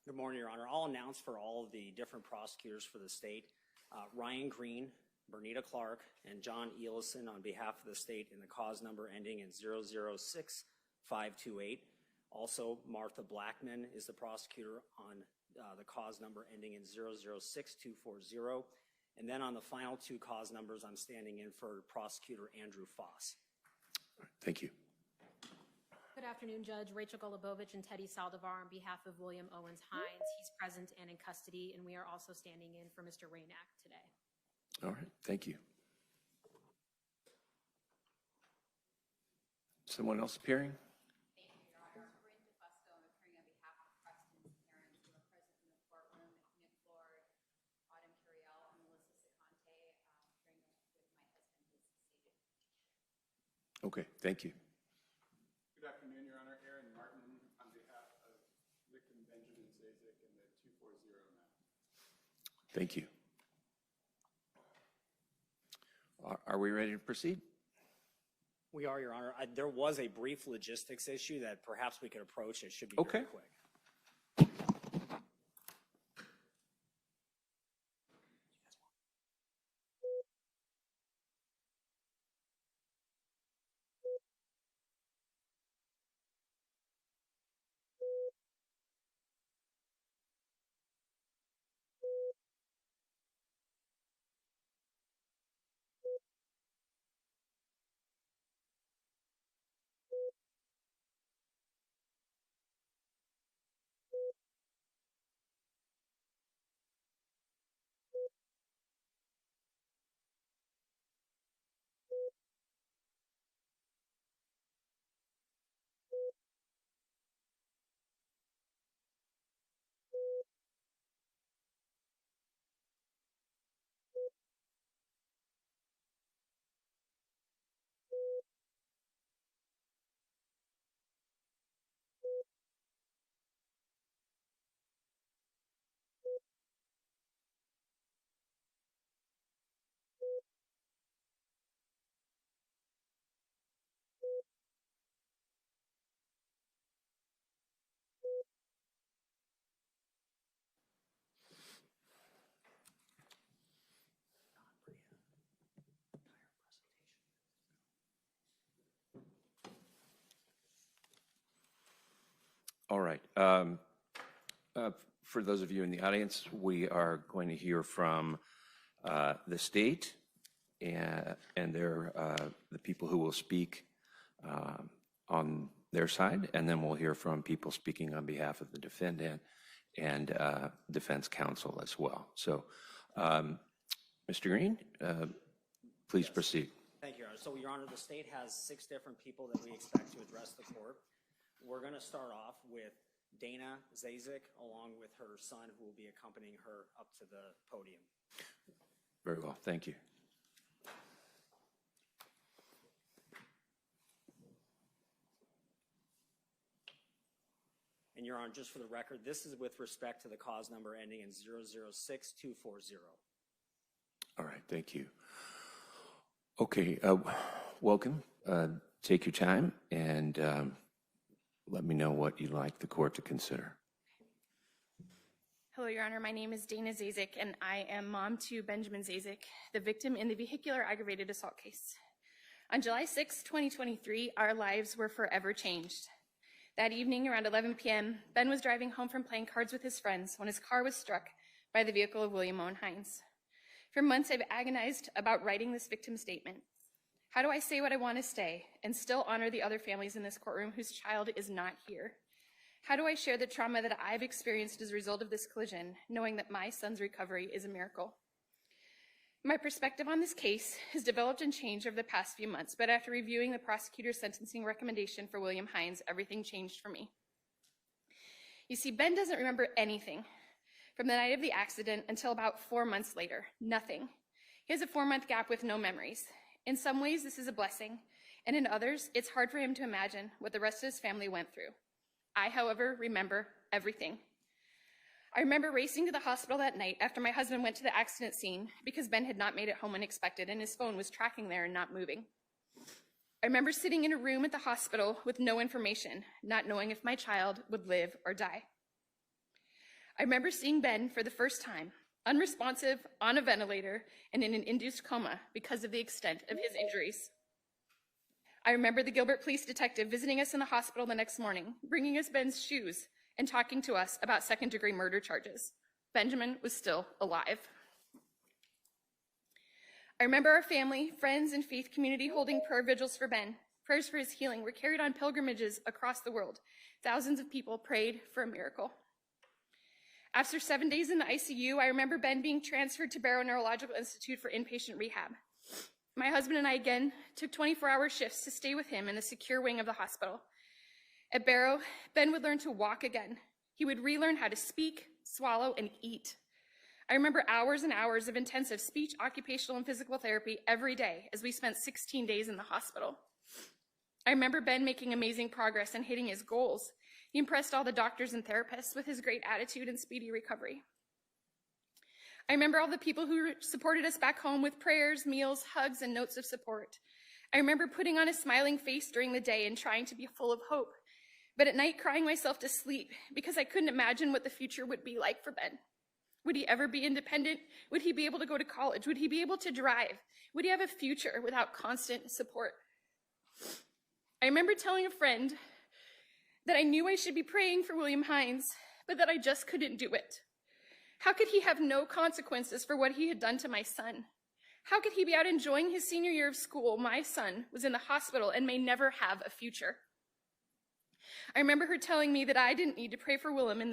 Good morning, Your Honor. I'll announce for all of the different prosecutors for the state, Ryan Green, Bernita Clark, and John Elison on behalf of the state in the cause number ending in 006528. Also, Martha Blackman is the prosecutor on the cause number ending in 006240. And then on the final two cause numbers, I'm standing in for Prosecutor Andrew Foss. Thank you. Good afternoon, Judge. Rachel Golubovich and Teddy Saldivar on behalf of William Owens Hines. He's present and in custody, and we are also standing in for Mr. Raynack today. All right, thank you. Someone else appearing? Thank you, Your Honor. Corinne DeFusco, I'm appearing on behalf of Preston's parents who are present in the courtroom, Nick Lord, Autumn Curiel, and Melissa Sicante, appearing with my husband, who is seated. Okay, thank you. Good afternoon, Your Honor. Aaron Martin on behalf of victim Benjamin Zazek in the 240 matter. Thank you. Are we ready to proceed? We are, Your Honor. There was a brief logistics issue that perhaps we could approach. It should be Okay. very quick. All right. For those of you in the audience, we are going to hear from the state and the people who will speak on their side, and then we'll hear from people speaking on behalf of the defendant and defense counsel as well. So, Mr. Green, please proceed. Thank you, Your Honor. So, Your Honor, the state has 6 different people that we expect to address the court. We're going to start off with Dana Zazek, along with her son, who will be accompanying her up to the podium. Very well, thank you. And Your Honor, just for the record, this is with respect to the cause number ending in 006240. All right, thank you. Okay, welcome. Take your time and let me know what you'd like the court to consider. Hello, Your Honor. My name is Dana Zazek, and I am mom to Benjamin Zazek, the victim in the vehicular aggravated assault case. On July 6, 2023, our lives were forever changed. That evening, around 11 p.m., Ben was driving home from playing cards with his friends when his car was struck by the vehicle of William Owen Hines. For months, I've agonized about writing this victim statement. How do I say what I want to say and still honor the other families in this courtroom whose child is not here? How do I share the trauma that I've experienced as a result of this collision, knowing that my son's recovery is a miracle? My perspective on this case has developed and changed over the past few months, but after reviewing the prosecutor's sentencing recommendation for William Hines, everything changed for me. You see, Ben doesn't remember anything from the night of the accident until about 4 months later. Nothing. He has a 4-month gap with no memories. In some ways, this is a blessing, and in others, it's hard for him to imagine what the rest of his family went through. I, however, remember everything. I remember racing to the hospital that night after my husband went to the accident scene because Ben had not made it home when expected and his phone was tracking there and not moving. I remember sitting in a room at the hospital with no information, not knowing if my child would live or die. I remember seeing Ben for the first time, unresponsive, on a ventilator, and in an induced coma because of the extent of his injuries. I remember the Gilbert police detective visiting us in the hospital the next morning, bringing us Ben's shoes, and talking to us about second-degree murder charges. Benjamin was still alive. I remember our family, friends, and faith community holding prayer vigils for Ben. Prayers for his healing were carried on pilgrimages across the world. Thousands of people prayed for a miracle. After 7 days in the ICU, I remember Ben being transferred to Barrow Neurological Institute for inpatient rehab. My husband and I again took 24-hour shifts to stay with him in the secure wing of the hospital. At Barrow, Ben would learn to walk again. He would relearn how to speak, swallow, and eat. I remember hours and hours of intensive speech, occupational, and physical therapy every day as we spent 16 days in the hospital. I remember Ben making amazing progress and hitting his goals. He impressed all the doctors and therapists with his great attitude and speedy recovery. I remember all the people who supported us back home with prayers, meals, hugs, and notes of support. I remember putting on a smiling face during the day and trying to be full of hope, but at night crying myself to sleep because I couldn't imagine what the future would be like for Ben. Would he ever be independent? Would he be able to go to college? Would he be able to drive? Would he have a future without constant support? I remember telling a friend that I knew I should be praying for William Hines, but that I just couldn't do it. How could he have no consequences for what he had done to my son? How could he be out enjoying his senior year of school? My son was in the hospital and may never have a future. I remember her telling me that I didn't need to pray for William and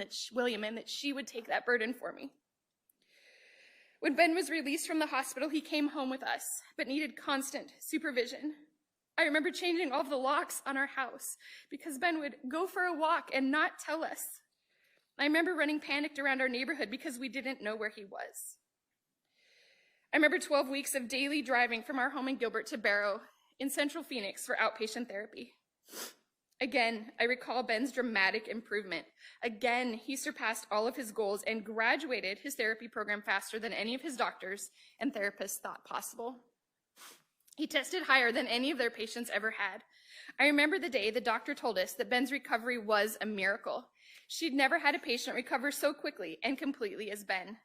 that she would take that burden for me. When Ben was released from the hospital, he came home with us, but needed constant supervision. I remember changing all of the locks on our house because Ben would go for a walk and not tell us. I remember running panicked around our neighborhood because we didn't know where he was. I remember 12 weeks of daily driving from our home in Gilbert to Barrow in Central Phoenix for outpatient therapy. Again, I recall Ben's dramatic improvement. Again, he surpassed all of his goals and graduated his therapy program faster than any of his doctors and therapists thought possible. He tested higher than any of their patients ever had. I remember the day the doctor told us that Ben's recovery was a miracle. She'd never had a patient recover so quickly and completely as Ben.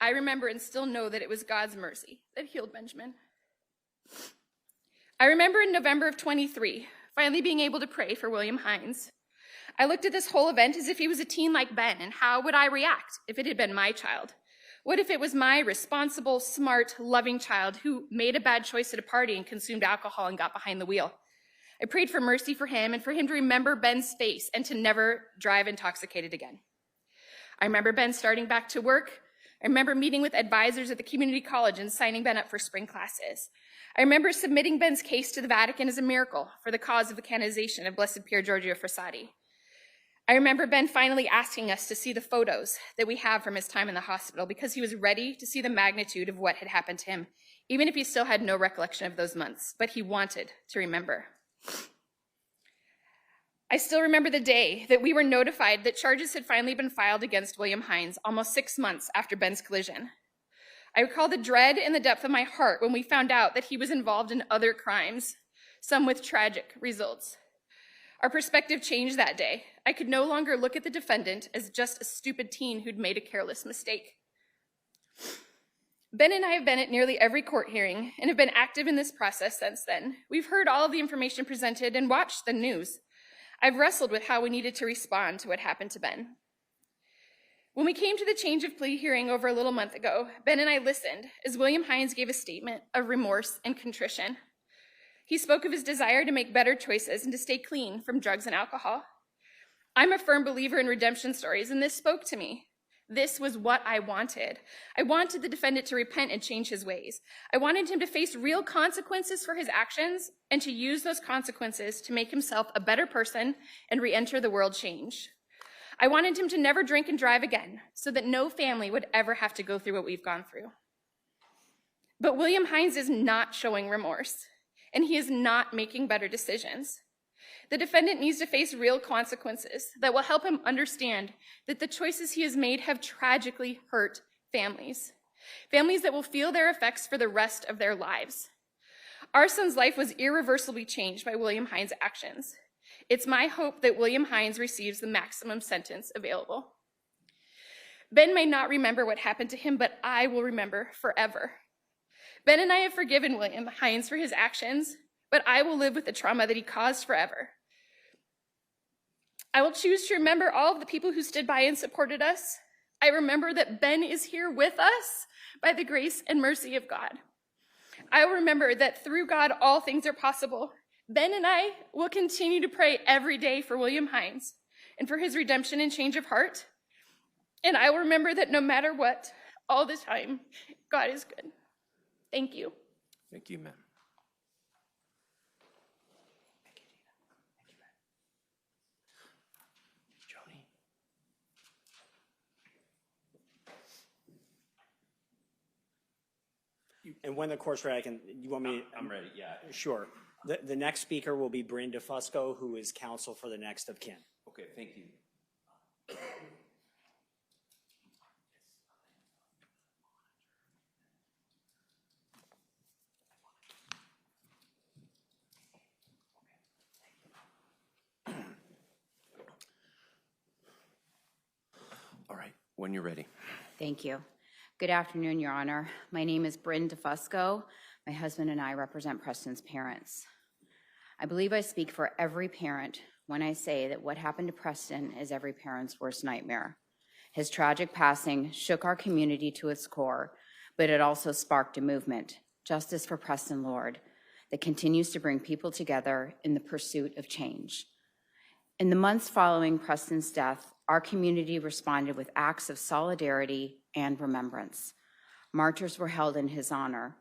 I remember and still know that it was God's mercy that healed Benjamin. I remember in November of 23, finally being able to pray for William Hines. I looked at this whole event as if he was a teen like Ben, and how would I react if it had been my child? What if it was my responsible, smart, loving child who made a bad choice at a party and consumed alcohol and got behind the wheel? I prayed for mercy for him and for him to remember Ben's face and to never drive intoxicated again. I remember Ben starting back to work. I remember meeting with advisors at the community college and signing Ben up for spring classes. I remember submitting Ben's case to the Vatican as a miracle for the cause of the canonization of Blessed Pier Giorgio Frassati. I remember Ben finally asking us to see the photos that we have from his time in the hospital because he was ready to see the magnitude of what had happened to him, even if he still had no recollection of those months, but he wanted to remember. I still remember the day that we were notified that charges had finally been filed against William Hines almost 6 months after Ben's collision. I recall the dread and the depth of my heart when we found out that he was involved in other crimes, some with tragic results. Our perspective changed that day. I could no longer look at the defendant as just a stupid teen who'd made a careless mistake. Ben and I have been at nearly every court hearing and have been active in this process since then. We've heard all of the information presented and watched the news. I've wrestled with how we needed to respond to what happened to Ben. When we came to the change of plea hearing over a little month ago, Ben and I listened as William Hines gave a statement of remorse and contrition. He spoke of his desire to make better choices and to stay clean from drugs and alcohol. I'm a firm believer in redemption stories, and this spoke to me. This was what I wanted. I wanted the defendant to repent and change his ways. I wanted him to face real consequences for his actions and to use those consequences to make himself a better person and re-enter the world changed. I wanted him to never drink and drive again so that no family would ever have to go through what we've gone through. But William Hines is not showing remorse, and he is not making better decisions. The defendant needs to face real consequences that will help him understand that the choices he has made have tragically hurt families, families that will feel their effects for the rest of their lives. Our son's life was irreversibly changed by William Hines' actions. It's my hope that William Hines receives the maximum sentence available. Ben may not remember what happened to him, but I will remember forever. Ben and I have forgiven William Hines for his actions, but I will live with the trauma that he caused forever. I will choose to remember all of the people who stood by and supported us. I remember that Ben is here with us by the grace and mercy of God. I will remember that through God, all things are possible. Ben and I will continue to pray every day for William Hines and for his redemption and change of heart. And I will remember that no matter what, all the time, God is good. Thank you. Thank you, ma'am. Joni? And when the court's ready, you want me? I'm ready, yeah. Sure. The next speaker will be Bryn DeFusco, who is counsel for the next of kin. Okay, thank you. All right, when you're ready. Thank you. Good afternoon, Your Honor. My name is Bryn DeFusco. My husband and I represent Preston's parents. I believe I speak for every parent when I say that what happened to Preston is every parent's worst nightmare. His tragic passing shook our community to its core, but it also sparked a movement, Justice for Preston Lord, that continues to bring people together in the pursuit of change. In the months following Preston's death, our community responded with acts of solidarity and remembrance. Marchers were held in his honor.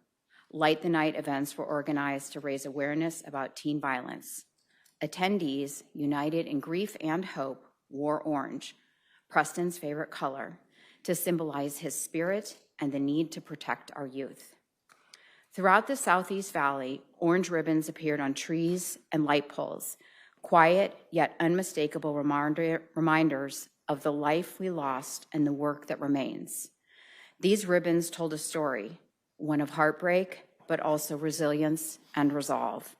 Light the Night events were organized to raise awareness about teen violence. Attendees, united in grief and hope, wore orange, Preston's favorite color, to symbolize his spirit and the need to protect our youth. Throughout the Southeast Valley, orange ribbons appeared on trees and light poles, quiet yet unmistakable reminders of the life we lost and the work that remains. These ribbons told a story, one of heartbreak, but also resilience and resolve.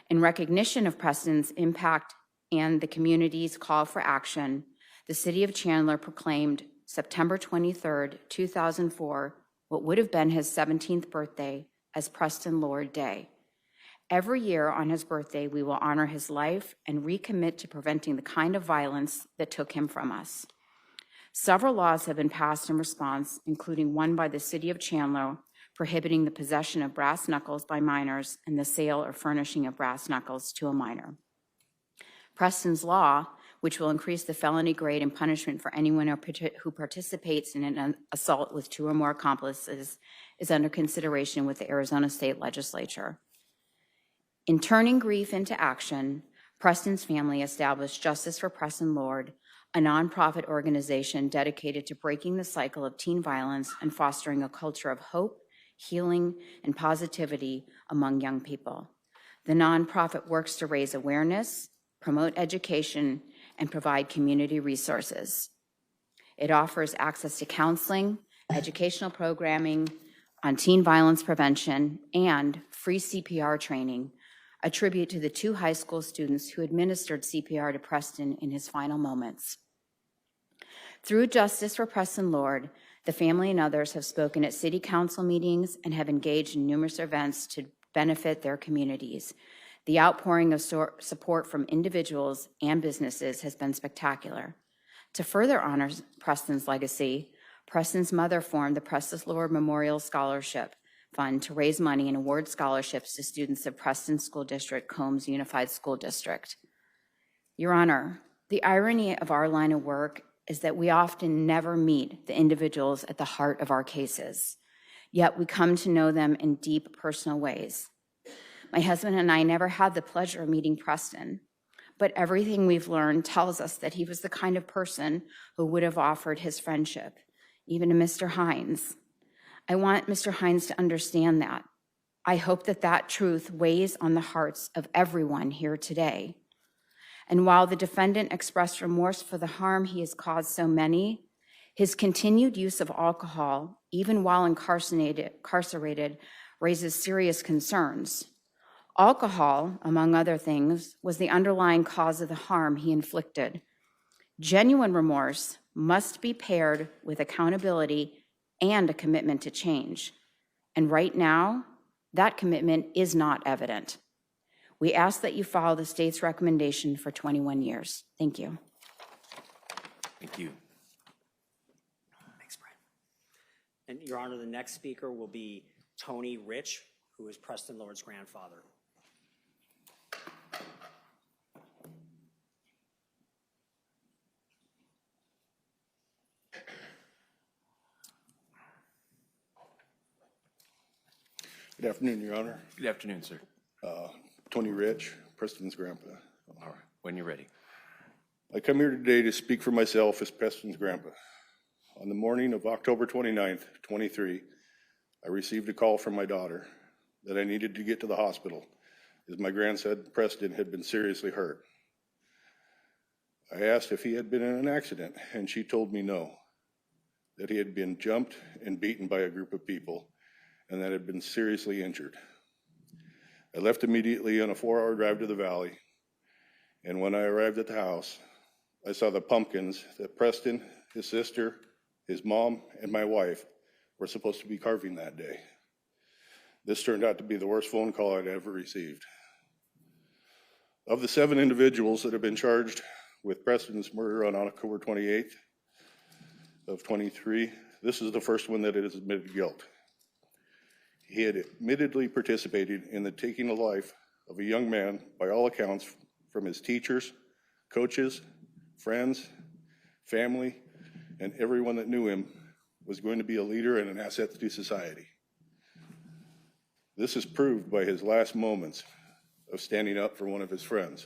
In recognition of Preston's impact and the community's call for action, the City of Chandler proclaimed September 23rd, 2004, what would have been his 17th birthday, as Preston Lord Day. Every year on his birthday, we will honor his life and recommit to preventing the kind of violence that took him from us. Several laws have been passed in response, including one by the City of Chandler prohibiting the possession of brass knuckles by minors and the sale or furnishing of brass knuckles to a minor. Preston's law, which will increase the felony grade and punishment for anyone who participates in an assault with 2 or more accomplices, is under consideration with the Arizona State Legislature. In turning grief into action, Preston's family established Justice for Preston Lord, a nonprofit organization dedicated to breaking the cycle of teen violence and fostering a culture of hope, healing, and positivity among young people. The nonprofit works to raise awareness, promote education, and provide community resources. It offers access to counseling, educational programming on teen violence prevention, and free CPR training, a tribute to the 2 high school students who administered CPR to Preston in his final moments. Through Justice for Preston Lord, the family and others have spoken at city council meetings and have engaged in numerous events to benefit their communities. The outpouring of support from individuals and businesses has been spectacular. To further honor Preston's legacy, Preston's mother formed the Preston Lord Memorial Scholarship Fund to raise money and award scholarships to students of Preston School District, Combs Unified School District. Your Honor, the irony of our line of work is that we often never meet the individuals at the heart of our cases, yet we come to know them in deep personal ways. My husband and I never had the pleasure of meeting Preston, but everything we've learned tells us that he was the kind of person who would have offered his friendship, even to Mr. Hines. I want Mr. Hines to understand that. I hope that that truth weighs on the hearts of everyone here today. And while the defendant expressed remorse for the harm he has caused so many, his continued use of alcohol, even while incarcerated, raises serious concerns. Alcohol, among other things, was the underlying cause of the harm he inflicted. Genuine remorse must be paired with accountability and a commitment to change. And right now, that commitment is not evident. We ask that you follow the state's recommendation for 21 years. Thank you. Thank you. Thanks, Brian. And Your Honor, the next speaker will be Tony Rich, who is Preston Lord's grandfather. Good afternoon, Your Honor. Good afternoon, sir. Tony Rich, Preston's grandpa. All right, when you're ready. I come here today to speak for myself as Preston's grandpa. On the morning of October 29th, 23, I received a call from my daughter that I needed to get to the hospital as my grandson Preston had been seriously hurt. I asked if he had been in an accident, and she told me no, that he had been jumped and beaten by a group of people and that had been seriously injured. I left immediately on a 4-hour drive to the valley, and when I arrived at the house, I saw the pumpkins that Preston, his sister, his mom, and my wife were supposed to be carving that day. This turned out to be the worst phone call I'd ever received. Of the 7 individuals that have been charged with Preston's murder on October 28th of 23, this is the first one that has admitted guilt. He had admittedly participated in the taking of life of a young man, by all accounts, from his teachers, coaches, friends, family, and everyone that knew him was going to be a leader and an asset to society. This is proved by his last moments of standing up for one of his friends.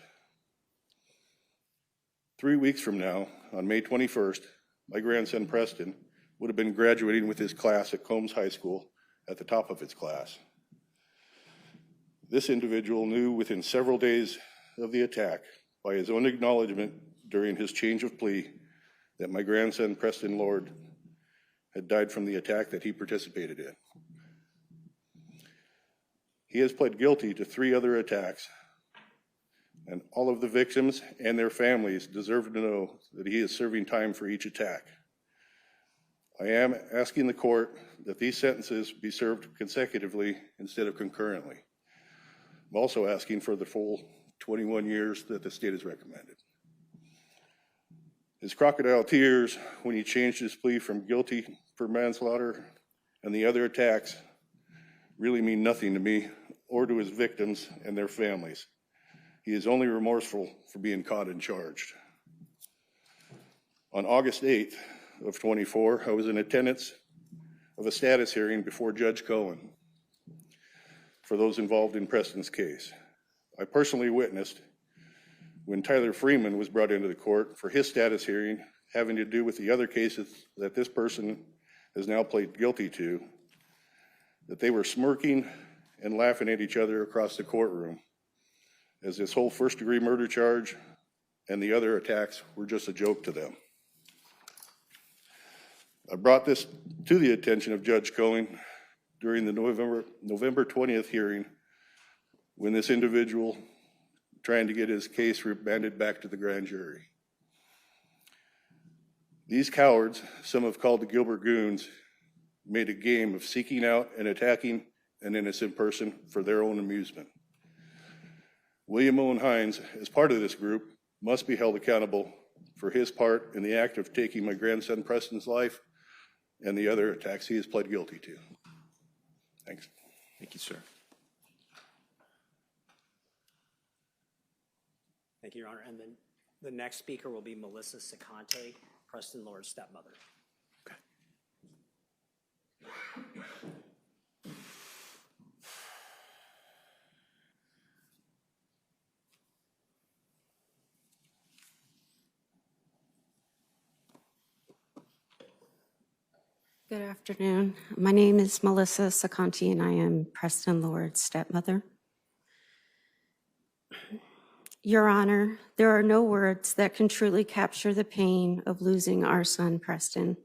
3 weeks from now, on May 21st, my grandson Preston would have been graduating with his class at Combs High School at the top of its class. This individual knew within several days of the attack, by his own acknowledgement during his change of plea, that my grandson Preston Lord had died from the attack that he participated in. He has pled guilty to 3 other attacks, and all of the victims and their families deserve to know that he is serving time for each attack. I am asking the court that these sentences be served consecutively instead of concurrently. I'm also asking for the full 21 years that the state has recommended. His crocodile tears when he changed his plea from guilty for manslaughter and the other attacks really mean nothing to me or to his victims and their families. He is only remorseful for being caught and charged. On August 8th of 24, I was in attendance of a status hearing before Judge Cohen for those involved in Preston's case. I personally witnessed when Tyler Freeman was brought into the court for his status hearing having to do with the other cases that this person has now pleaded guilty to, that they were smirking and laughing at each other across the courtroom as this whole first-degree murder charge and the other attacks were just a joke to them. I brought this to the attention of Judge Cohen during the November 20th hearing when this individual trying to get his case remanded back to the grand jury. These cowards, some have called the Gilbert Goons, made a game of seeking out and attacking an innocent person for their own amusement. William Owen Hines, as part of this group, must be held accountable for his part in the act of taking my grandson Preston's life and the other attacks he has pled guilty to. Thanks. Thank you, sir. Thank you, Your Honor. And then the next speaker will be Melissa Sicante, Preston Lord's stepmother. Okay. Good afternoon. My name is Melissa Sicante, and I am Preston Lord's stepmother. Your Honor, there are no words that can truly capture the pain of losing our son, Preston.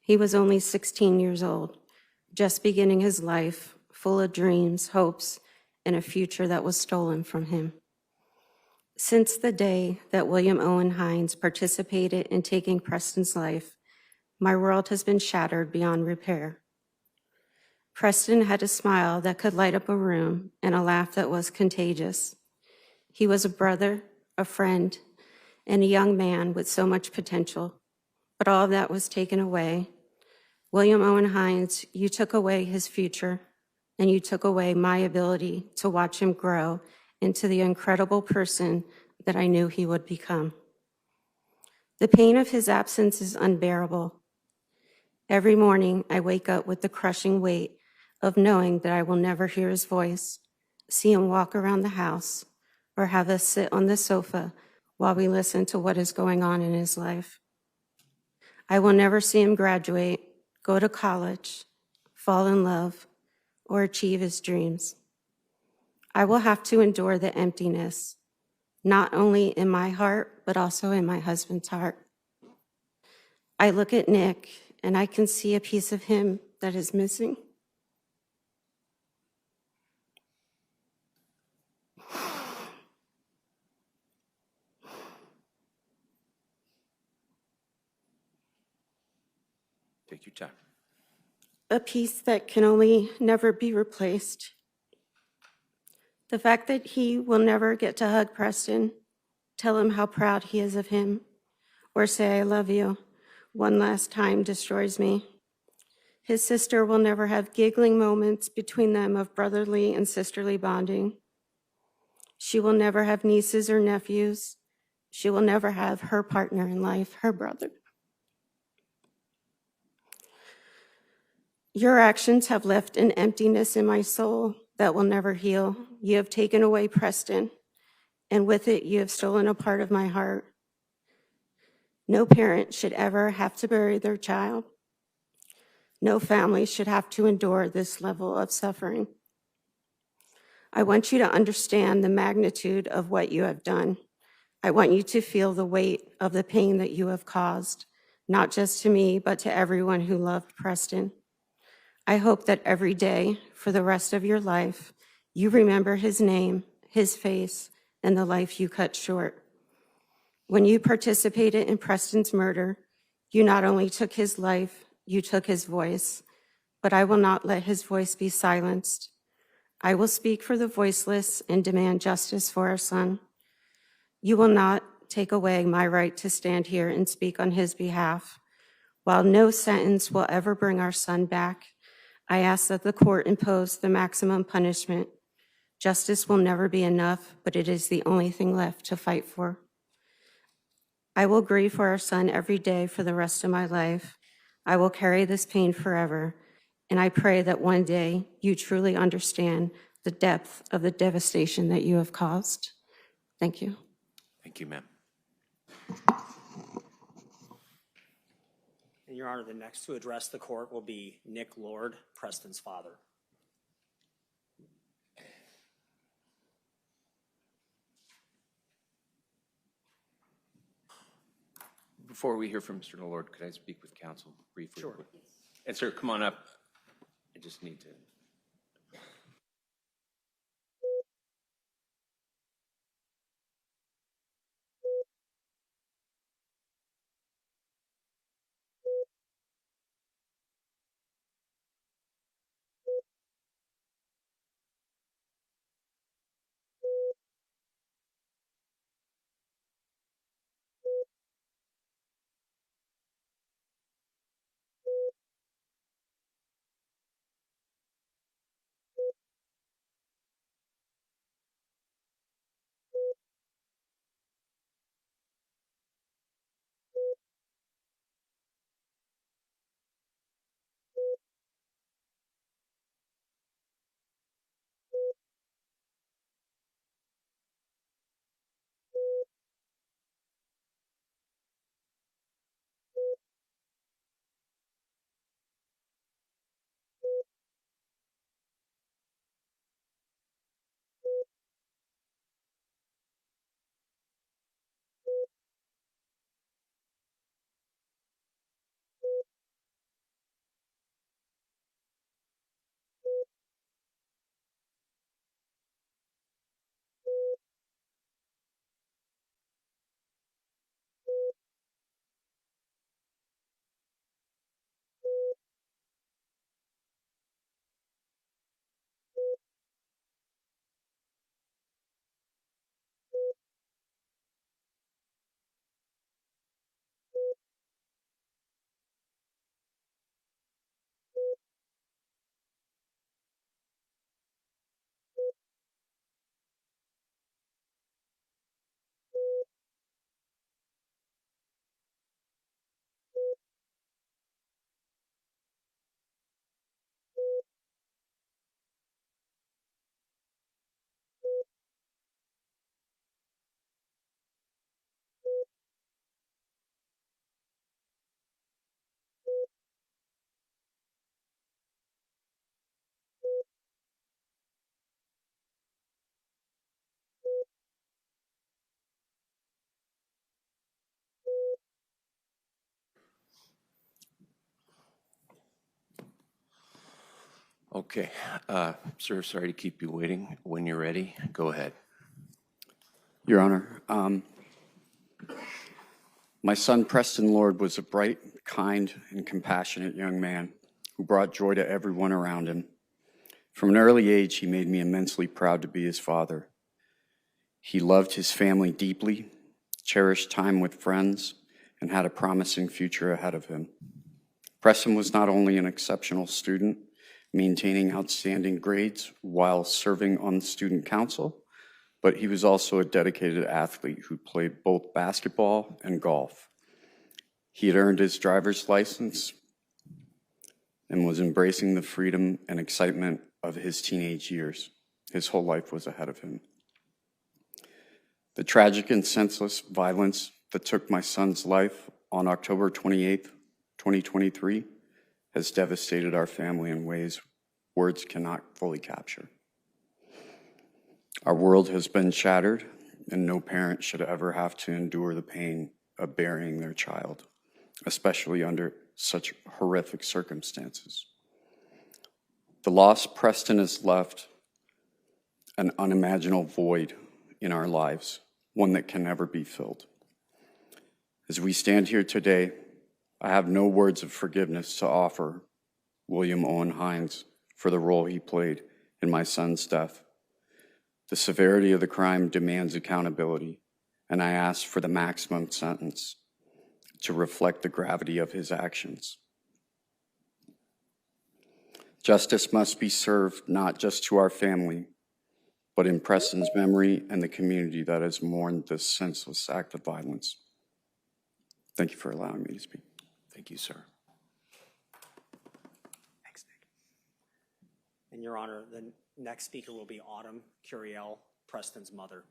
He was only 16 years old, just beginning his life, full of dreams, hopes, and a future that was stolen from him. Since the day that William Owen Hines participated in taking Preston's life, my world has been shattered beyond repair. Preston had a smile that could light up a room and a laugh that was contagious. He was a brother, a friend, and a young man with so much potential, but all of that was taken away. William Owen Hines, you took away his future, and you took away my ability to watch him grow into the incredible person that I knew he would become. The pain of his absence is unbearable. Every morning, I wake up with the crushing weight of knowing that I will never hear his voice, see him walk around the house, or have us sit on the sofa while we listen to what is going on in his life. I will never see him graduate, go to college, fall in love, or achieve his dreams. I will have to endure the emptiness, not only in my heart, but also in my husband's heart. I look at Nick, and I can see a piece of him that is missing. Take your time. A piece that can only never be replaced. The fact that he will never get to hug Preston, tell him how proud he is of him, or say, I love you, one last time destroys me. His sister will never have giggling moments between them of brotherly and sisterly bonding. She will never have nieces or nephews. She will never have her partner in life, her brother. Your actions have left an emptiness in my soul that will never heal. You have taken away Preston, and with it, you have stolen a part of my heart. No parent should ever have to bury their child. No family should have to endure this level of suffering. I want you to understand the magnitude of what you have done. I want you to feel the weight of the pain that you have caused, not just to me, but to everyone who loved Preston. I hope that every day for the rest of your life, you remember his name, his face, and the life you cut short. When you participated in Preston's murder, you not only took his life, you took his voice, but I will not let his voice be silenced. I will speak for the voiceless and demand justice for our son. You will not take away my right to stand here and speak on his behalf. While no sentence will ever bring our son back, I ask that the court impose the maximum punishment. Justice will never be enough, but it is the only thing left to fight for. I will grieve for our son every day for the rest of my life. I will carry this pain forever, and I pray that one day you truly understand the depth of the devastation that you have caused. Thank you. Thank you, ma'am. And Your Honor, the next to address the court will be Nick Lord, Preston's father. Before we hear from Mr. Lord, could I speak with counsel briefly? Sure. And sir, come on up. I just need to. Okay, sir, sorry to keep you waiting. When you're ready, go ahead. Your Honor, my son Preston Lord was a bright, kind, and compassionate young man who brought joy to everyone around him. From an early age, he made me immensely proud to be his father. He loved his family deeply, cherished time with friends, and had a promising future ahead of him. Preston was not only an exceptional student, maintaining outstanding grades while serving on the student council, but he was also a dedicated athlete who played both basketball and golf. He had earned his driver's license and was embracing the freedom and excitement of his teenage years. His whole life was ahead of him. The tragic and senseless violence that took my son's life on October 28th, 2023, has devastated our family in ways words cannot fully capture. Our world has been shattered, and no parent should ever have to endure the pain of burying their child, especially under such horrific circumstances. The loss Preston has left an unimaginable void in our lives, one that can never be filled. As we stand here today, I have no words of forgiveness to offer William Owen Hines for the role he played in my son's death. The severity of the crime demands accountability, and I ask for the maximum sentence to reflect the gravity of his actions. Justice must be served not just to our family, but in Preston's memory and the community that has mourned this senseless act of violence. Thank you for allowing me to speak. Thank you, sir. Thanks, Nick. And Your Honor, the next speaker will be Autumn Curiel, Preston's mother.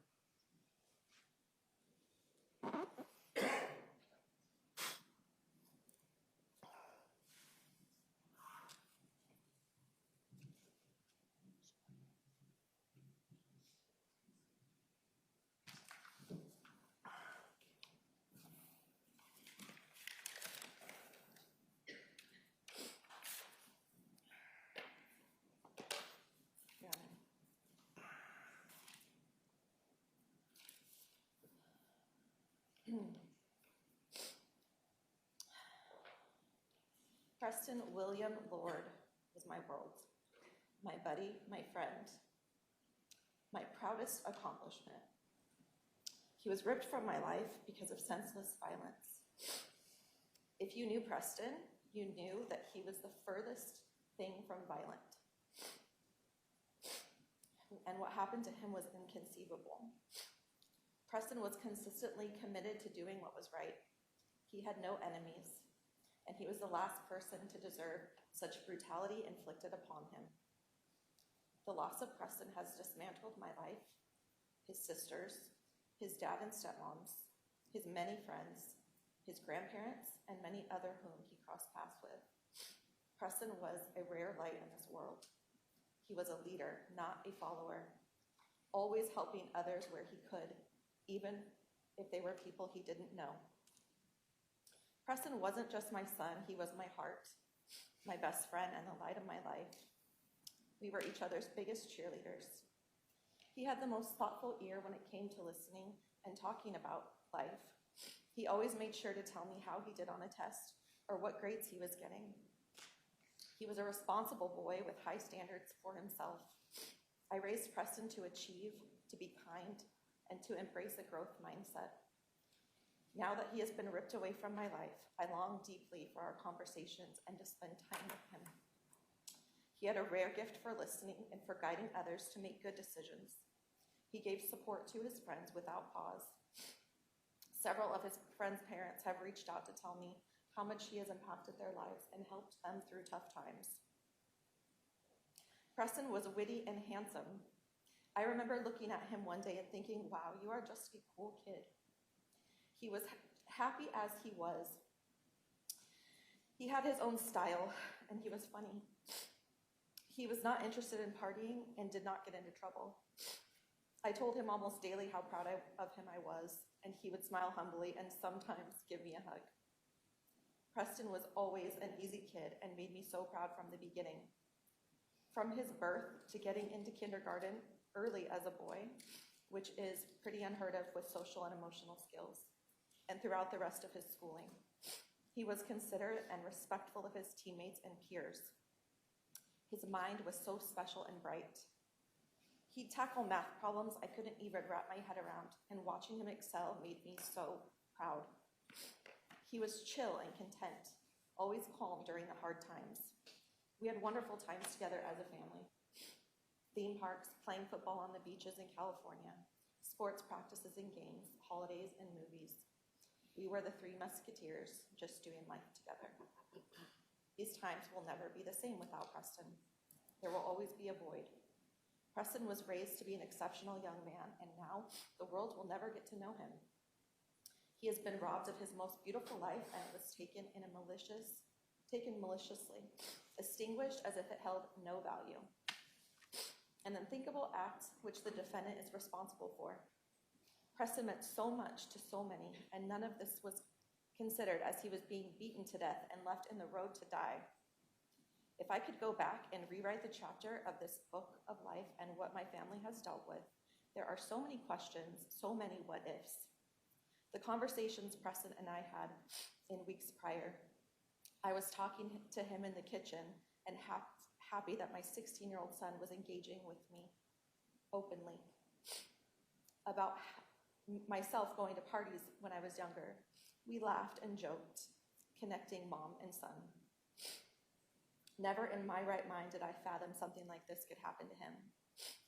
Preston William Lord was my world, my buddy, my friend, my proudest accomplishment. He was ripped from my life because of senseless violence. If you knew Preston, you knew that he was the furthest thing from violent. And what happened to him was inconceivable. Preston was consistently committed to doing what was right. He had no enemies, and he was the last person to deserve such brutality inflicted upon him. The loss of Preston has dismantled my life, his sisters, his dad and stepmoms, his many friends, his grandparents, and many other whom he crossed paths with. Preston was a rare light in this world. He was a leader, not a follower, always helping others where he could, even if they were people he didn't know. Preston wasn't just my son, he was my heart, my best friend, and the light of my life. We were each other's biggest cheerleaders. He had the most thoughtful ear when it came to listening and talking about life. He always made sure to tell me how he did on a test or what grades he was getting. He was a responsible boy with high standards for himself. I raised Preston to achieve, to be kind, and to embrace a growth mindset. Now that he has been ripped away from my life, I long deeply for our conversations and to spend time with him. He had a rare gift for listening and for guiding others to make good decisions. He gave support to his friends without pause. Several of his friends' parents have reached out to tell me how much he has impacted their lives and helped them through tough times. Preston was witty and handsome. I remember looking at him one day and thinking, wow, you are just a cool kid. He was happy as he was. He had his own style, and he was funny. He was not interested in partying and did not get into trouble. I told him almost daily how proud of him I was, and he would smile humbly and sometimes give me a hug. Preston was always an easy kid and made me so proud from the beginning. From his birth to getting into kindergarten early as a boy, which is pretty unheard of with social and emotional skills, and throughout the rest of his schooling. He was considerate and respectful of his teammates and peers. His mind was so special and bright. He'd tackle math problems I couldn't even wrap my head around, and watching him excel made me so proud. He was chill and content, always calm during the hard times. We had wonderful times together as a family. Theme parks, playing football on the beaches in California, sports practices and games, holidays and movies. We were the three musketeers, just doing life together. These times will never be the same without Preston. There will always be a void. Preston was raised to be an exceptional young man, and now the world will never get to know him. He has been robbed of his most beautiful life, and it was taken maliciously, extinguished as if it held no value. An unthinkable act which the defendant is responsible for. Preston meant so much to so many, and none of this was considered as he was being beaten to death and left in the road to die. If I could go back and rewrite the chapter of this book of life and what my family has dealt with, there are so many questions, so many what ifs. The conversations Preston and I had in weeks prior, I was talking to him in the kitchen and happy that my 16-year-old son was engaging with me openly about myself going to parties when I was younger. We laughed and joked, connecting mom and son. Never in my right mind did I fathom something like this could happen to him.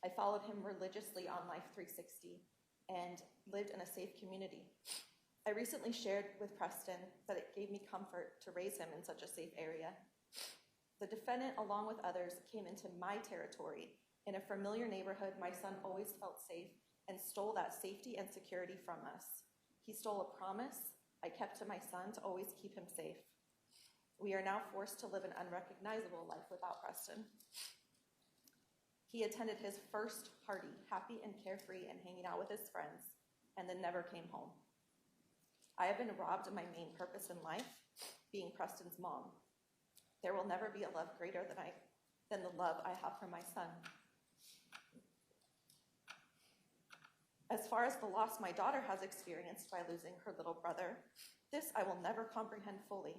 I followed him religiously on Life 360 and lived in a safe community. I recently shared with Preston that it gave me comfort to raise him in such a safe area. The defendant, along with others, came into my territory. In a familiar neighborhood, my son always felt safe and stole that safety and security from us. He stole a promise I kept to my son to always keep him safe. We are now forced to live an unrecognizable life without Preston. He attended his first party, happy and carefree and hanging out with his friends, and then never came home. I have been robbed of my main purpose in life, being Preston's mom. There will never be a love greater than the love I have for my son. As far as the loss my daughter has experienced by losing her little brother, this I will never comprehend fully.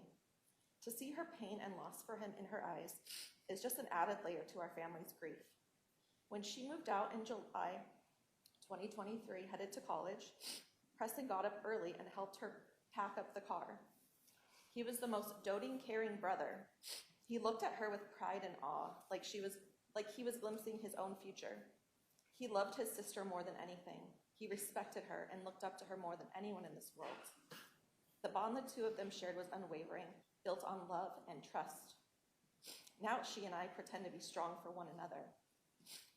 To see her pain and loss for him in her eyes is just an added layer to our family's grief. When she moved out in July 2023, headed to college, Preston got up early and helped her pack up the car. He was the most doting, caring brother. He looked at her with pride and awe, like he was glimpsing his own future. He loved his sister more than anything. He respected her and looked up to her more than anyone in this world. The bond the two of them shared was unwavering, built on love and trust. Now she and I pretend to be strong for one another.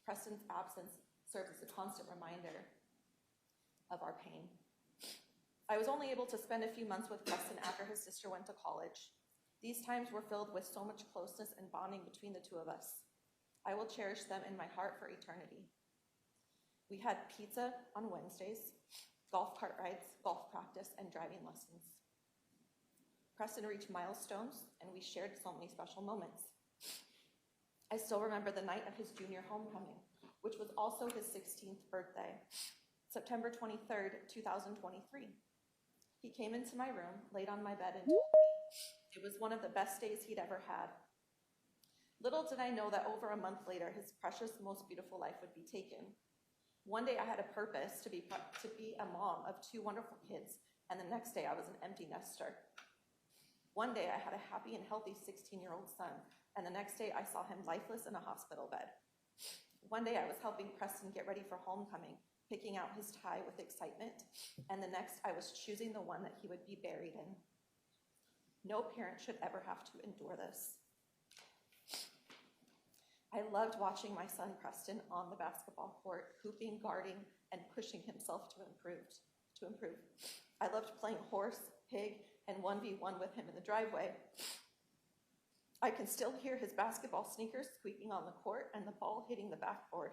Preston's absence serves as a constant reminder of our pain. I was only able to spend a few months with Preston after his sister went to college. These times were filled with so much closeness and bonding between the two of us. I will cherish them in my heart for eternity. We had pizza on Wednesdays, golf cart rides, golf practice, and driving lessons. Preston reached milestones, and we shared so many special moments. I still remember the night of his junior homecoming, which was also his 16th birthday, September 23rd, 2023. He came into my room, laid on my bed, and told me it was one of the best days he'd ever had. Little did I know that over a month later, his precious, most beautiful life would be taken. One day I had a purpose to be a mom of two wonderful kids, and the next day I was an empty nester. One day I had a happy and healthy 16-year-old son, and the next day I saw him lifeless in a hospital bed. One day I was helping Preston get ready for homecoming, picking out his tie with excitement, and the next I was choosing the one that he would be buried in. No parent should ever have to endure this. I loved watching my son Preston on the basketball court, hooping, guarding, and pushing himself to improve. I loved playing horse, pig, and 1v1 with him in the driveway. I can still hear his basketball sneakers squeaking on the court and his ball hitting the backboard.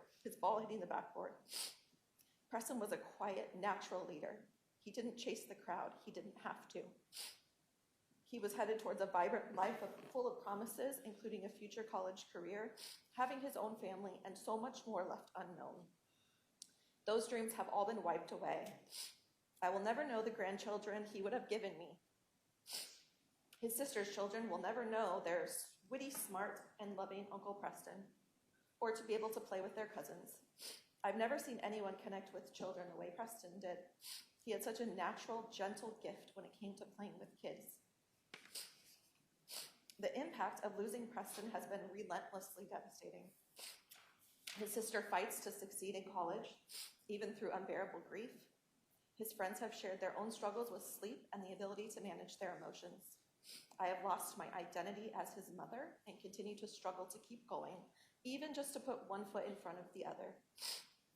Preston was a quiet, natural leader. He didn't chase the crowd. He didn't have to. He was headed towards a vibrant life full of promises, including a future college career, having his own family, and so much more left unknown. Those dreams have all been wiped away. I will never know the grandchildren he would have given me. His sister's children will never know their witty, smart, and loving Uncle Preston, or to be able to play with their cousins. I've never seen anyone connect with children the way Preston did. He had such a natural, gentle gift when it came to playing with kids. The impact of losing Preston has been relentlessly devastating. His sister fights to succeed in college, even through unbearable grief. His friends have shared their own struggles with sleep and the ability to manage their emotions. I have lost my identity as his mother and continue to struggle to keep going, even just to put one foot in front of the other.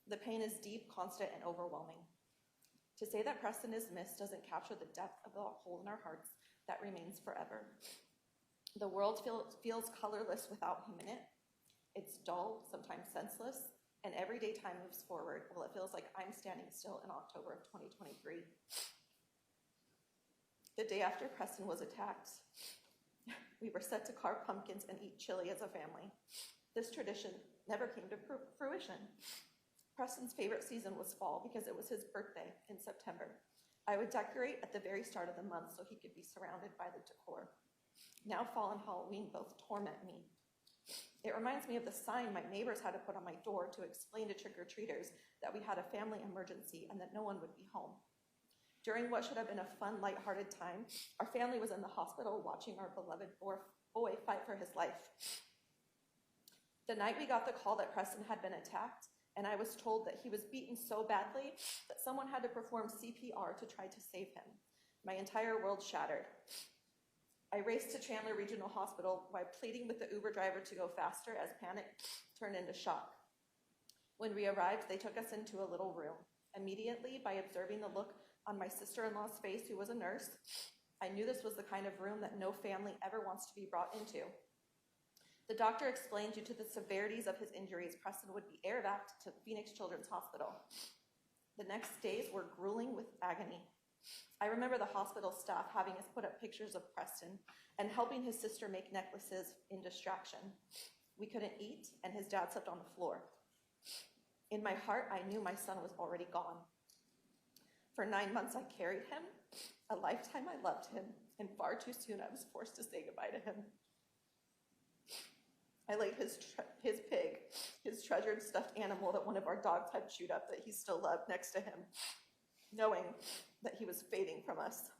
The pain is deep, constant, and overwhelming. To say that Preston is missed doesn't capture the depth of the hole in our hearts that remains forever. The world feels colorless without him in it. It's dull, sometimes senseless, and every day time moves forward while it feels like I'm standing still in October of 2023. The day after Preston was attacked, we were set to carve pumpkins and eat chili as a family. This tradition never came to fruition. Preston's favorite season was fall because it was his birthday in September. I would decorate at the very start of the month so he could be surrounded by the decor. Now fall and Halloween both torment me. It reminds me of the sign my neighbors had to put on my door to explain to trick-or-treaters that we had a family emergency and that no one would be home. During what should have been a fun, lighthearted time, our family was in the hospital watching our beloved boy fight for his life. The night we got the call that Preston had been attacked, and I was told that he was beaten so badly that someone had to perform CPR to try to save him, my entire world shattered. I raced to Chandler Regional Hospital while pleading with the Uber driver to go faster as panic turned into shock. When we arrived, they took us into a little room. Immediately, by observing the look on my sister-in-law's face, who was a nurse, I knew this was the kind of room that no family ever wants to be brought into. The doctor explained due to the severities of his injuries, Preston would be air-evac to Phoenix Children's Hospital. The next days were grueling with agony. I remember the hospital staff having us put up pictures of Preston and helping his sister make necklaces in distraction. We couldn't eat, and his dad slept on the floor. In my heart, I knew my son was already gone. For 9 months, I carried him. A lifetime, I loved him, and far too soon, I was forced to say goodbye to him. I laid his pig, his treasured stuffed animal that one of our dogs had chewed up that he still loved, next to him, knowing that he was fading from us.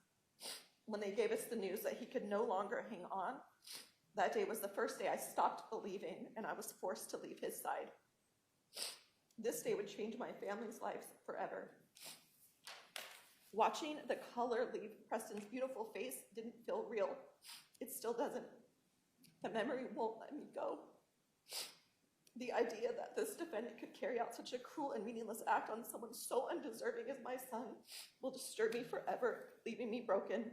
When they gave us the news that he could no longer hang on, that day was the first day I stopped believing, and I was forced to leave his side. This day would change my family's lives forever. Watching the color leave Preston's beautiful face didn't feel real. It still doesn't. The memory won't let me go. The idea that this defendant could carry out such a cruel and meaningless act on someone so undeserving as my son will disturb me forever, leaving me broken.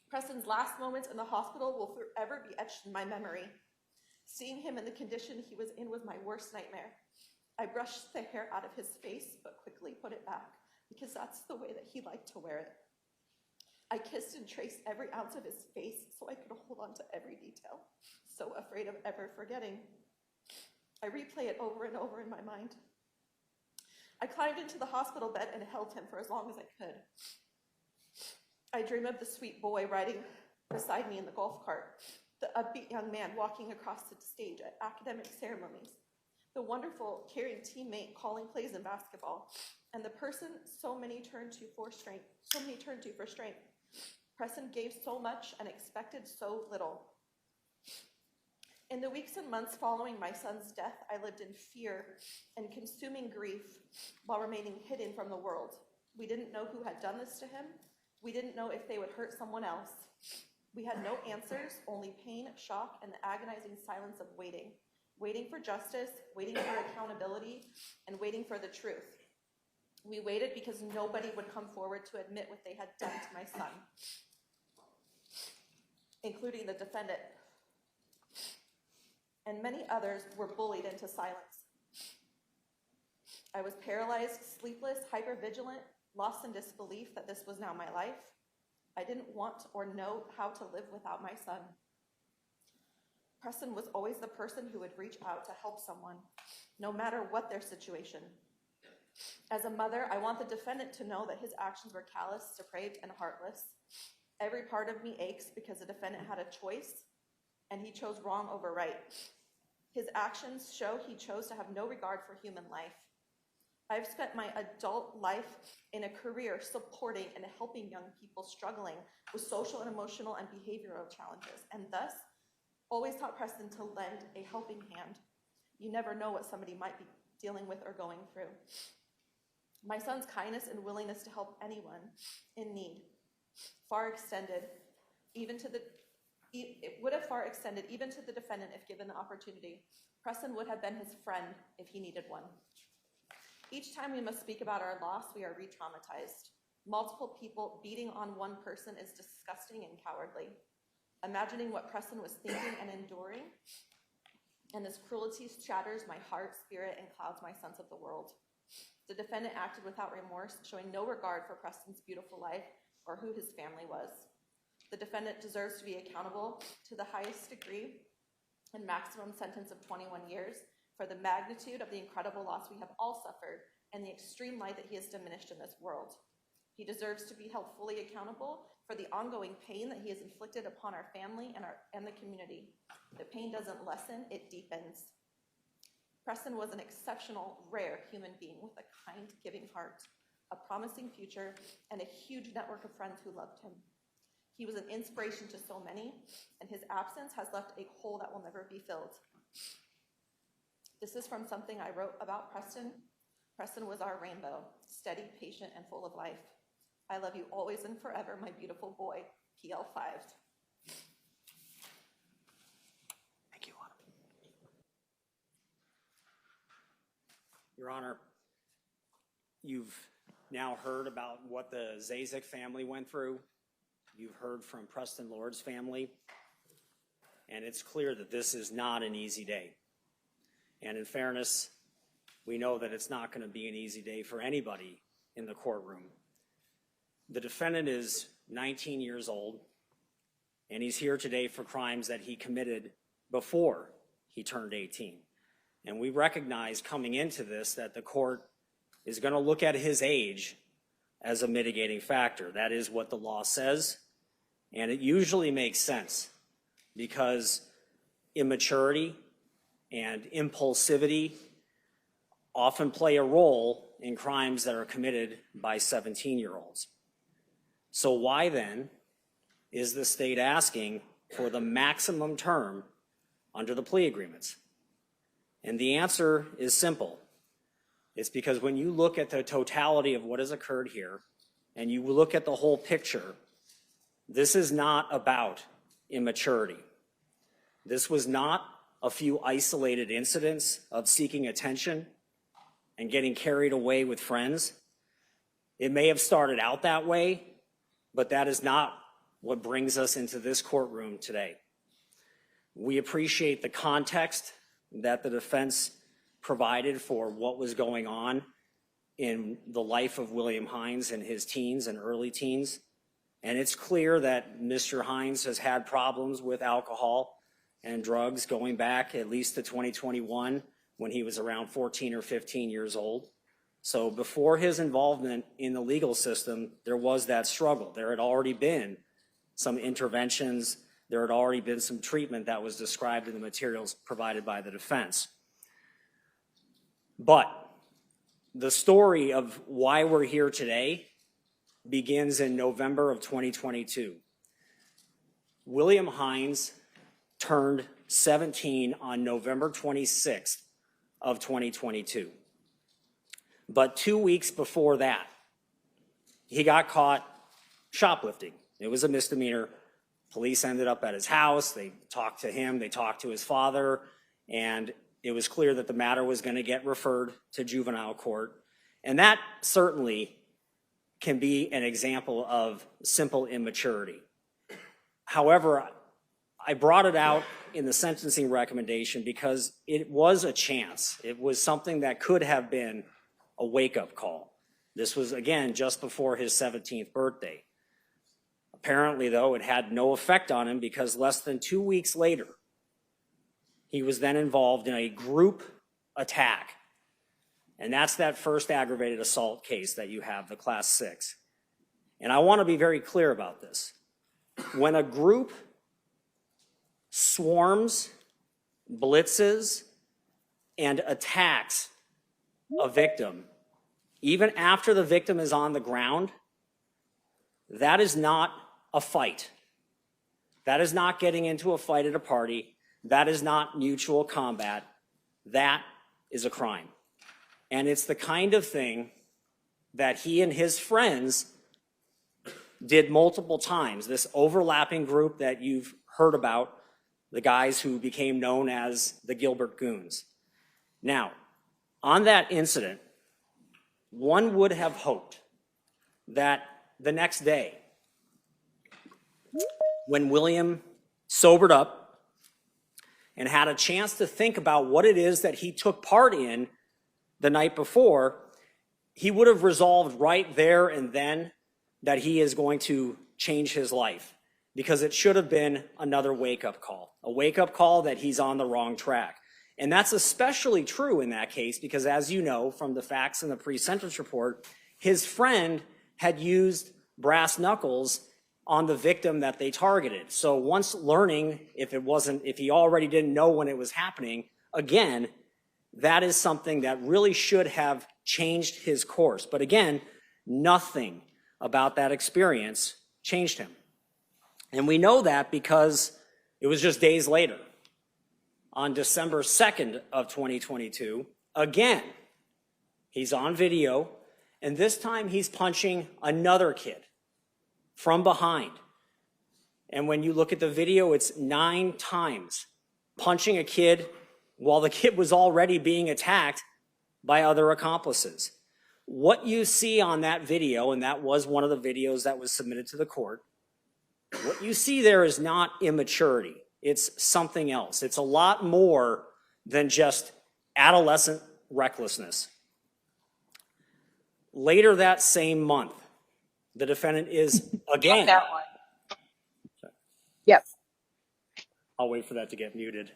Preston's last moments in the hospital will forever be etched in my memory. Seeing him in the condition he was in was my worst nightmare. I brushed the hair out of his face, but quickly put it back, because that's the way that he liked to wear it. I kissed and traced every ounce of his face so I could hold on to every detail, so afraid of ever forgetting. I replay it over and over in my mind. I climbed into the hospital bed and held him for as long as I could. I dream of the sweet boy riding beside me in the golf cart, the upbeat young man walking across the stage at academic ceremonies, the wonderful, caring teammate calling plays in basketball, and the person so many turn to for strength. Preston gave so much and expected so little. In the weeks and months following my son's death, I lived in fear and consuming grief while remaining hidden from the world. We didn't know who had done this to him. We didn't know if they would hurt someone else. We had no answers, only pain, shock, and the agonizing silence of waiting. Waiting for justice, waiting for accountability, and waiting for the truth. We waited because nobody would come forward to admit what they had done to my son, including the defendant. And many others were bullied into silence. I was paralyzed, sleepless, hypervigilant, lost in disbelief that this was now my life. I didn't want or know how to live without my son. Preston was always the person who would reach out to help someone, no matter what their situation. As a mother, I want the defendant to know that his actions were callous, depraved, and heartless. Every part of me aches because the defendant had a choice, and he chose wrong over right. His actions show he chose to have no regard for human life. I've spent my adult life in a career supporting and helping young people struggling with social and emotional and behavioral challenges, and thus always taught Preston to lend a helping hand. You never know what somebody might be dealing with or going through. My son's kindness and willingness to help anyone in need far extended even to the it would have far extended even to the defendant if given the opportunity. Preston would have been his friend if he needed one. Each time we must speak about our loss, we are re-traumatized. Multiple people beating on one person is disgusting and cowardly. Imagining what Preston was thinking and enduring, and this cruelty shatters my heart, spirit, and clouds my sense of the world. The defendant acted without remorse, showing no regard for Preston's beautiful life or who his family was. The defendant deserves to be accountable to the highest degree and maximum sentence of 21 years for the magnitude of the incredible loss we have all suffered and the extreme light that he has diminished in this world. He deserves to be held fully accountable for the ongoing pain that he has inflicted upon our family and the community. The pain doesn't lessen, it deepens. Preston was an exceptional, rare human being with a kind, giving heart, a promising future, and a huge network of friends who loved him. He was an inspiration to so many, and his absence has left a hole that will never be filled. This is from something I wrote about Preston. Preston was our rainbow, steady, patient, and full of life. I love you always and forever, my beautiful boy, PL5. Thank you, Autumn. Your Honor, you've now heard about what the Zazek family went through. You've heard from Preston Lord's family, and it's clear that this is not an easy day. And in fairness, we know that it's not going to be an easy day for anybody in the courtroom. The defendant is 19 years old, and he's here today for crimes that he committed before he turned 18. And we recognize coming into this that the court is going to look at his age as a mitigating factor. That is what the law says, and it usually makes sense because immaturity and impulsivity often play a role in crimes that are committed by 17-year-olds. So why then is the state asking for the maximum term under the plea agreements? And the answer is simple. It's because when you look at the totality of what has occurred here, and you look at the whole picture, this is not about immaturity. This was not a few isolated incidents of seeking attention and getting carried away with friends. It may have started out that way, but that is not what brings us into this courtroom today. We appreciate the context that the defense provided for what was going on in the life of William Hines in his teens and early teens. And it's clear that Mr. Hines has had problems with alcohol and drugs going back at least to 2021 when he was around 14 or 15 years old. So before his involvement in the legal system, there was that struggle. There had already been some interventions. There had already been some treatment that was described in the materials provided by the defense. But the story of why we're here today begins in November of 2022. William Hines turned 17 on November 26th of 2022. But 2 weeks before that, he got caught shoplifting. It was a misdemeanor. Police ended up at his house. They talked to him. They talked to his father. And it was clear that the matter was going to get referred to juvenile court. And that certainly can be an example of simple immaturity. However, I brought it out in the sentencing recommendation because it was a chance. It was something that could have been a wake-up call. This was, again, just before his 17th birthday. Apparently, though, it had no effect on him because less than 2 weeks later, he was then involved in a group attack. And that's that first aggravated assault case that you have, the Class 6. And I want to be very clear about this. When a group swarms, blitzes, and attacks a victim, even after the victim is on the ground, that is not a fight. That is not getting into a fight at a party. That is not mutual combat. That is a crime. And it's the kind of thing that he and his friends did multiple times. This overlapping group that you've heard about, the guys who became known as the Gilbert Goons. Now, on that incident, one would have hoped that the next day, when William sobered up and had a chance to think about what it is that he took part in the night before, he would have resolved right there and then that he is going to change his life, because it should have been another wake-up call, a wake-up call that he's on the wrong track. And that's especially true in that case because, as you know from the facts in the pre-sentence report, his friend had used brass knuckles on the victim that they targeted. So once learning, if he already didn't know when it was happening, again, that is something that really should have changed his course. But again, nothing about that experience changed him. And we know that because it was just days later. On December 2nd of 2022, again, he's on video, and this time he's punching another kid from behind. And when you look at the video, it's 9 times punching a kid while the kid was already being attacked by other accomplices. What you see on that video, and that was one of the videos that was submitted to the court, what you see there is not immaturity. It's something else. It's a lot more than just adolescent recklessness. Later that same month, the defendant is again. That one. Yep. I'll wait for that to get muted.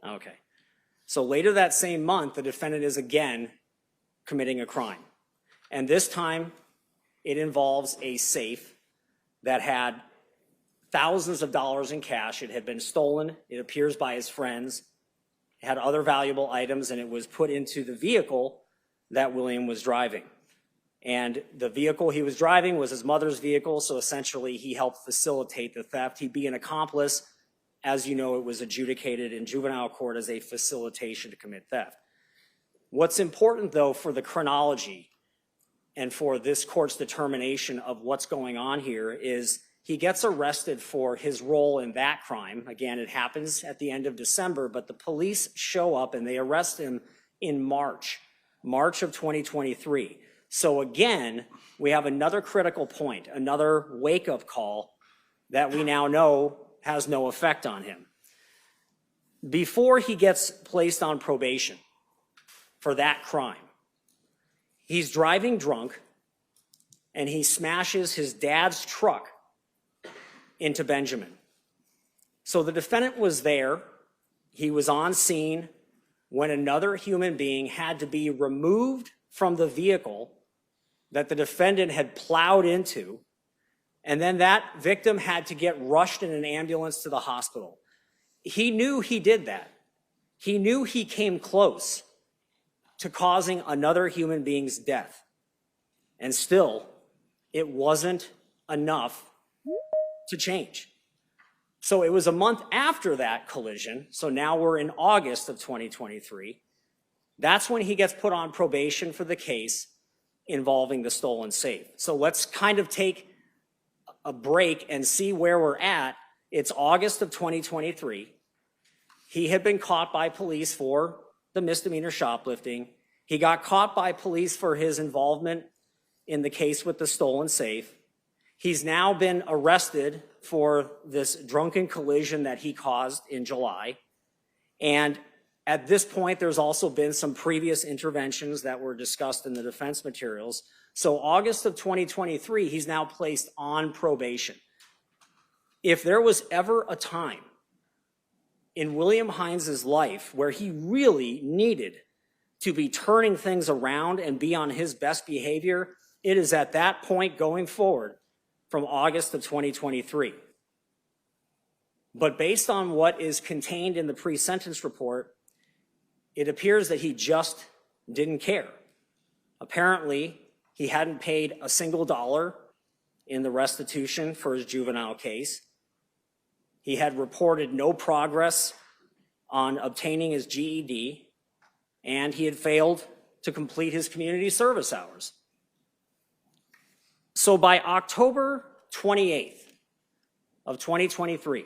Okay. So later that same month, the defendant is again committing a crime. And this time, it involves a safe that had thousands of dollars in cash. It had been stolen, it appears, by his friends. It had other valuable items, and it was put into the vehicle that William was driving. And the vehicle he was driving was his mother's vehicle, so essentially he helped facilitate the theft. He'd be an accomplice. As you know, it was adjudicated in juvenile court as a facilitation to commit theft. What's important, though, for the chronology and for this court's determination of what's going on here is he gets arrested for his role in that crime. Again, it happens at the end of December, but the police show up and they arrest him in March of 2023. So again, we have another critical point, another wake-up call that we now know has no effect on him. Before he gets placed on probation for that crime, he's driving drunk and he smashes his dad's truck into Benjamin. So the defendant was there. He was on scene when another human being had to be removed from the vehicle that the defendant had plowed into, and then that victim had to get rushed in an ambulance to the hospital. He knew he did that. He knew he came close to causing another human being's death. And still, it wasn't enough to change. So it was a month after that collision, so now we're in August of 2023. That's when he gets put on probation for the case involving the stolen safe. So let's kind of take a break and see where we're at. It's August of 2023. He had been caught by police for the misdemeanor shoplifting. He got caught by police for his involvement in the case with the stolen safe. He's now been arrested for this drunken collision that he caused in July. And At this point, there's also been some previous interventions that were discussed in the defense materials. So August of 2023, he's now placed on probation. If there was ever a time in William Hines' life where he really needed to be turning things around and be on his best behavior, it is at that point going forward from August of 2023. But based on what is contained in the pre-sentence report, it appears that he just didn't care. Apparently, he hadn't paid a single dollar in the restitution for his juvenile case. He had reported no progress on obtaining his GED, and he had failed to complete his community service hours. So by October 28th of 2023,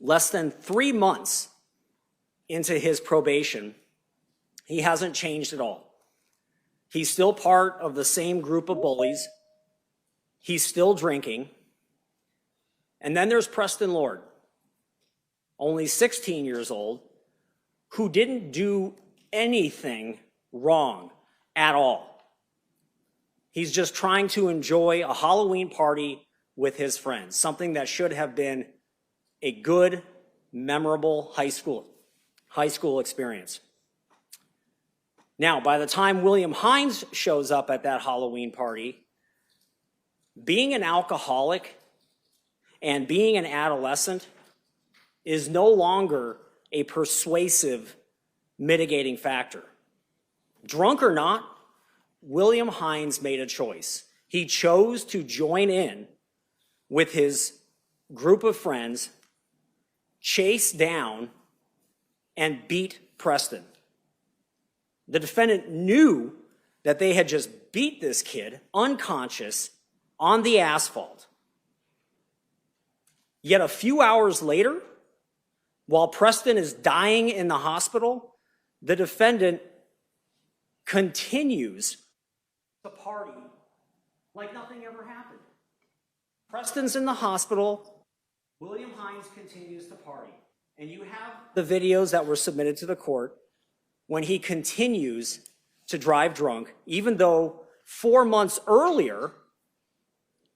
less than 3 months into his probation, he hasn't changed at all. He's still part of the same group of bullies. He's still drinking. And then there's Preston Lord, only 16 years old, who didn't do anything wrong at all. He's just trying to enjoy a Halloween party with his friends, something that should have been a good, memorable high school experience. Now, by the time William Hines shows up at that Halloween party, being an alcoholic and being an adolescent is no longer a persuasive mitigating factor. Drunk or not, William Hines made a choice. He chose to join in with his group of friends, chase down, and beat Preston. The defendant knew that they had just beat this kid unconscious on the asphalt. Yet a few hours later, while Preston is dying in the hospital, the defendant continues to party like nothing ever happened. Preston's in the hospital. William Hines continues to party. And you have the videos that were submitted to the court when he continues to drive drunk, even though 4 months earlier,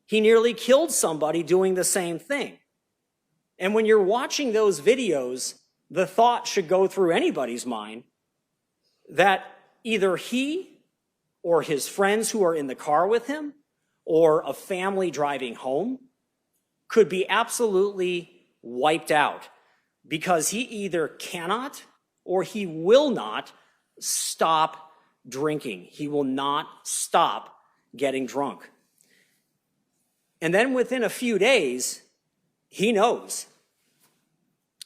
he nearly killed somebody doing the same thing. And when you're watching those videos, the thought should go through anybody's mind that either he or his friends who are in the car with him or a family driving home could be absolutely wiped out because he either cannot or he will not stop drinking. He will not stop getting drunk. And then within a few days, he knows.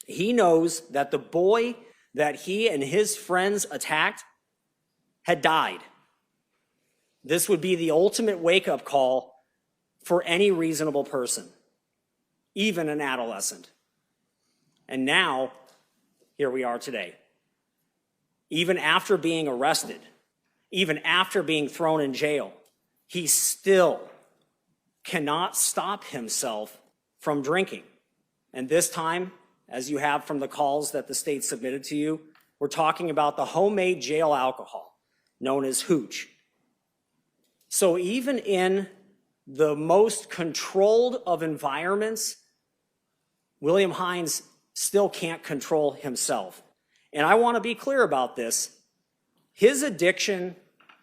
He knows that the boy that he and his friends attacked had died. This would be the ultimate wake-up call for any reasonable person, even an adolescent. And now, here we are today. Even after being arrested, even after being thrown in jail, he still cannot stop himself from drinking. And this time, as you have from the calls that the state submitted to you, we're talking about the homemade jail alcohol, known as hooch. So even in the most controlled of environments, William Hines still can't control himself. And I want to be clear about this. His addiction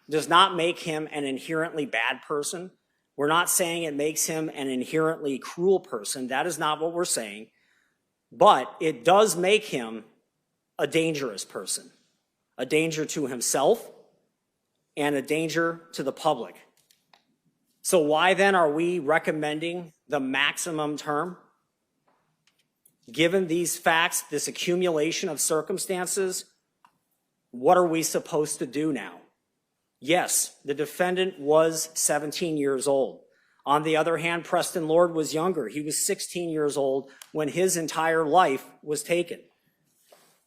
does not make him an inherently bad person. We're not saying it makes him an inherently cruel person. That is not what we're saying. But it does make him a dangerous person, a danger to himself and a danger to the public. So why then are we recommending the maximum term? Given these facts, this accumulation of circumstances, what are we supposed to do now? Yes, the defendant was 17 years old. On the other hand, Preston Lord was younger. He was 16 years old when his entire life was taken.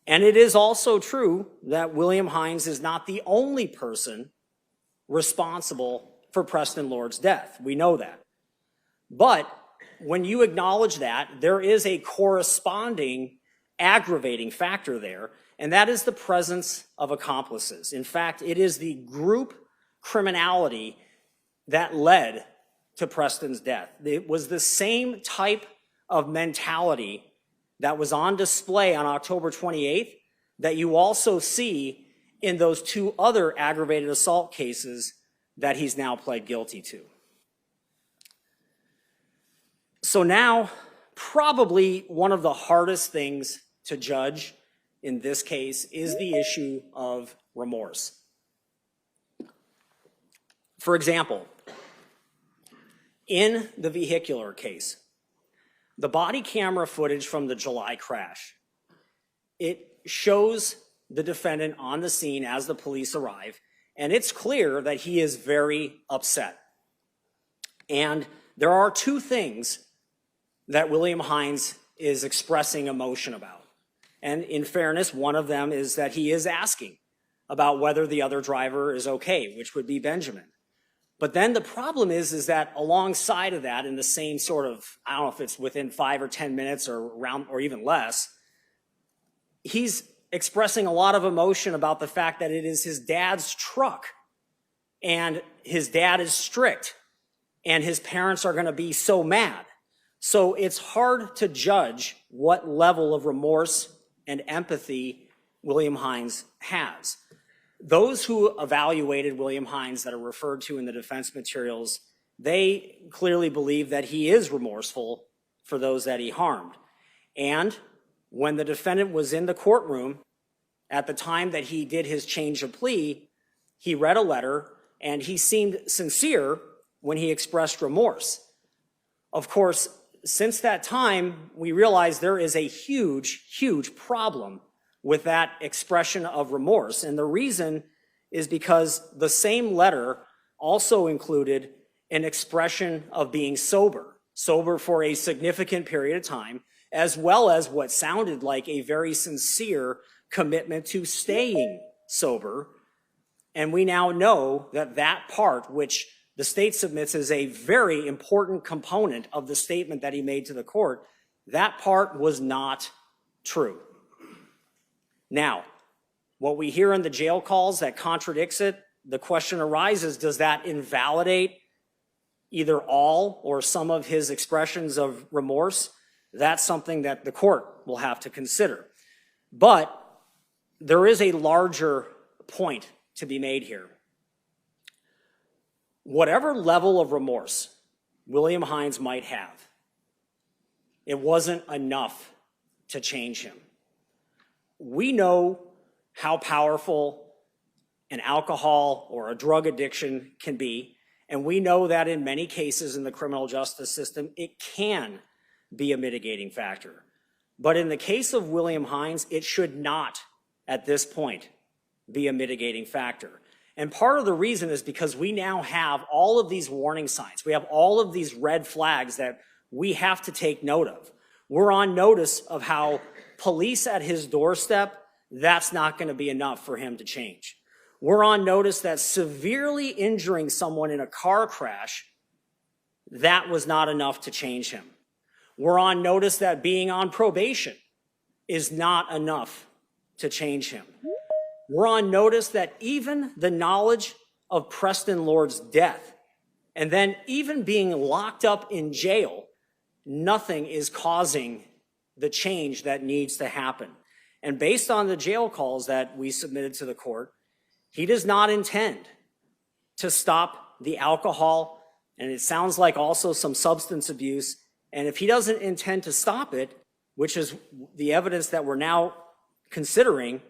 And it is also true that William Hines is not the only person responsible for Preston Lord's death. We know that. But when you acknowledge that, there is a corresponding aggravating factor there, and that is the presence of accomplices. In fact, it is the group criminality that led to Preston's death. It was the same type of mentality that was on display on October 28th that you also see in those two other aggravated assault cases that he's now pled guilty to. So now, probably one of the hardest things to judge in this case is the issue of remorse. For example, in the vehicular case, the body camera footage from the July crash, it shows the defendant on the scene as the police arrive, and it's clear that he is very upset. And there are two things that William Hines is expressing emotion about. And in fairness, one of them is that he is asking about whether the other driver is okay, which would be Benjamin. But then the problem is that alongside of that, in the same sort of, I don't know if it's within 5 or 10 minutes or around or even less, he's expressing a lot of emotion about the fact that it is his dad's truck and his dad is strict and his parents are going to be so mad. So it's hard to judge what level of remorse and empathy William Hines has. Those who evaluated William Hines that are referred to in the defense materials, they clearly believe that he is remorseful for those that he harmed. And when the defendant was in the courtroom at the time that he did his change of plea, he read a letter and he seemed sincere when he expressed remorse. Of course, since that time, we realize there is a huge, huge problem with that expression of remorse. And the reason is because the same letter also included an expression of being sober for a significant period of time, as well as what sounded like a very sincere commitment to staying sober. And we now know that that part, which the state submits as a very important component of the statement that he made to the court, that part was not true. Now, what we hear in the jail calls that contradicts it, the question arises, does that invalidate either all or some of his expressions of remorse? That's something that the court will have to consider. But there is a larger point to be made here. Whatever level of remorse William Hines might have, it wasn't enough to change him. We know how powerful an alcohol or a drug addiction can be, and we know that in many cases in the criminal justice system, it can be a mitigating factor. But in the case of William Hines, it should not, at this point, be a mitigating factor. And part of the reason is because we now have all of these warning signs. We have all of these red flags that we have to take note of. We're on notice of how police at his doorstep, that's not going to be enough for him to change. We're on notice that severely injuring someone in a car crash, that was not enough to change him. We're on notice that being on probation is not enough to change him. We're on notice that even the knowledge of Preston Lord's death, and then even being locked up in jail, nothing is causing the change that needs to happen. And based on the jail calls that we submitted to the court, he does not intend to stop the alcohol, and it sounds like also some substance abuse. And if he doesn't intend to stop it, which is the evidence that we're now considering,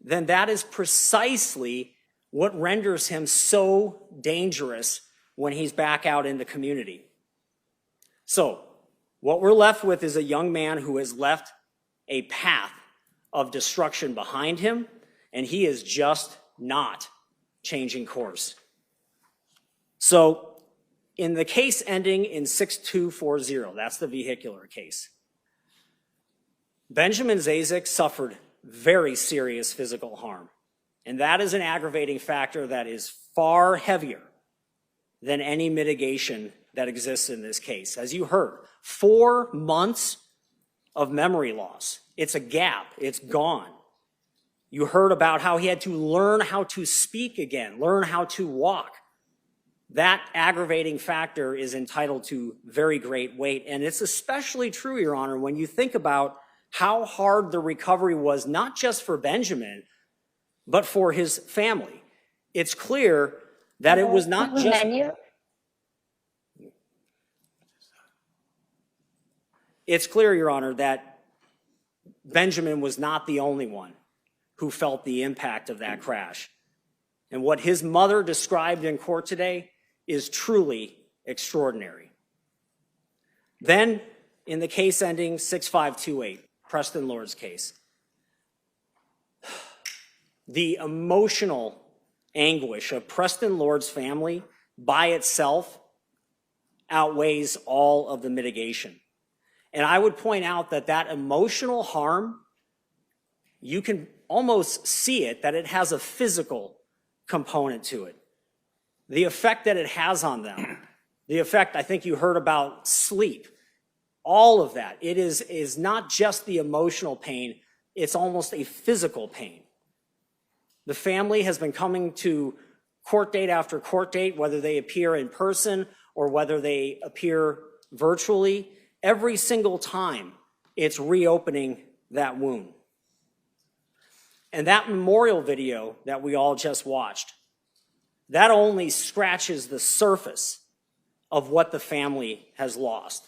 then that is precisely what renders him so dangerous when he's back out in the community. So what we're left with is a young man who has left a path of destruction behind him, and he is just not changing course. So in the case ending in 6240, that's the vehicular case, Benjamin Zazik suffered very serious physical harm. And that is an aggravating factor that is far heavier than any mitigation that exists in this case. As you heard, 4 months of memory loss. It's a gap. It's gone. You heard about how he had to learn how to speak again, learn how to walk. That aggravating factor is entitled to very great weight. And it's especially true, Your Honor, when you think about how hard the recovery was, not just for Benjamin, but for his family. It's clear that it was not just... It's clear, Your Honor, that Benjamin was not the only one who felt the impact of that crash. And what his mother described in court today is truly extraordinary. Then, in the case ending 6528, Preston Lord's case, the emotional anguish of Preston Lord's family by itself outweighs all of the mitigation. And I would point out that that emotional harm, you can almost see it, that it has a physical component to it. The effect that it has on them, the effect I think you heard about sleep, all of that, it is not just the emotional pain, it's almost a physical pain. The family has been coming to court date after court date, whether they appear in person or whether they appear virtually. Every single time, it's reopening that wound. And that memorial video that we all just watched, that only scratches the surface of what the family has lost.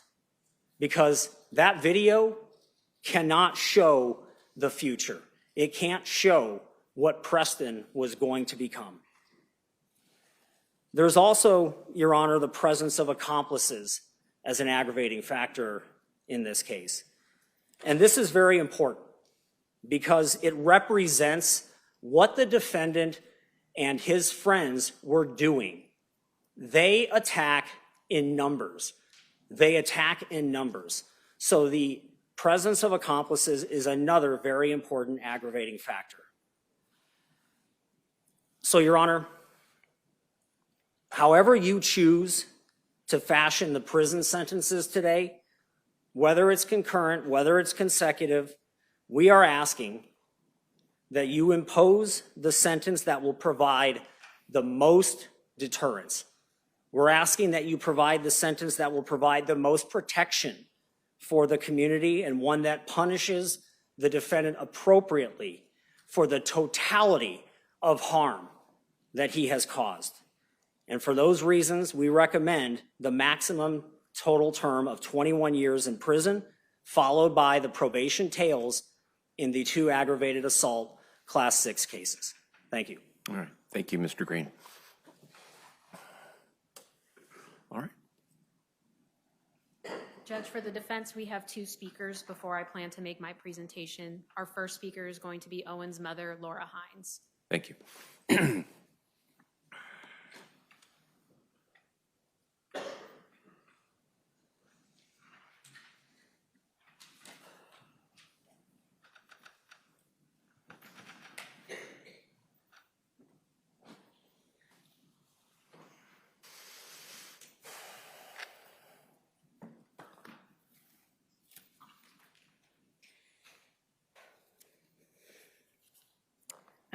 Because that video cannot show the future. It can't show what Preston was going to become. There's also, Your Honor, the presence of accomplices as an aggravating factor in this case. And this is very important because it represents what the defendant and his friends were doing. They attack in numbers. They attack in numbers. So the presence of accomplices is another very important aggravating factor. So, Your Honor, however you choose to fashion the prison sentences today, whether it's concurrent, whether it's consecutive, we are asking that you impose the sentence that will provide the most deterrence. We're asking that you provide the sentence that will provide the most protection for the community and one that punishes the defendant appropriately for the totality of harm that he has caused. And for those reasons, we recommend the maximum total term of 21 years in prison, followed by the probation tails in the 2 aggravated assault Class 6 cases. Thank you. All right. Thank you, Mr. Green. All right. Judge, for the defense, we have 2 speakers before I plan to make my presentation. Our first speaker is going to be Owen's mother, Laura Hines. Thank you.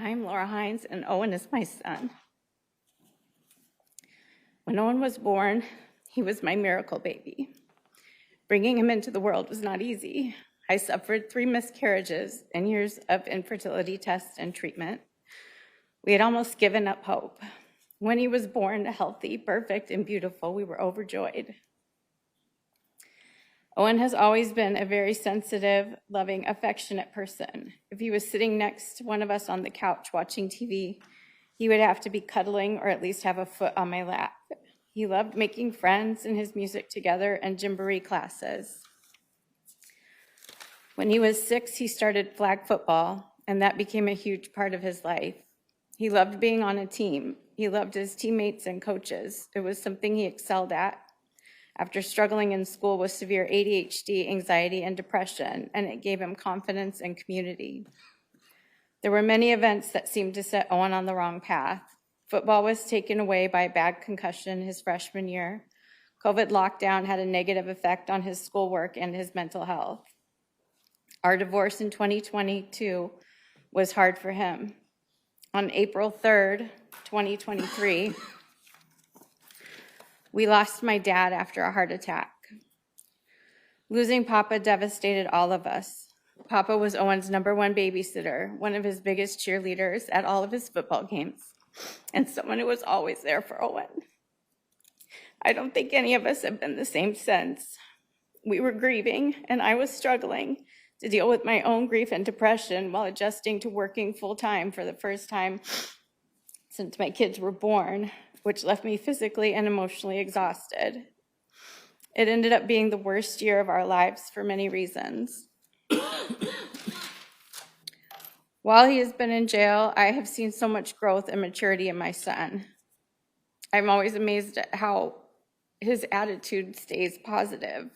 I'm Laura Hines, and Owen is my son. When Owen was born, he was my miracle baby. Bringing him into the world was not easy. I suffered 3 miscarriages and years of infertility tests and treatment. We had almost given up hope. When he was born, healthy, perfect, and beautiful, we were overjoyed. Owen has always been a very sensitive, loving, affectionate person. If he was sitting next to one of us on the couch watching TV, he would have to be cuddling or at least have a foot on my lap. He loved making friends and his music together and jamboree classes. When he was 6, he started flag football, and that became a huge part of his life. He loved being on a team. He loved his teammates and coaches. It was something he excelled at. After struggling in school with severe ADHD, anxiety, and depression, and it gave him confidence and community. There were many events that seemed to set Owen on the wrong path. Football was taken away by a bad concussion his freshman year. COVID lockdown had a negative effect on his schoolwork and his mental health. Our divorce in 2022 was hard for him. On April 3rd, 2023, we lost my dad after a heart attack. Losing Papa devastated all of us. Papa was Owen's #1 babysitter, one of his biggest cheerleaders at all of his football games, and someone who was always there for Owen. I don't think any of us have been the same since. We were grieving, and I was struggling to deal with my own grief and depression while adjusting to working full-time for the first time since my kids were born, which left me physically and emotionally exhausted. It ended up being the worst year of our lives for many reasons. While he has been in jail, I have seen so much growth and maturity in my son. I'm always amazed at how his attitude stays positive.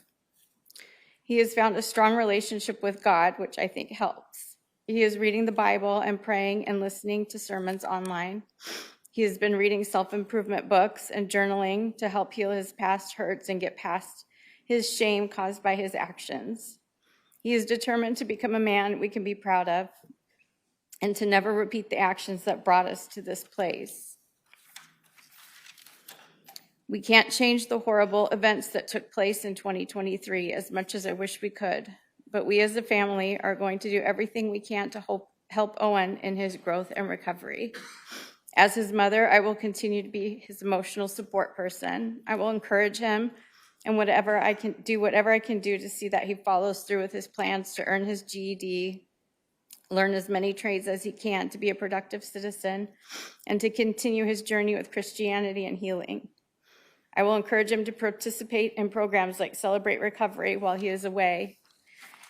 He has found a strong relationship with God, which I think helps. He is reading the Bible and praying and listening to sermons online. He has been reading self-improvement books and journaling to help heal his past hurts and get past his shame caused by his actions. He is determined to become a man we can be proud of and to never repeat the actions that brought us to this place. We can't change the horrible events that took place in 2023 as much as I wish we could, but we as a family are going to do everything we can to help Owen in his growth and recovery. As his mother, I will continue to be his emotional support person. I will encourage him and whatever I can do to see that he follows through with his plans to earn his GED, learn as many trades as he can to be a productive citizen, and to continue his journey with Christianity and healing. I will encourage him to participate in programs like Celebrate Recovery while he is away,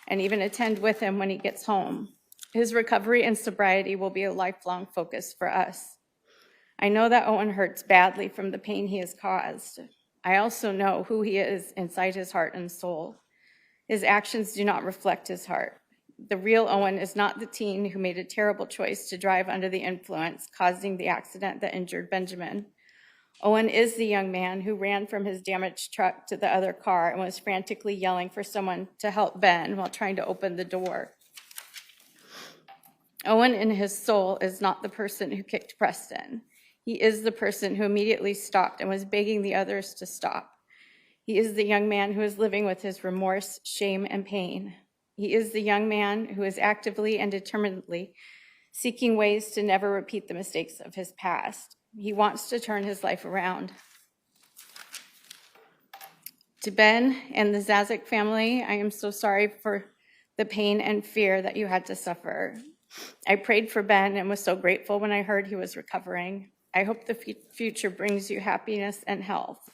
and even attend with him when he gets home. His recovery and sobriety will be a lifelong focus for us. I know that Owen hurts badly from the pain he has caused. I also know who he is inside his heart and soul. His actions do not reflect his heart. The real Owen is not the teen who made a terrible choice to drive under the influence, causing the accident that injured Benjamin. Owen is the young man who ran from his damaged truck to the other car and was frantically yelling for someone to help Ben while trying to open the door. Owen in his soul is not the person who kicked Preston. He is the person who immediately stopped and was begging the others to stop. He is the young man who is living with his remorse, shame, and pain. He is the young man who is actively and determinedly seeking ways to never repeat the mistakes of his past. He wants to turn his life around. To Ben and the Zazik family, I am so sorry for the pain and fear that you had to suffer. I prayed for Ben and was so grateful when I heard he was recovering. I hope the future brings you happiness and health.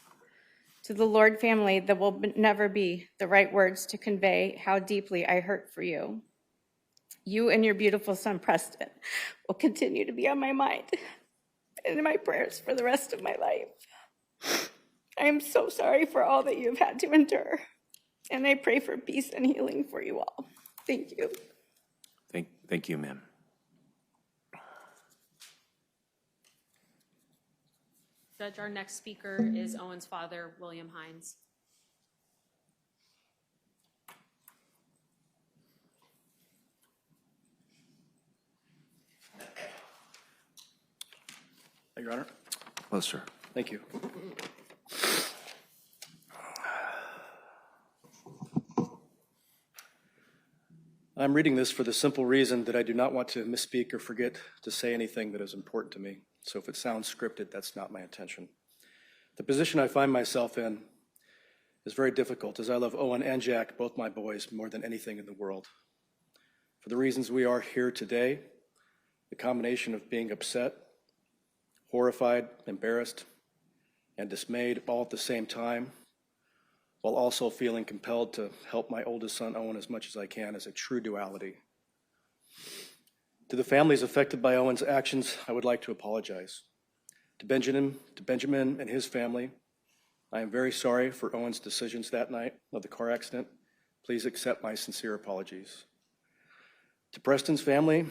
To the Lord family, there will never be the right words to convey how deeply I hurt for you. You and your beautiful son, Preston, will continue to be on my mind and in my prayers for the rest of my life. I am so sorry for all that you've had to endure, and I pray for peace and healing for you all. Thank you. Thank you, ma'am. Judge, our next speaker is Owen's father, William Hines. Your Honor. Hello, sir. Thank you. I'm reading this for the simple reason that I do not want to misspeak or forget to say anything that is important to me. So if it sounds scripted, that's not my intention. The position I find myself in is very difficult, as I love Owen and Jack, both my boys, more than anything in the world. For the reasons we are here today, the combination of being upset, horrified, embarrassed, and dismayed all at the same time, while also feeling compelled to help my oldest son, Owen, as much as I can, is a true duality. To the families affected by Owen's actions, I would like to apologize. To Benjamin and his family, I am very sorry for Owen's decisions that night of the car accident. Please accept my sincere apologies. To Preston's family,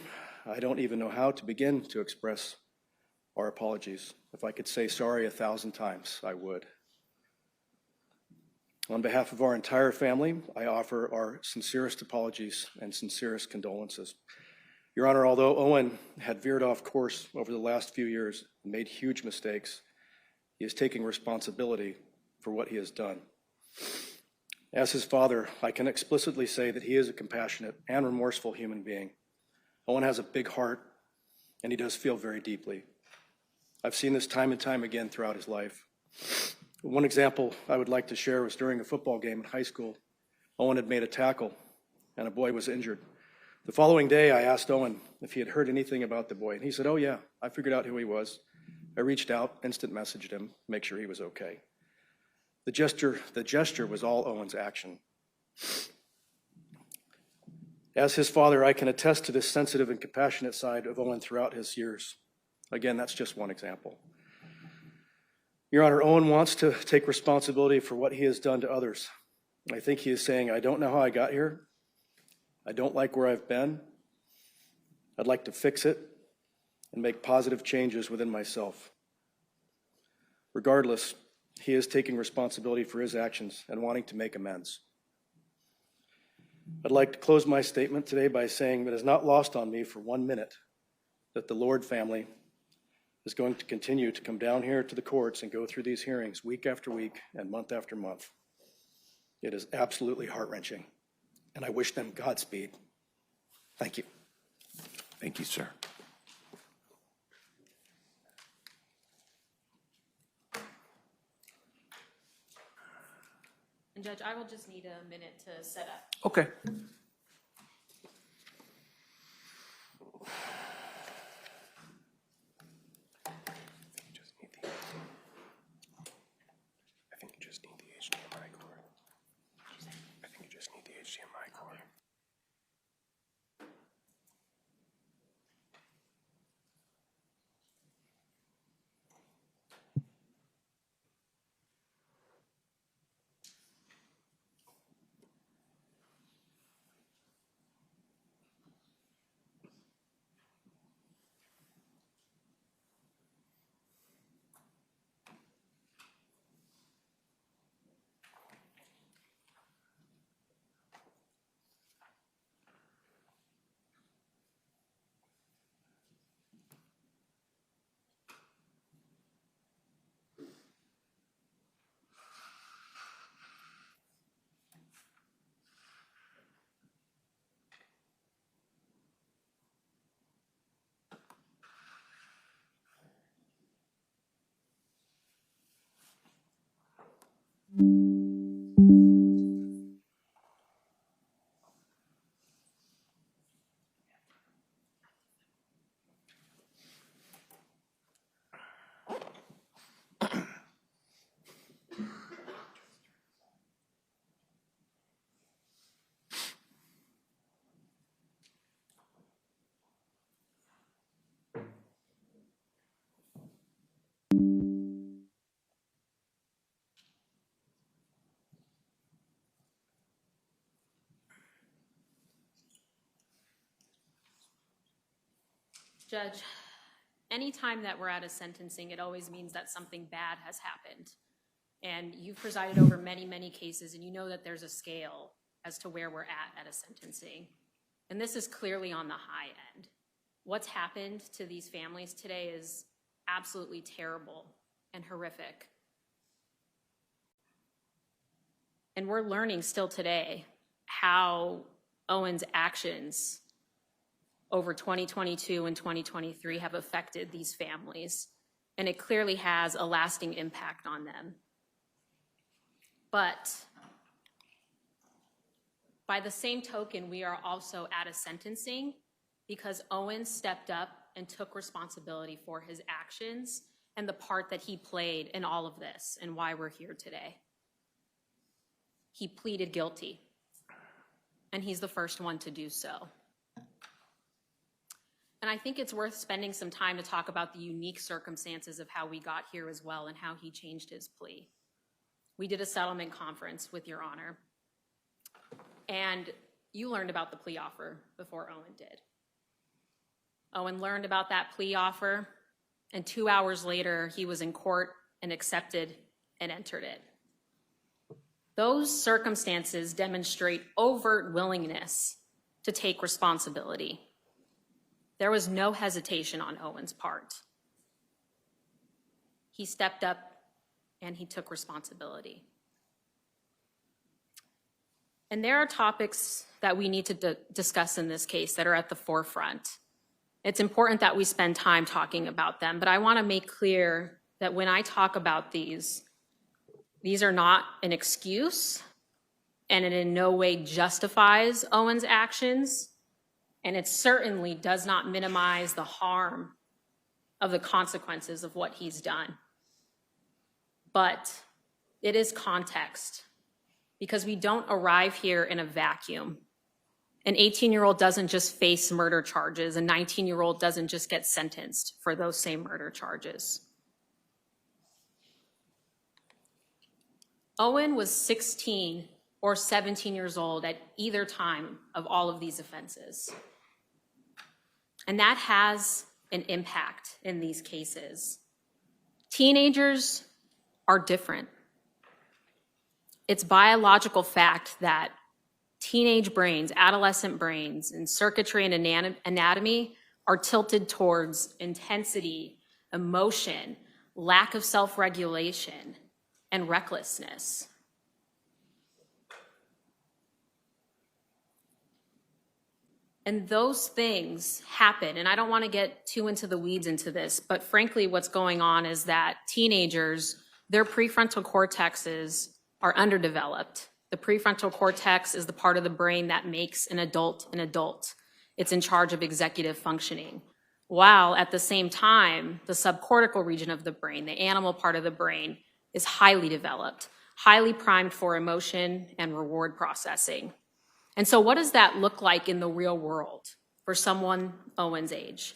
I don't even know how to begin to express our apologies. If I could say sorry 1,000 times, I would. On behalf of our entire family, I offer our sincerest apologies and sincerest condolences. Your Honor, although Owen had veered off course over the last few years and made huge mistakes, he is taking responsibility for what he has done. As his father, I can explicitly say that he is a compassionate and remorseful human being. Owen has a big heart, and he does feel very deeply. I've seen this time and time again throughout his life. One example I would like to share was during a football game in high school. Owen had made a tackle, and a boy was injured. The following day, I asked Owen if he had heard anything about the boy, and he said, "Oh yeah, I figured out who he was. I reached out, instant messaged him, make sure he was okay." The gesture was all Owen's action. As his father, I can attest to this sensitive and compassionate side of Owen throughout his years. Again, that's just one example. Your Honor, Owen wants to take responsibility for what he has done to others. I think he is saying, "I don't know how I got here. I don't like where I've been. I'd like to fix it and make positive changes within myself." Regardless, he is taking responsibility for his actions and wanting to make amends. I'd like to close my statement today by saying that it is not lost on me for 1 minute that the Lord family is going to continue to come down here to the courts and go through these hearings week after week and month after month. It is absolutely heart-wrenching, and I wish them Godspeed. Thank you. Thank you, sir. And Judge, I will just need a minute to set up. Okay. I think you just need the HDMI cord. I think you just need the HDMI cord. Judge, anytime that we're at a sentencing, it always means that something bad has happened. And you've presided over many, many cases, and you know that there's a scale as to where we're at a sentencing. And this is clearly on the high end. What's happened to these families today is absolutely terrible and horrific. And we're learning still today how Owen's actions over 2022 and 2023 have affected these families, and it clearly has a lasting impact on them. But by the same token, we are also at a sentencing because Owen stepped up and took responsibility for his actions and the part that he played in all of this and why we're here today. He pleaded guilty, and he's the first one to do so. And I think it's worth spending some time to talk about the unique circumstances of how we got here as well and how he changed his plea. We did a settlement conference with Your Honor, and you learned about the plea offer before Owen did. Owen learned about that plea offer, and 2 hours later, he was in court and accepted and entered it. those circumstances demonstrate overt willingness to take responsibility. There was no hesitation on Owen's part. He stepped up and he took responsibility. And there are topics that we need to discuss in this case that are at the forefront. It's important that we spend time talking about them, but I want to make clear that when I talk about these are not an excuse, and it in no way justifies Owen's actions, and it certainly does not minimize the harm of the consequences of what he's done. But it is context, because we don't arrive here in a vacuum. An 18-year-old doesn't just face murder charges. A 19-year-old doesn't just get sentenced for those same murder charges. Owen was 16 or 17 years old at either time of all of these offenses. And that has an impact in these cases. Teenagers are different. It's biological fact that teenage brains, adolescent brains, and circuitry and anatomy are tilted towards intensity, emotion, lack of self-regulation, and recklessness. And those things happen, and I don't want to get too into the weeds into this, but frankly, what's going on is that teenagers, their prefrontal cortexes are underdeveloped. The prefrontal cortex is the part of the brain that makes an adult an adult. It's in charge of executive functioning. While at the same time, the subcortical region of the brain, the animal part of the brain, is highly developed, highly primed for emotion and reward processing. And so what does that look like in the real world for someone Owen's age?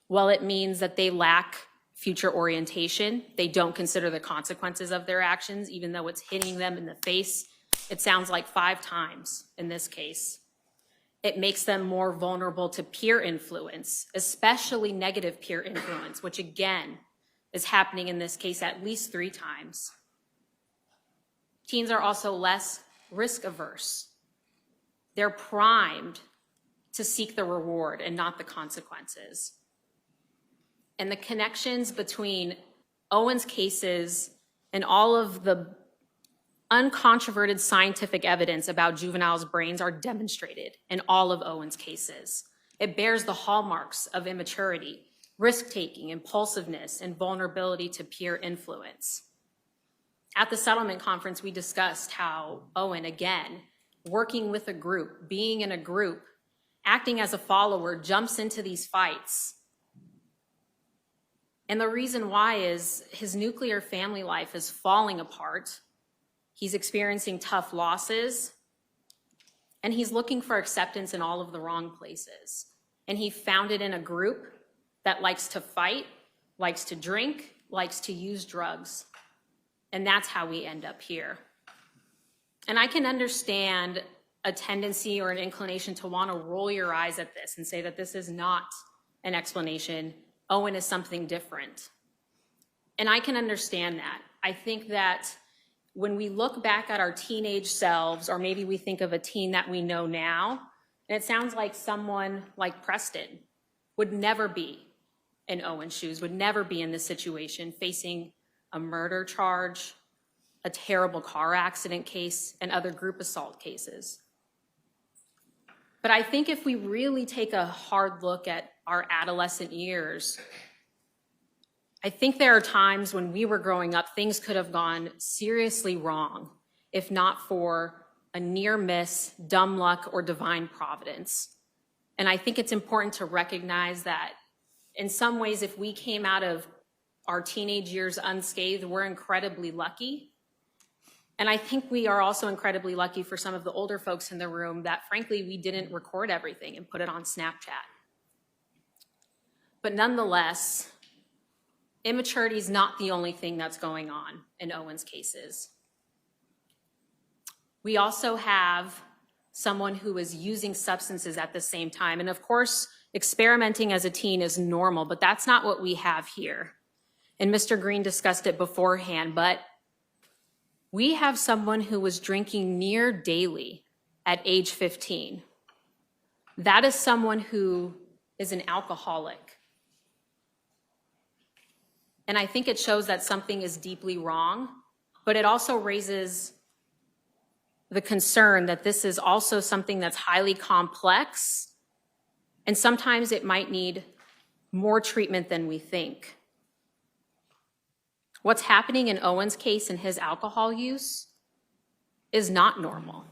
Well, it means that they lack future orientation. They don't consider the consequences of their actions, even though it's hitting them in the face. It sounds like 5 times in this case. It makes them more vulnerable to peer influence, especially negative peer influence, which again is happening in this case at least 3 times. Teens are also less risk averse. They're primed to seek the reward and not the consequences. And the connections between Owen's cases and all of the uncontroverted scientific evidence about juveniles' brains are demonstrated in all of Owen's cases. It bears the hallmarks of immaturity, risk-taking, impulsiveness, and vulnerability to peer influence. At the settlement conference, we discussed how Owen, again, working with a group, being in a group, acting as a follower, jumps into these fights. And the reason why is his nuclear family life is falling apart. He's experiencing tough losses, and he's looking for acceptance in all of the wrong places. And he found it in a group that likes to fight, likes to drink, likes to use drugs. And that's how we end up here. And I can understand a tendency or an inclination to want to roll your eyes at this and say that this is not an explanation. Owen is something different. And I can understand that. I think that when we look back at our teenage selves, or maybe we think of a teen that we know now, and it sounds like someone like Preston would never be in Owen's shoes, would never be in this situation, facing a murder charge, a terrible car accident case, and other group assault cases. But I think if we really take a hard look at our adolescent years, I think there are times when we were growing up, things could have gone seriously wrong, if not for a near miss, dumb luck, or divine providence. And I think it's important to recognize that in some ways, if we came out of our teenage years unscathed, we're incredibly lucky. And I think we are also incredibly lucky for some of the older folks in the room that, frankly, we didn't record everything and put it on Snapchat. But nonetheless, immaturity is not the only thing that's going on in Owen's cases. We also have someone who is using substances at the same time. And of course, experimenting as a teen is normal, but that's not what we have here. And Mr. Green discussed it beforehand, but We have someone who was drinking near daily at age 15. That is someone who is an alcoholic. And I think it shows that something is deeply wrong, but it also raises the concern that this is also something that's highly complex, and sometimes it might need more treatment than we think. What's happening in Owen's case in his alcohol use is not normal.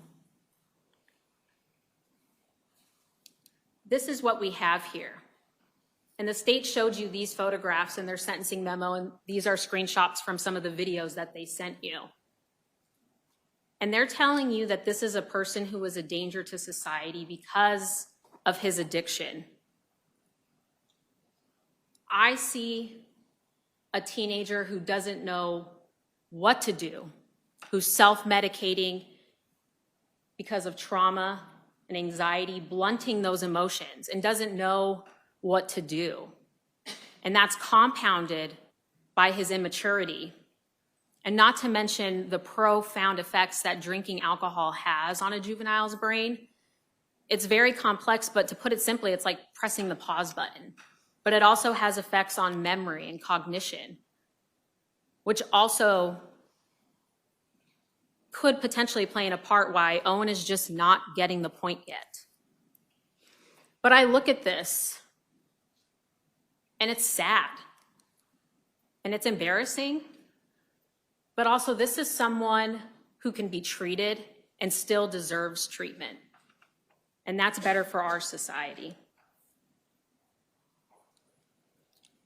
This is what we have here. And the state showed you these photographs in their sentencing memo, and these are screenshots from some of the videos that they sent you. And they're telling you that this is a person who was a danger to society because of his addiction. I see a teenager who doesn't know what to do, who's self-medicating because of trauma and anxiety, blunting those emotions, and doesn't know what to do. And that's compounded by his immaturity. And not to mention the profound effects that drinking alcohol has on a juvenile's brain. It's very complex, but to put it simply, it's like pressing the pause button. But it also has effects on memory and cognition, which also could potentially play in a part why Owen is just not getting the point yet. But I look at this, and it's sad, and it's embarrassing, but also this is someone who can be treated and still deserves treatment. And that's better for our society.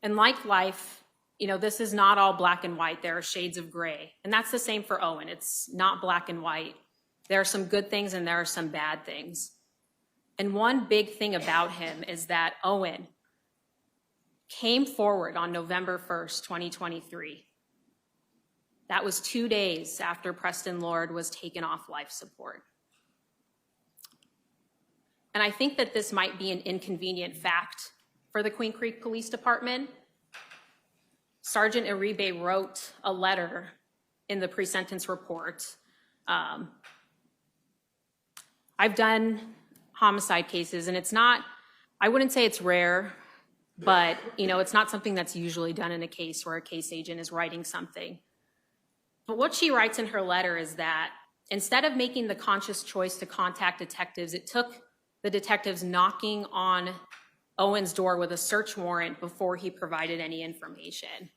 And like life, you know, this is not all black and white. There are shades of gray. And that's the same for Owen. It's not black and white. There are some good things and there are some bad things. And one big thing about him is that Owen came forward on November 1st, 2023. That was 2 days after Preston Lord was taken off life support. And I think that this might be an inconvenient fact for the Queen Creek Police Department. Sergeant Uribe wrote a letter in the pre-sentence report. I've done homicide cases, and it's not, I wouldn't say it's rare, but you know, it's not something that's usually done in a case where a case agent is writing something. But what she writes in her letter is that instead of making the conscious choice to contact detectives, it took the detectives knocking on Owen's door with a search warrant before he provided any information.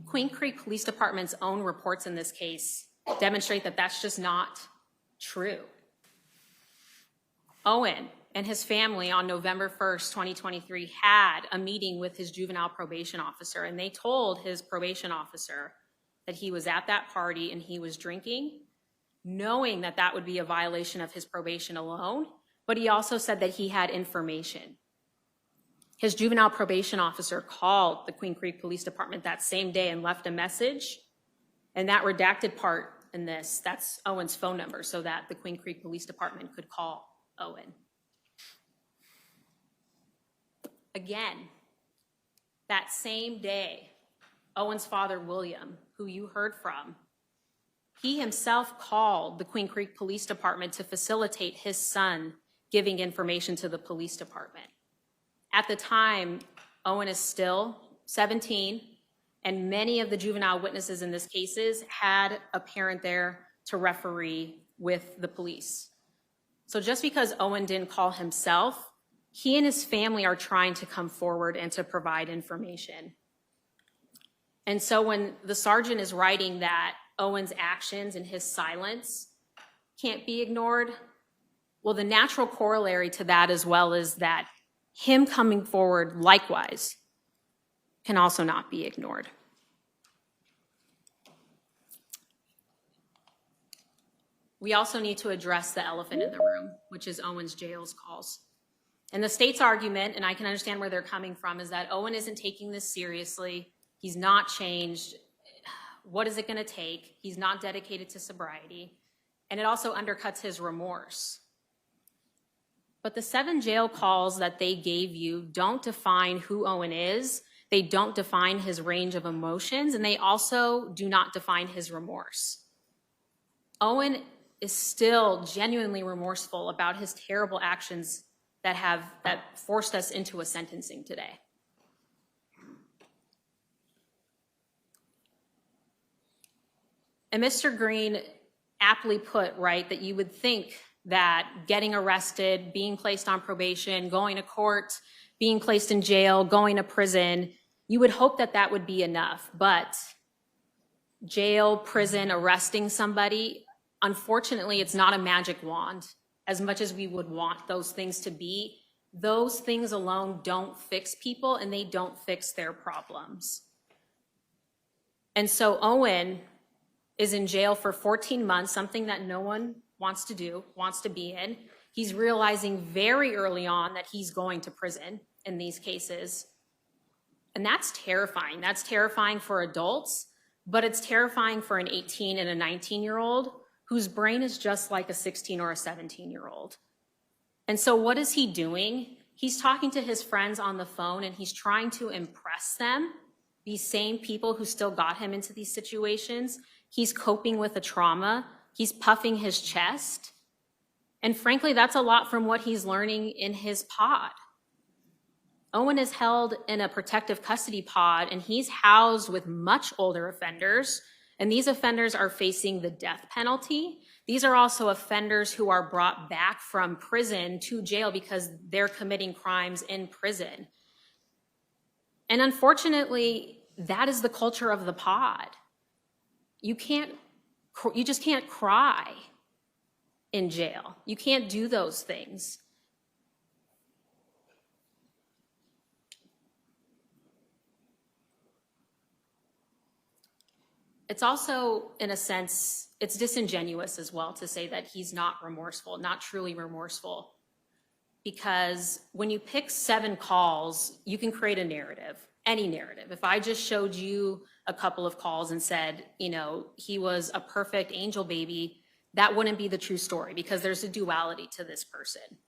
Queen Creek Police Department's own reports in this case demonstrate that that's just not true. Owen and his family on November 1st, 2023 had a meeting with his juvenile probation officer, and they told his probation officer that he was at that party and he was drinking, knowing that that would be a violation of his probation alone, but he also said that he had information. His juvenile probation officer called the Queen Creek Police Department that same day and left a message, and that redacted part in this, that's Owen's phone number so that the Queen Creek Police Department could call Owen. Again, that same day, Owen's father, William, who you heard from, he himself called the Queen Creek Police Department to facilitate his son giving information to the police department. At the time, Owen is still 17, and many of the juvenile witnesses in this cases had a parent there to referee with the police. So just because Owen didn't call himself, he and his family are trying to come forward and to provide information. And so when the sergeant is writing that Owen's actions and his silence can't be ignored, well, the natural corollary to that as well is that him coming forward likewise can also not be ignored. We also need to address the elephant in the room, which is Owen's jails calls. And the state's argument, and I can understand where they're coming from, is that Owen isn't taking this seriously. He's not changed. What is it going to take? He's not dedicated to sobriety. And it also undercuts his remorse. But the 7 jail calls that they gave you don't define who Owen is. They don't define his range of emotions, and they also do not define his remorse. Owen is still genuinely remorseful about his terrible actions that forced us into a sentencing today. And Mr. Green aptly put, right, that you would think that getting arrested, being placed on probation, going to court, being placed in jail, going to prison, you would hope that that would be enough. But jail, prison, arresting somebody, unfortunately, it's not a magic wand. As much as we would want those things to be, those things alone don't fix people, and they don't fix their problems. And so Owen is in jail for 14 months, something that no one wants to do, wants to be in. He's realizing very early on that he's going to prison in these cases. And that's terrifying. That's terrifying for adults, but it's terrifying for an 18 and a 19-year-old whose brain is just like a 16 or a 17-year-old. And so what is he doing? He's talking to his friends on the phone, and he's trying to impress them, these same people who still got him into these situations. He's coping with the trauma. He's puffing his chest. And frankly, that's a lot from what he's learning in his pod. Owen is held in a protective custody pod, and he's housed with much older offenders. And these offenders are facing the death penalty. These are also offenders who are brought back from prison to jail because they're committing crimes in prison. And unfortunately, that is the culture of the pod. You just can't cry in jail. You can't do those things. It's also, in a sense, it's disingenuous as well to say that he's not remorseful, not truly remorseful. Because when you pick 7 calls, you can create a narrative, any narrative. If I just showed you a couple of calls and said, you know, he was a perfect angel baby, that wouldn't be the true story because there's a duality to this person.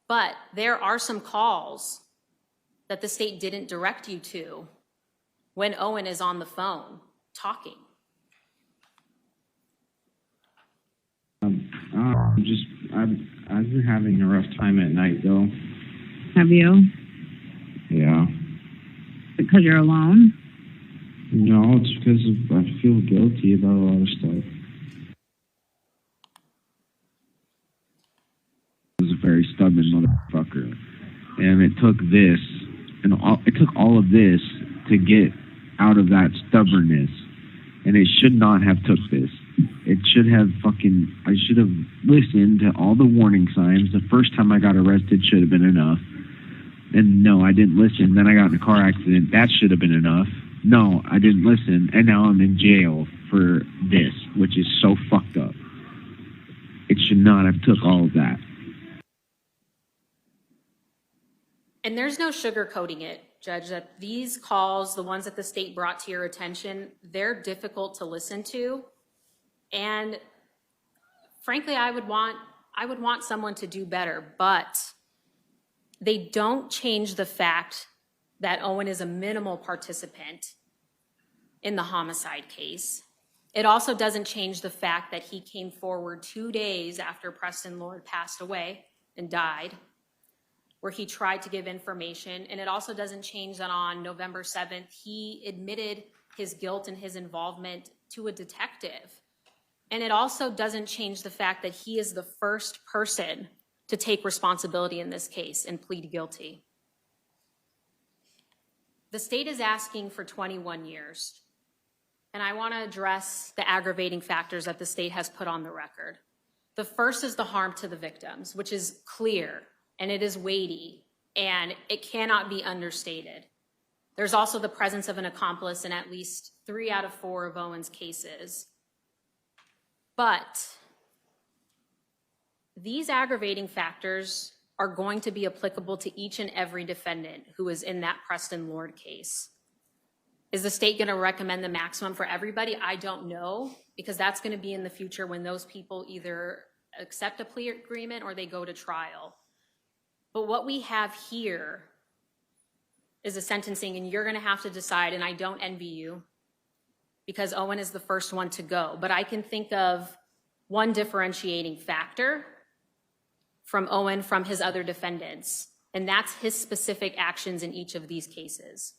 But there are some calls that the state didn't direct you to when Owen is on the phone talking. I've been having a rough time at night though. Have you? Yeah. Because you're alone? No, it's because I feel guilty about a lot of stuff. I was a very stubborn motherfucker, and it took this, and it took all of this to get out of that stubbornness, and it should not have took this. It should have I should have listened to all the warning signs. The first time I got arrested should have been enough. And no, I didn't listen. Then I got in a car accident. That should have been enough. No, I didn't listen. And now I'm in jail for this, which is so fucked up. It should not have took all of that. And there's no sugarcoating it, Judge, that these calls, the ones that the state brought to your attention, they're difficult to listen to. And frankly, I would want someone to do better, but they don't change the fact that Owen is a minimal participant in the homicide case. It also doesn't change the fact that he came forward 2 days after Preston Lord passed away and died, where he tried to give information. And it also doesn't change that on November 7th, he admitted his guilt and his involvement to a detective. And it also doesn't change the fact that he is the first person to take responsibility in this case and plead guilty. The state is asking for 21 years. And I want to address the aggravating factors that the state has put on the record. The first is the harm to the victims, which is clear and it is weighty and it cannot be understated. There's also the presence of an accomplice in at least 3 out of 4 of Owen's cases. But these aggravating factors are going to be applicable to each and every defendant who is in that Preston Lord case. Is the state going to recommend the maximum for everybody? I don't know, because that's going to be in the future when those people either accept a plea agreement or they go to trial. But what we have here is a sentencing, and you're going to have to decide, and I don't envy you because Owen is the first one to go. But I can think of one differentiating factor from Owen from his other defendants, and that's his specific actions in each of these cases.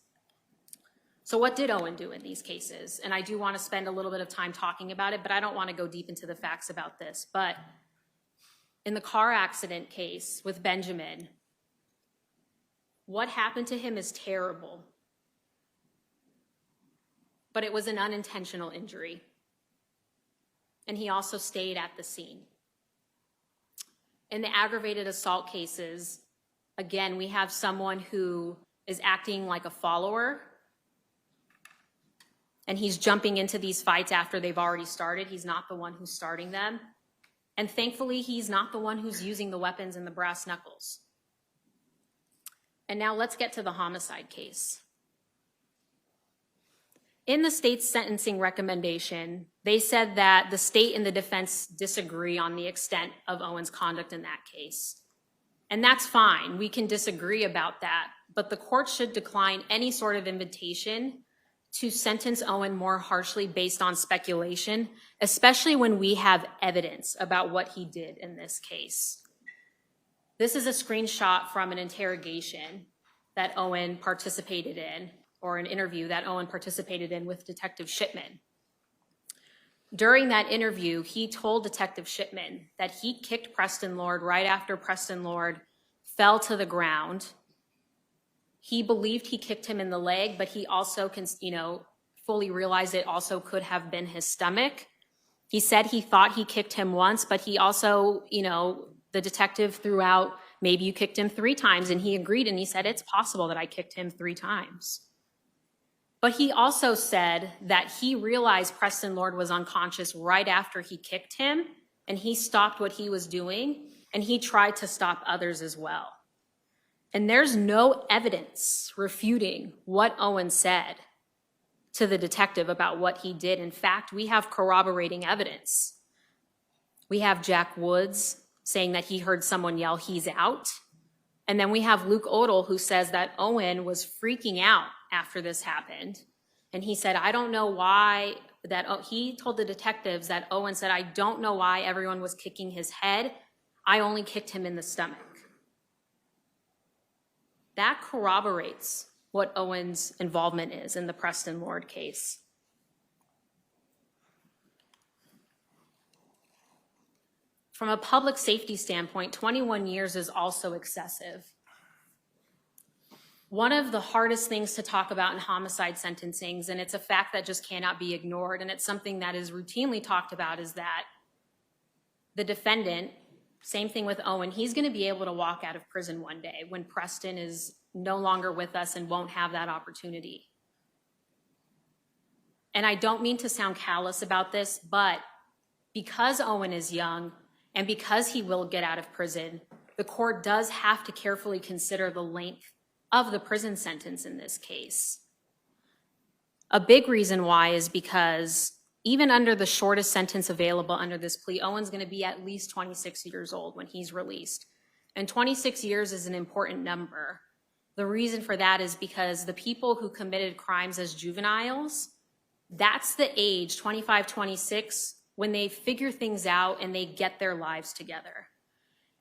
So what did Owen do in these cases? And I do want to spend a little bit of time talking about it, but I don't want to go deep into the facts about this. But in the car accident case with Benjamin, what happened to him is terrible, but it was an unintentional injury. And he also stayed at the scene. In the aggravated assault cases, again, we have someone who is acting like a follower, and he's jumping into these fights after they've already started. He's not the one who's starting them. And thankfully, he's not the one who's using the weapons and the brass knuckles. And now let's get to the homicide case. In the state's sentencing recommendation, they said that the state and the defense disagree on the extent of Owen's conduct in that case. And that's fine. We can disagree about that. But the court should decline any sort of invitation to sentence Owen more harshly based on speculation, especially when we have evidence about what he did in this case. This is a screenshot from an interrogation that Owen participated in, or an interview that Owen participated in with Detective Shipman. During that interview, he told Detective Shipman that he kicked Preston Lord right after Preston Lord fell to the ground. He believed he kicked him in the leg, but he also fully realized it also could have been his stomach. He said he thought he kicked him once, but he also, the detective threw out, maybe you kicked him 3 times, and he agreed, and he said, it's possible that I kicked him 3 times. But he also said that he realized Preston Lord was unconscious right after he kicked him, and he stopped what he was doing, and he tried to stop others as well. And there's no evidence refuting what Owen said to the detective about what he did. In fact, we have corroborating evidence. We have Jack Woods saying that he heard someone yell, "He's out." And then we have Luke Odell, who says that Owen was freaking out after this happened. And he said, I don't know why, he told the detectives that Owen said, I don't know why everyone was kicking his head. I only kicked him in the stomach. That corroborates what Owen's involvement is in the Preston Lord case. From a public safety standpoint, 21 years is also excessive. One of the hardest things to talk about in homicide sentencings, and it's a fact that just cannot be ignored, and it's something that is routinely talked about, is that the defendant, same thing with Owen, he's going to be able to walk out of prison one day when Preston is no longer with us and won't have that opportunity. And I don't mean to sound callous about this, but because Owen is young and because he will get out of prison, the court does have to carefully consider the length of the prison sentence in this case. A big reason why is because even under the shortest sentence available under this plea, Owen's going to be at least 26 years old when he's released. And 26 years is an important number. The reason for that is because the people who committed crimes as juveniles, that's the age, 25, 26, when they figure things out and they get their lives together.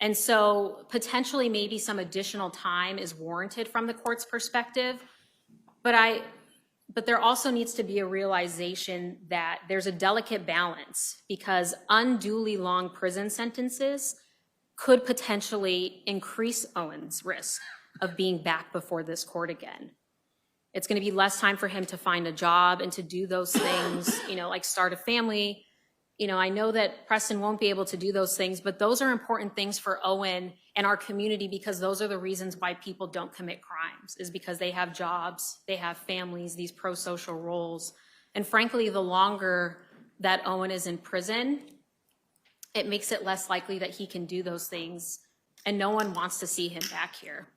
And so potentially maybe some additional time is warranted from the court's perspective, but there also needs to be a realization that there's a delicate balance because unduly long prison sentences could potentially increase Owen's risk of being back before this court again. It's going to be less time for him to find a job and to do those things, like start a family. I know that Preston won't be able to do those things, but those are important things for Owen and our community because those are the reasons why people don't commit crimes, is because they have jobs, they have families, these pro-social roles. And frankly, the longer that Owen is in prison, it makes it less likely that he can do those things, and no one wants to see him back here.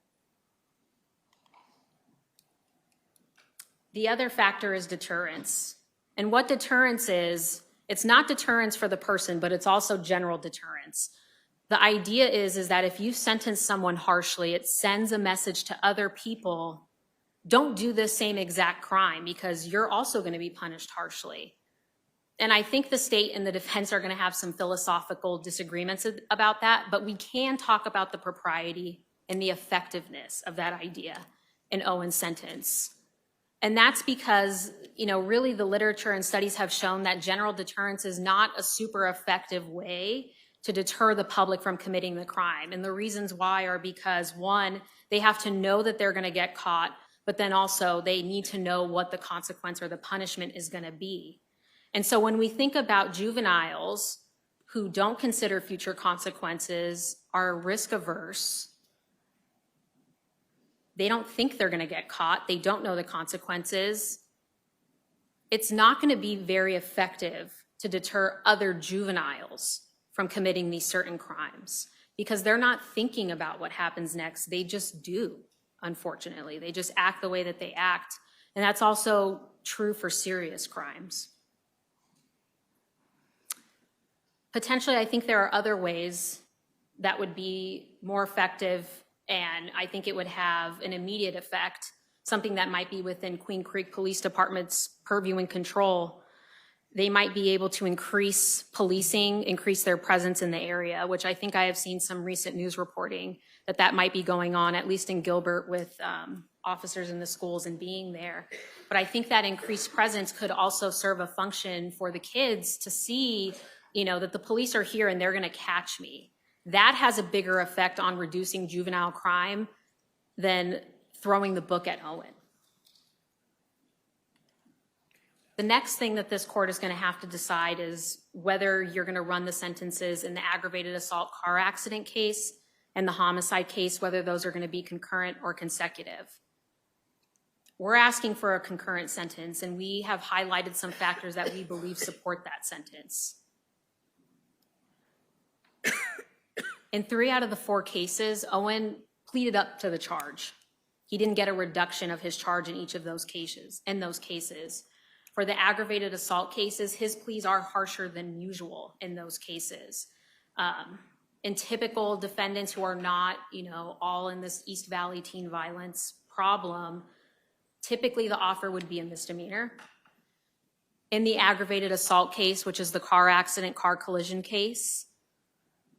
The other factor is deterrence. And what deterrence is, it's not deterrence for the person, but it's also general deterrence. The idea is that if you sentence someone harshly, it sends a message to other people don't do this same exact crime because you're also going to be punished harshly. And I think the state and the defense are going to have some philosophical disagreements about that, but we can talk about the propriety and the effectiveness of that idea in Owen's sentence. And that's because, really the literature and studies have shown that general deterrence is not a super effective way to deter the public from committing the crime. And the reasons why are because, one, they have to know that they're going to get caught, but then also they need to know what the consequence or the punishment is going to be. And so when we think about juveniles who don't consider future consequences, are risk averse, they don't think they're going to get caught, they don't know the consequences, it's not going to be very effective to deter other juveniles from committing these certain crimes because they're not thinking about what happens next. They just do, unfortunately. They just act the way that they act. And that's also true for serious crimes. Potentially, I think there are other ways that would be more effective, and I think it would have an immediate effect, something that might be within Queen Creek Police Department's purview and control. They might be able to increase policing, increase their presence in the area, which I think I have seen some recent news reporting that might be going on, at least in Gilbert, with officers in the schools and being there. But I think that increased presence could also serve a function for the kids to see, that the police are here and they're going to catch me. That has a bigger effect on reducing juvenile crime than throwing the book at Owen. The next thing that this court is going to have to decide is whether you're going to run the sentences in the aggravated assault car accident case and the homicide case, whether those are going to be concurrent or consecutive. We're asking for a concurrent sentence, and we have highlighted some factors that we believe support that sentence. In 3 out of the 4 cases, Owen pleaded up to the charge. He didn't get a reduction of his charge in each of those cases. For the aggravated assault cases, his pleas are harsher than usual in those cases. In typical defendants who are not, all in this East Valley teen violence problem, typically the offer would be a misdemeanor. In the aggravated assault case, which is the car accident, car collision case,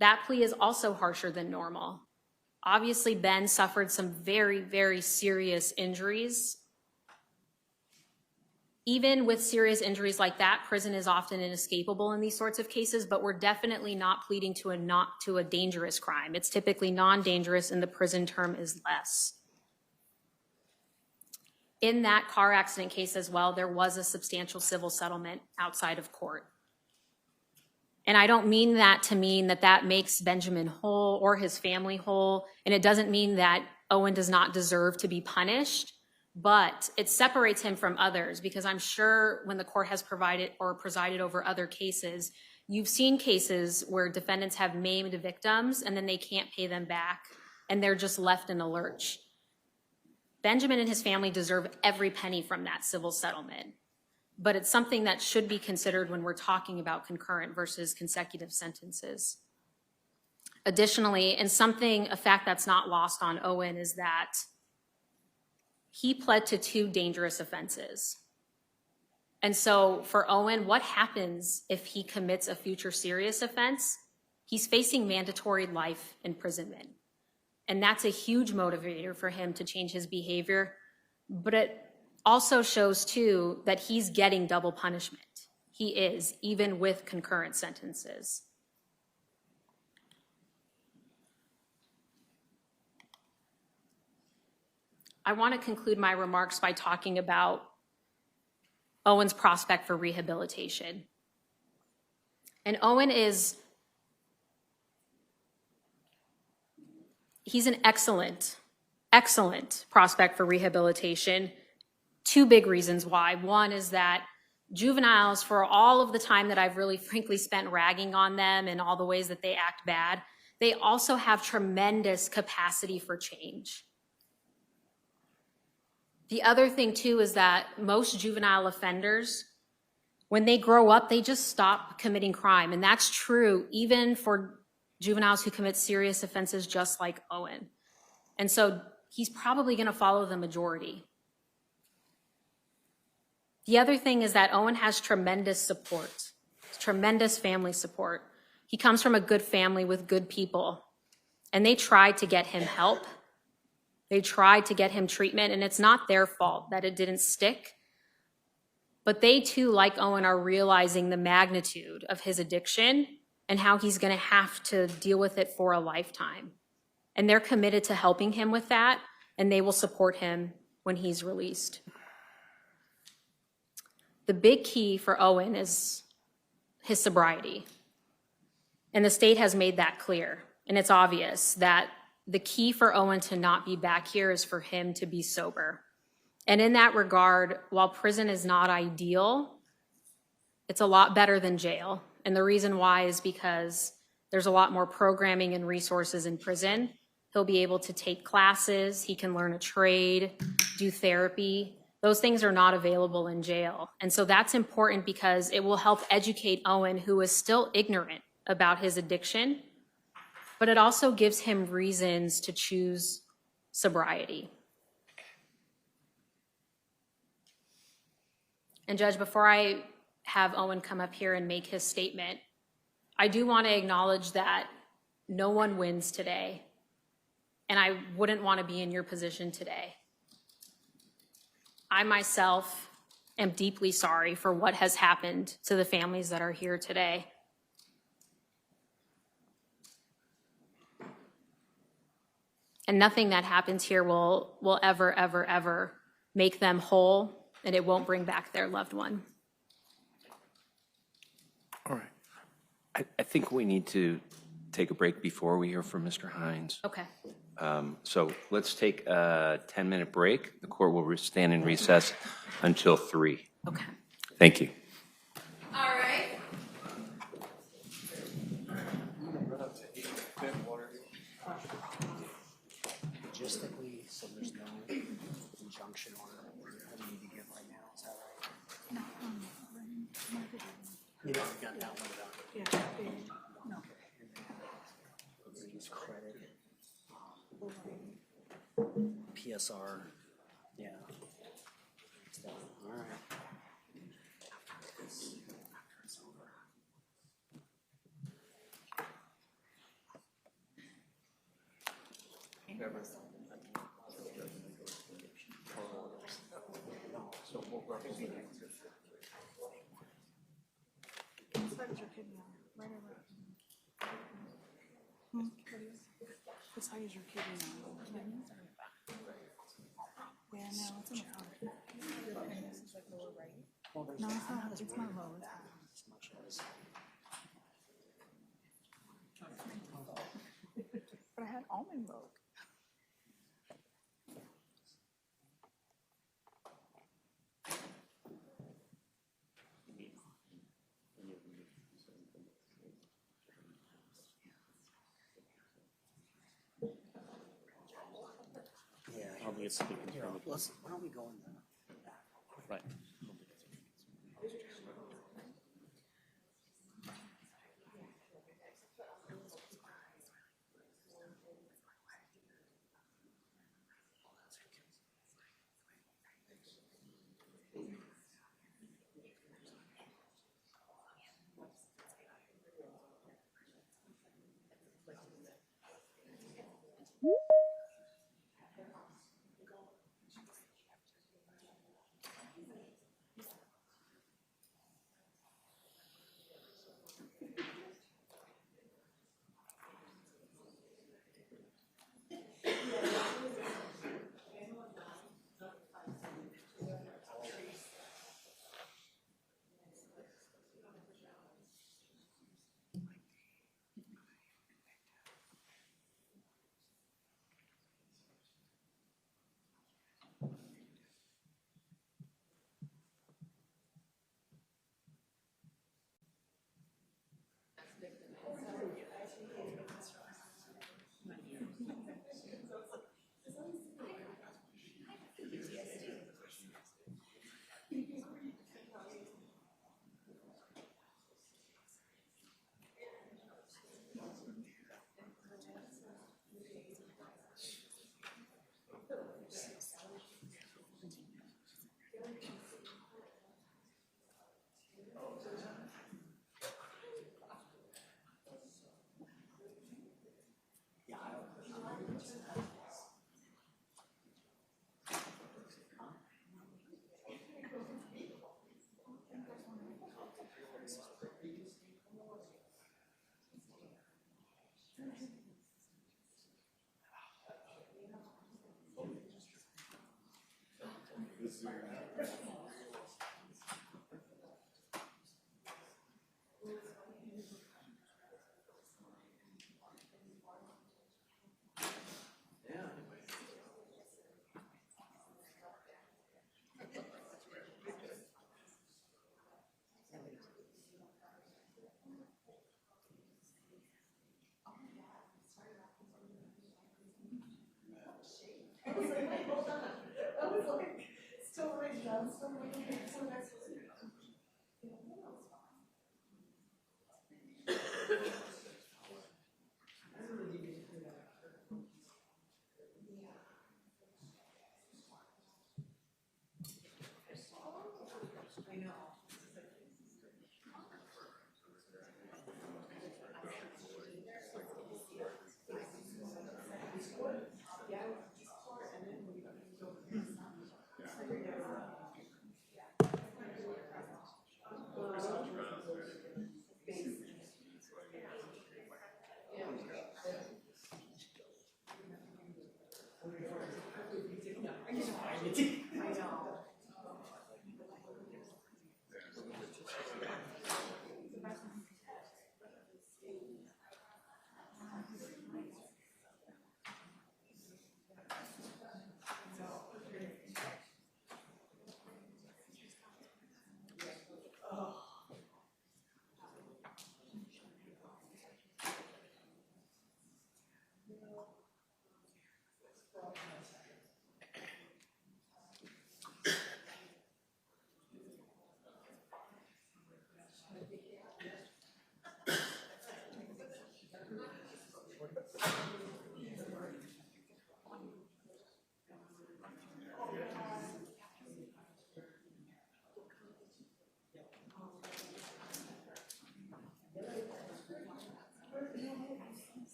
that plea is also harsher than normal. Obviously, Ben suffered some very, very serious injuries. Even with serious injuries like that, prison is often inescapable in these sorts of cases, but we're definitely not pleading to a dangerous crime. It's typically non-dangerous and the prison term is less. In that car accident case as well, there was a substantial civil settlement outside of court. And I don't mean that to mean that makes Benjamin whole or his family whole, and it doesn't mean that Owen does not deserve to be punished, but it separates him from others, because I'm sure when the court has provided or presided over other cases, you've seen cases where defendants have maimed victims and then they can't pay them back and they're just left in a lurch. Benjamin and his family deserve every penny from that civil settlement, but it's something that should be considered when we're talking about concurrent versus consecutive sentences. Additionally, and a fact that's not lost on Owen is that he pled to 2 dangerous offenses. And so for Owen, what happens if he commits a future serious offense? He's facing mandatory life imprisonment. And that's a huge motivator for him to change his behavior. But it also shows too that he's getting double punishment. He is, even with concurrent sentences. I want to conclude my remarks by talking about Owen's prospect for rehabilitation. And Owen he's an excellent prospect for rehabilitation. 2 big reasons why. One is that juveniles, for all of the time that I've really frankly spent ragging on them and all the ways that they act bad, they also have tremendous capacity for change. The other thing too is that most juvenile offenders, when they grow up, they just stop committing crime. And that's true even for juveniles who commit serious offenses just like Owen. And so he's probably going to follow the majority. The other thing is that Owen has tremendous support, tremendous family support. He comes from a good family with good people, and they tried to get him help. They tried to get him treatment, and it's not their fault that it didn't stick. But they too, like Owen, are realizing the magnitude of his addiction and how he's going to have to deal with it for a lifetime. And they're committed to helping him with that, and they will support him when he's released. The big key for Owen is his sobriety. And the state has made that clear. And it's obvious that the key for Owen to not be back here is for him to be sober. And in that regard, while prison is not ideal, it's a lot better than jail. And the reason why is because there's a lot more programming and resources in prison. He'll be able to take classes, he can learn a trade, do therapy. Those things are not available in jail. And so that's important because it will help educate Owen, who is still ignorant about his addiction, but it also gives him reasons to choose sobriety. And Judge, before I have Owen come up here and make his statement, I do want to acknowledge that no one wins today, and I wouldn't want to be in your position today. I myself am deeply sorry for what has happened to the families that are here today. And nothing that happens here will ever, ever, ever make them whole, and it won't bring back their loved one. All right. I think we need to take a break before we hear from Mr. Hines. Okay. So let's take a 10-minute break. The court will stand in recess until 3. Okay. Thank you. All right. Logistically, so there's no injunction order that we need to give right now, is that right? You know, we got that one done. Yeah. Okay. And then use credit. PSR. Yeah. All right. What size is your kidney now? Yeah, no, it's in the front. This is like lower right. No, it's not. It's not low. It's high. As much as But I had almond milk. yeah, I'll be speaking. Let's, why don't we go in the back? Right.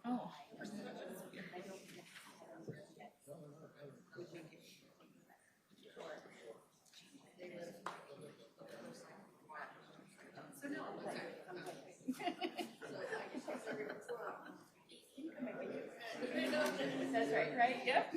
Oh. That's right, right? Yep.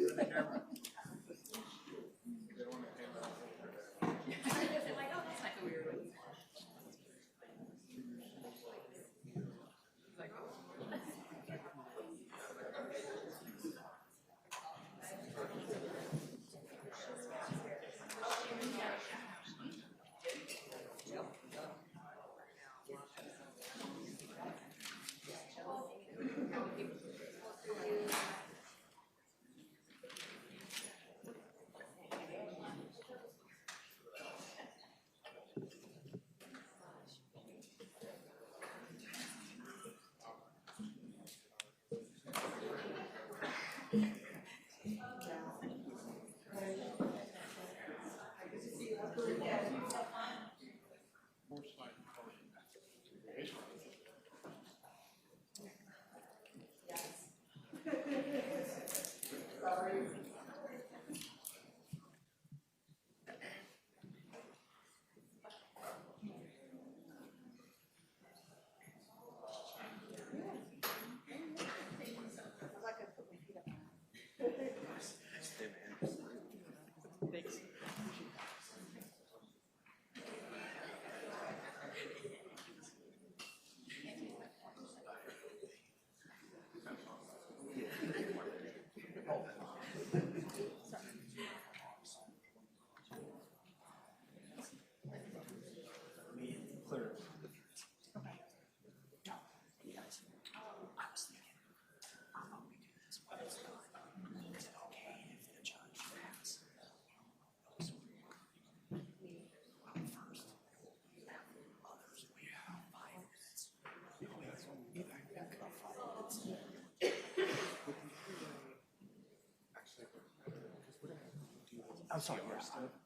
I'm sorry.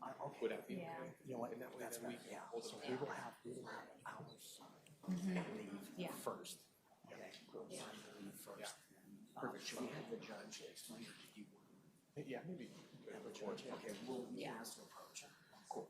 I'll put out. You know what? That's we. Yeah. So we will have ours leave first. Okay. Leave first. Perfect. Should we have the judge explain it to you? Yeah, maybe. Have the judge. Okay. We'll ask to approach. Cool.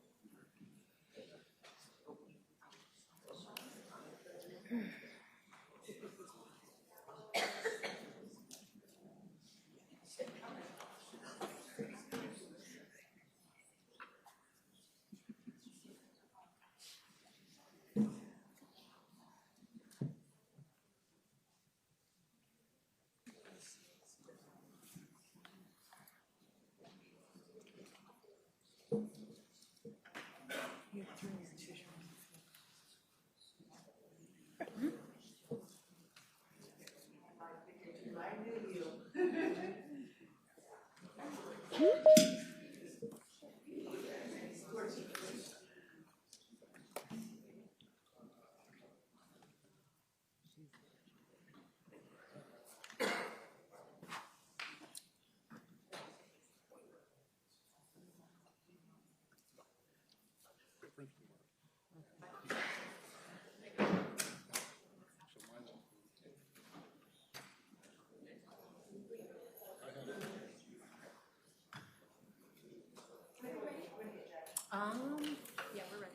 Yeah, we're ready.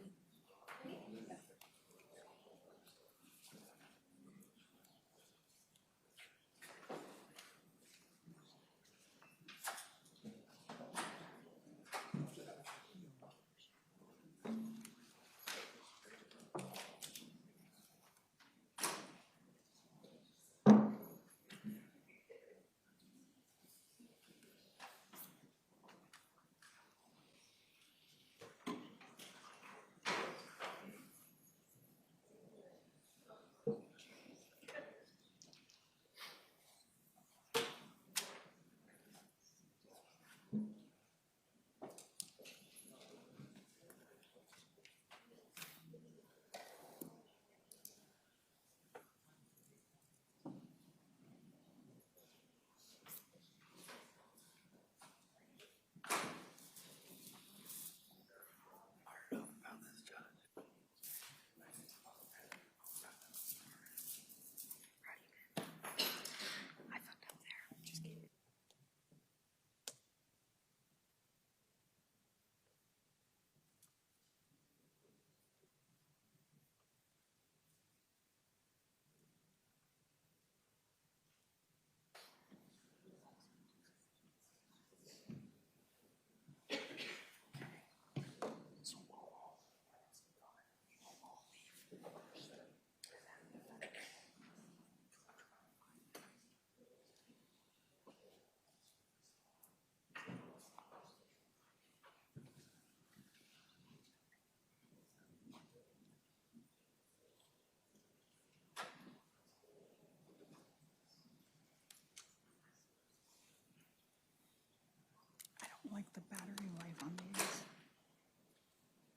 I don't like the battery life on these.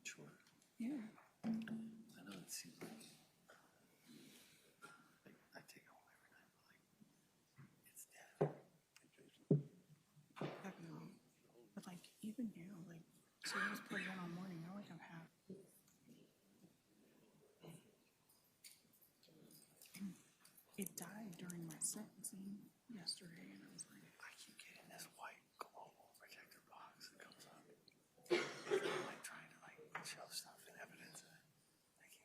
Sure. Yeah. I know it seems like I take it home every night, but like it's dead. Definitely. But like even now, like so I was put it in all morning. Now I have half. And it died during my sentencing yesterday, and I was like, I keep getting this white global protector box that comes up. I'm like trying to like show stuff and evidence and I can't.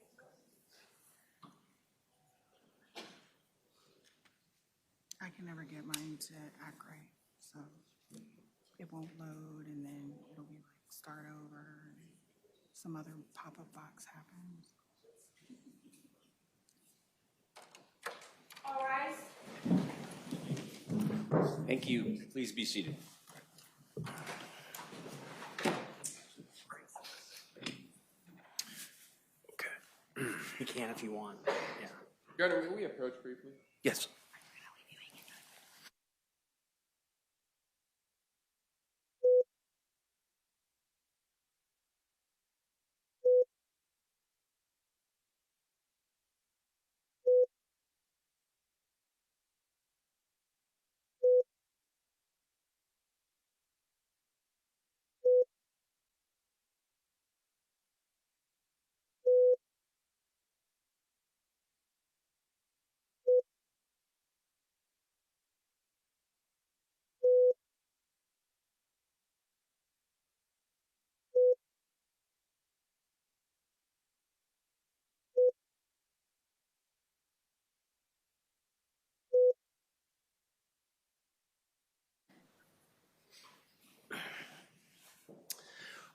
I can never get mine to act right, so it won't load, and then it'll be like start over, and some other pop-up box happens. All rise. Thank you. Please be seated. You can if you want. Yeah. Your Honor, may we approach briefly? Yes.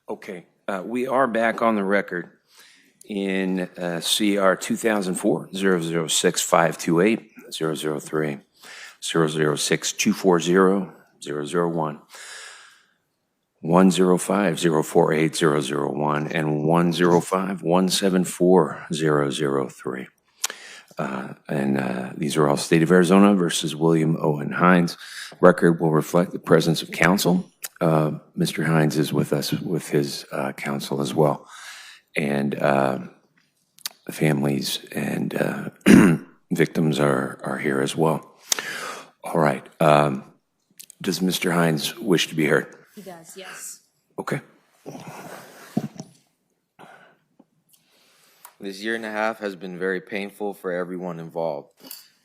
Okay, we are back on the record in CR 2004-006-528, 003, 006-240, 001, 105-048-001, and 105-174-003. And these are all State of Arizona versus William Owen Hines. Record will reflect the presence of counsel Mr. Hines is with us with his counsel as well. And the families and victims are here as well. All right. Does Mr. Hines wish to be heard? He does, yes. Okay. This year and a half has been very painful for everyone involved.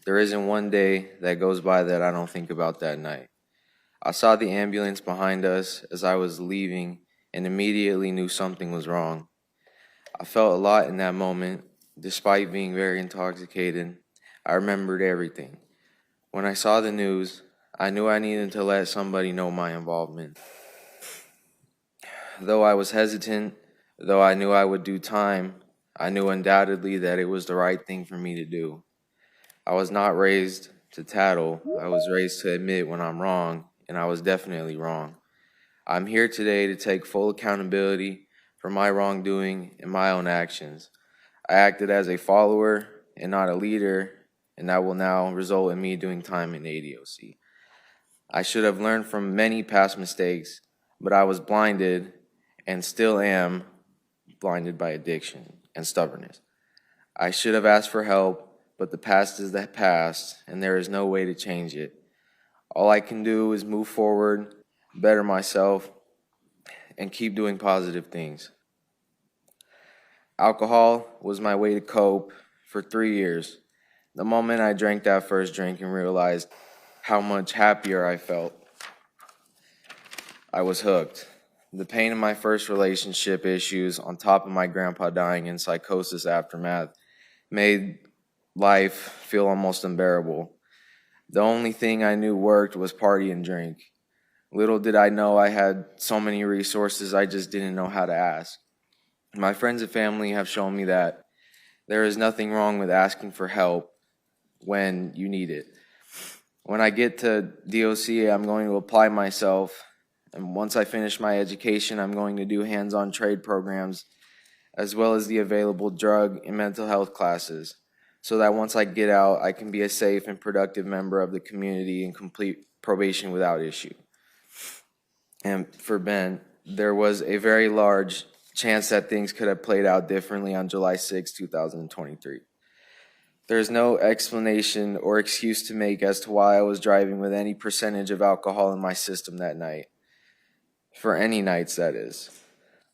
There isn't one day that goes by that I don't think about that night. I saw the ambulance behind us as I was leaving and immediately knew something was wrong. I felt a lot in that moment. Despite being very intoxicated, I remembered everything. When I saw the news, I knew I needed to let somebody know my involvement. Though I was hesitant, though I knew I would do time, I knew undoubtedly that it was the right thing for me to do. I was not raised to tattle. I was raised to admit when I'm wrong, and I was definitely wrong. I'm here today to take full accountability for my wrongdoing and my own actions. I acted as a follower and not a leader, and that will now result in me doing time in ADOC. I should have learned from many past mistakes, but I was blinded and still am blinded by addiction and stubbornness. I should have asked for help, but the past is the past, and there is no way to change it. All I can do is move forward, better myself, and keep doing positive things. Alcohol was my way to cope for 3 years. The moment I drank that first drink and realized how much happier I felt, I was hooked. The pain of my first relationship issues, on top of my grandpa dying in psychosis aftermath, made life feel almost unbearable. The only thing I knew worked was party and drink. Little did I know I had so many resources I just didn't know how to ask. My friends and family have shown me that there is nothing wrong with asking for help when you need it. When I get to DOC, I'm going to apply myself, and once I finish my education, I'm going to do hands-on trade programs as well as the available drug and mental health classes, so that once I get out, I can be a safe and productive member of the community and complete probation without issue. And for Ben, there was a very large chance that things could have played out differently on July 6, 2023. There's no explanation or excuse to make as to why I was driving with any percentage of alcohol in my system that night. For any nights, that is.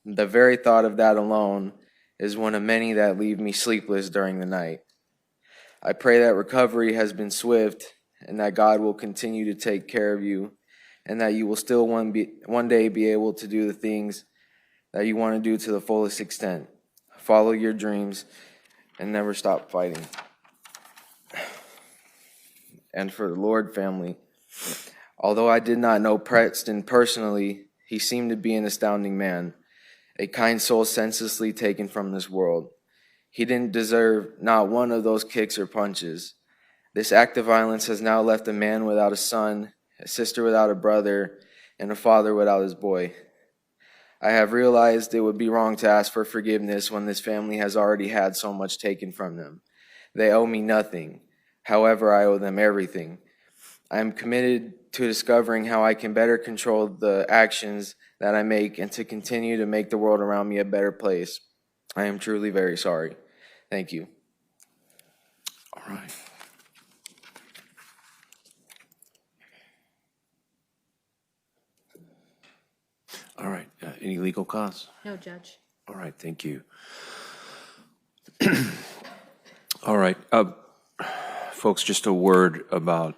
The very thought of that alone is one of many that leave me sleepless during the night. I pray that recovery has been swift and that God will continue to take care of you and that you will still one day be able to do the things that you want to do to the fullest extent. Follow your dreams and never stop fighting. And for the Lord family, although I did not know Preston personally, he seemed to be an astounding man, a kind soul senselessly taken from this world. He didn't deserve not one of those kicks or punches. This act of violence has now left a man without a son, a sister without a brother, and a father without his boy. I have realized it would be wrong to ask for forgiveness when this family has already had so much taken from them. They owe me nothing. However, I owe them everything. I am committed to discovering how I can better control the actions that I make and to continue to make the world around me a better place. I am truly very sorry. Thank you. All right. All right. Any legal cause? No, Judge. All right. Thank you. All right. Folks, just a word about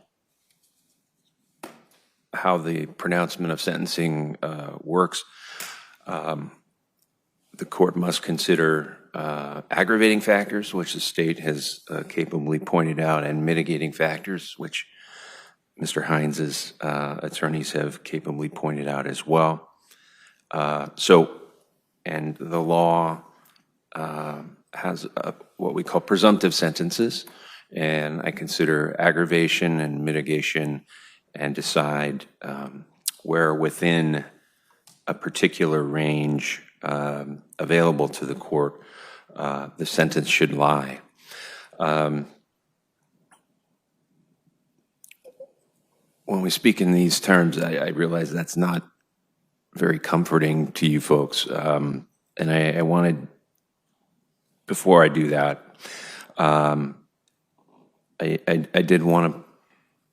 how the pronouncement of sentencing works. The court must consider aggravating factors, which the state has capably pointed out, and mitigating factors, which Mr. Hines's attorneys have capably pointed out as well. And the law has what we call presumptive sentences, and I consider aggravation and mitigation and decide where within a particular range available to the court the sentence should lie. When we speak in these terms, I realize that's not very comforting to you folks. And I wanted, before I do that, I did want to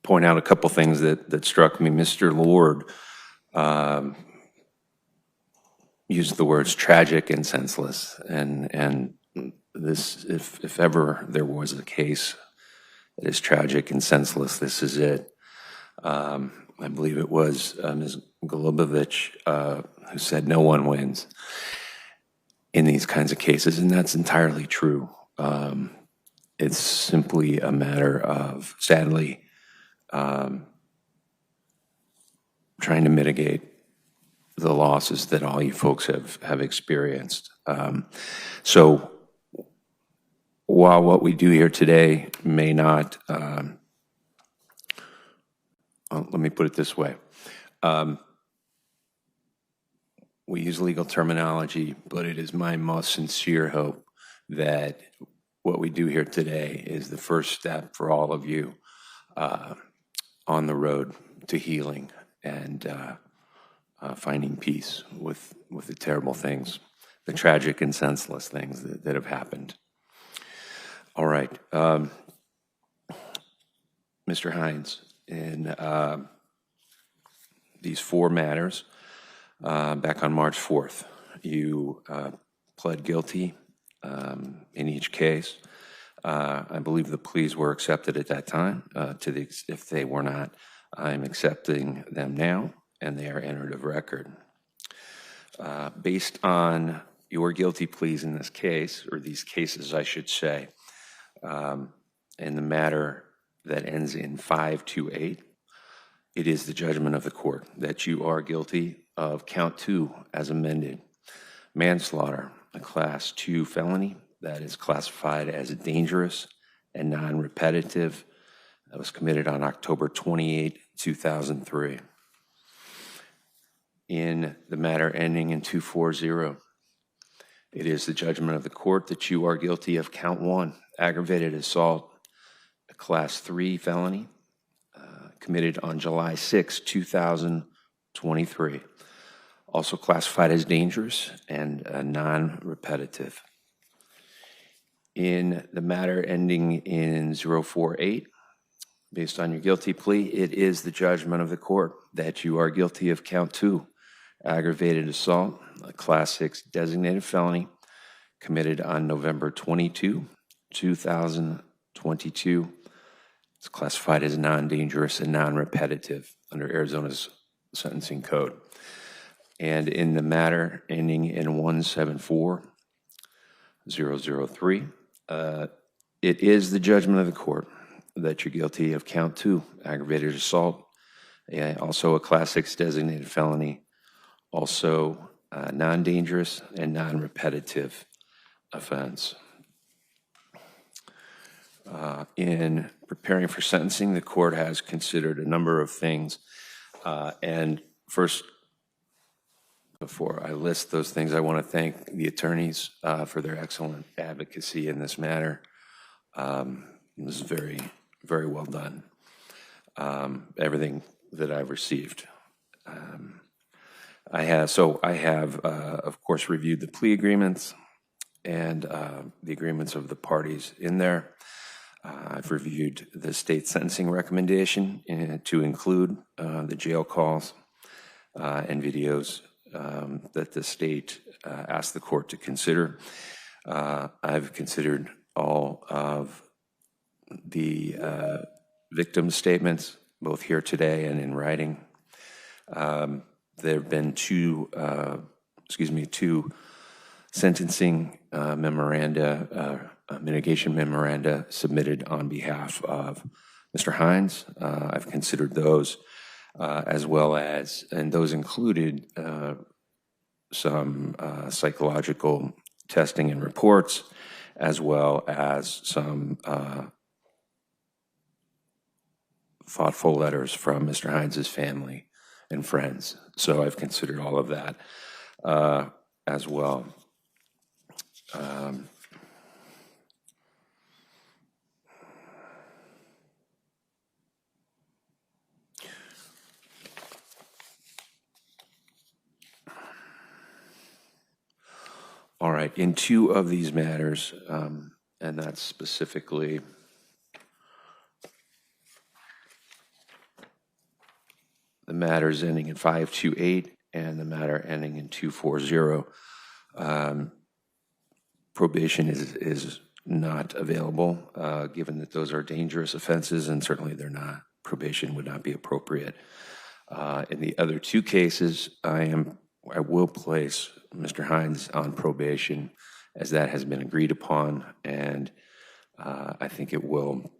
point out a couple things that struck me. Mr. Lord used the words tragic and senseless, and this, if ever there was a case that is tragic and senseless, this is it. I believe it was Ms. Golubovich who said no one wins in these kinds of cases, and that's entirely true. It's simply a matter of, sadly, trying to mitigate the losses that all you folks have experienced. So while what we do here today may not, let me put it this way. We use legal terminology, but it is my most sincere hope that what we do here today is the first step for all of you on the road to healing and finding peace with the terrible things, the tragic and senseless things that have happened. All right. Mr. Hines, in these four matters, back on March 4th, you pled guilty in each case. I believe the pleas were accepted at that time. If they were not, I'm accepting them now, and they are entered of record. Based on your guilty pleas in this case, or these cases, I should say, in the matter that ends in 528, it is the judgment of the court that you are guilty of count 2 as amended, manslaughter, a class 2 felony that is classified as dangerous and non-repetitive. That was committed on October 28, 2003. In the matter ending in 240, it is the judgment of the court that you are guilty of count 1, aggravated assault, a class 3 felony, committed on July 6, 2023. Also classified as dangerous and non-repetitive. In the matter ending in 048, based on your guilty plea, it is the judgment of the court that you are guilty of count 2, aggravated assault, a class 6 designated felony, committed on November 22, 2022. It's classified as non-dangerous and non-repetitive under Arizona's sentencing code. And in the matter ending in 174003, it is the judgment of the court that you're guilty of count 2, aggravated assault, also a class 6 designated felony, also non-dangerous and non-repetitive offense. In preparing for sentencing, the court has considered a number of things. And first, before I list those things, I want to thank the attorneys for their excellent advocacy in this matter. It was very, very well done. Everything that I've received. I have, of course, reviewed the plea agreements and the agreements of the parties in there. I've reviewed the state sentencing recommendation to include the jail calls and videos that the state asked the court to consider. I've considered all of the victim statements, both here today and in writing. There have been two sentencing memoranda, mitigation memoranda submitted on behalf of Mr. Hines. I've considered those as well as, and those included some psychological testing and reports, as well as some thoughtful letters from Mr. Hines's family and friends. So I've considered all of that as well. All right, in two of these matters, and that's specifically the matters ending in 528 and the matter ending in 240, probation is not available, given that those are dangerous offenses, and certainly they're not. Probation would not be appropriate. In the other two cases, I will place Mr. Hines on probation, as that has been agreed upon, and I think it will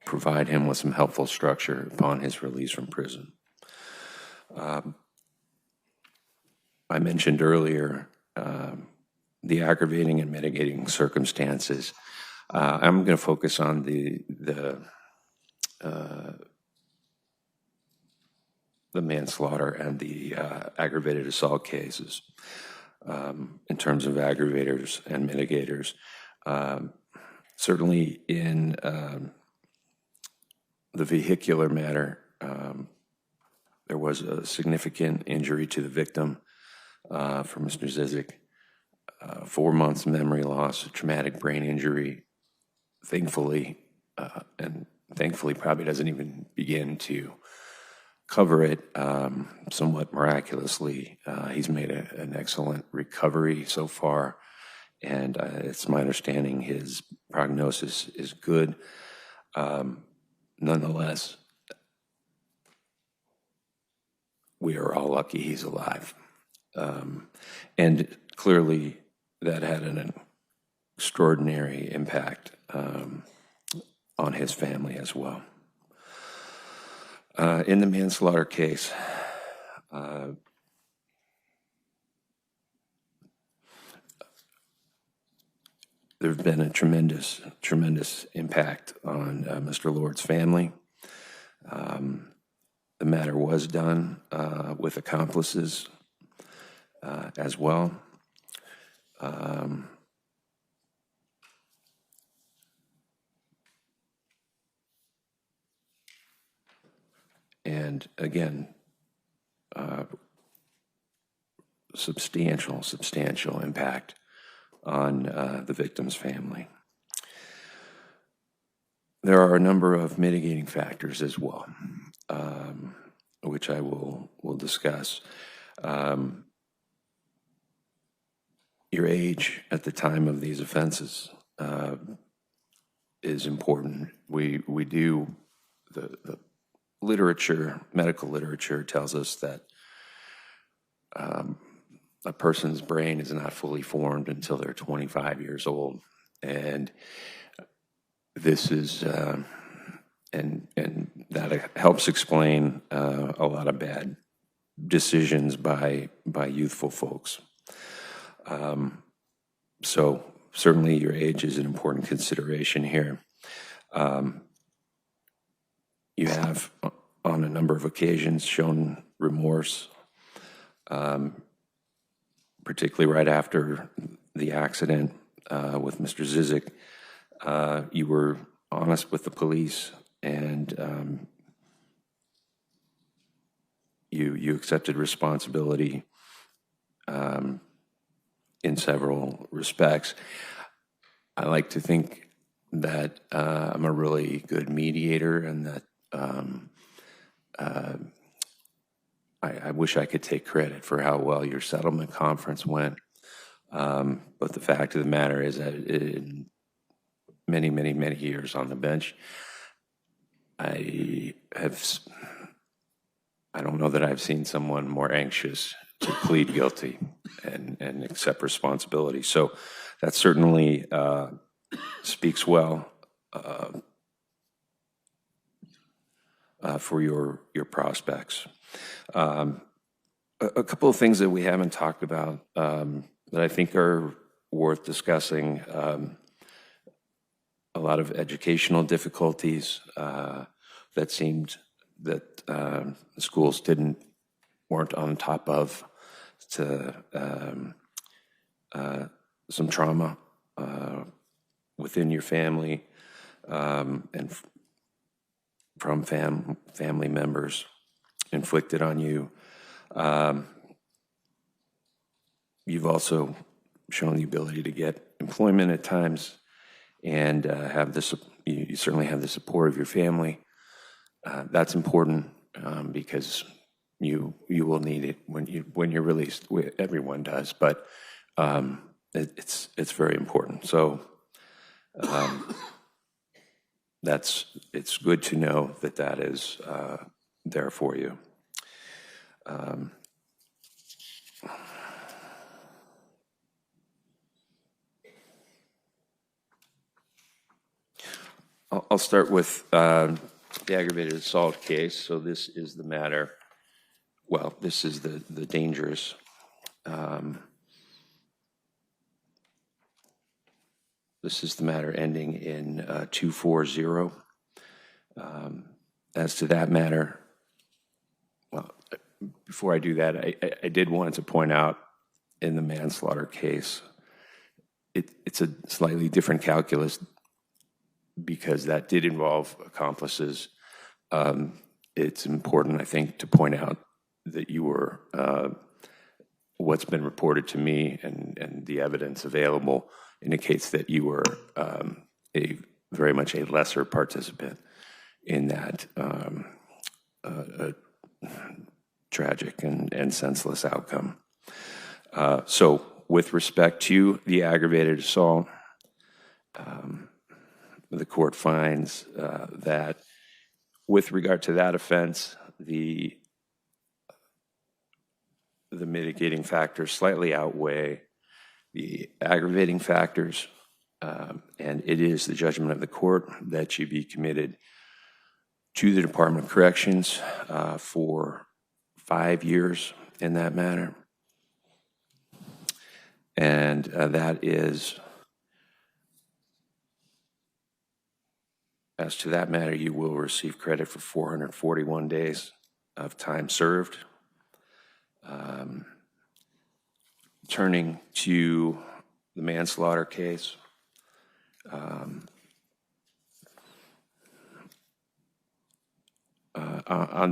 provide him with some helpful structure upon his release from prison. I mentioned earlier the aggravating and mitigating circumstances. I'm going to focus on the manslaughter and the aggravated assault cases in terms of aggravators and mitigators. Certainly in the vehicular matter, there was a significant injury to the victim for Mr. Zizik. 4 months memory loss, a traumatic brain injury. Thankfully probably doesn't even begin to cover it. Somewhat miraculously, he's made an excellent recovery so far, and it's my understanding his prognosis is good. Nonetheless, we are all lucky he's alive. And clearly that had an extraordinary impact on his family as well. In the manslaughter case, there's been a tremendous impact on Mr. Lord's family. The matter was done with accomplices as well. And again, substantial impact on the victim's family. There are a number of mitigating factors as well, which I will discuss. Your age at the time of these offenses is important. We do, the literature, medical literature tells us that a person's brain is not fully formed until they're 25 years old. And this is, and that helps explain a lot of bad decisions by youthful folks. So certainly your age is an important consideration here. You have, on a number of occasions, shown remorse, particularly right after the accident with Mr. Zizik. You were honest with the police, and you accepted responsibility in several respects. I like to think that I'm a really good mediator, and that I wish I could take credit for how well your settlement conference went. But the fact of the matter is that in many years on the bench, I don't know that I've seen someone more anxious to plead guilty and accept responsibility. So that certainly speaks well for your prospects. A couple of things that we haven't talked about that I think are worth discussing. A lot of educational difficulties that seemed that schools weren't on top of, to some trauma within your family and from family members inflicted on you. you've also shown the ability to get employment at times and you certainly have the support of your family. That's important because you will need it when you're released. Everyone does, but it's very important. So it's good to know that is there for you. I'll start with the aggravated assault case. So this is the matter, well, this is the dangerous. This is the matter ending in 240. As to that matter, well, before I do that, I did want to point out in the manslaughter case, it's a slightly different calculus because that did involve accomplices. It's important, I think, to point out that you were, what's been reported to me and the evidence available indicates that you were very much a lesser participant in that tragic and senseless outcome. So with respect to the aggravated assault, the court finds that with regard to that offense, the mitigating factors slightly outweigh the aggravating factors, and it is the judgment of the court that you be committed to the Department of Corrections for 5 years in that matter. And that is, as to that matter, you will receive credit for 441 days of time served. Turning to the manslaughter case, on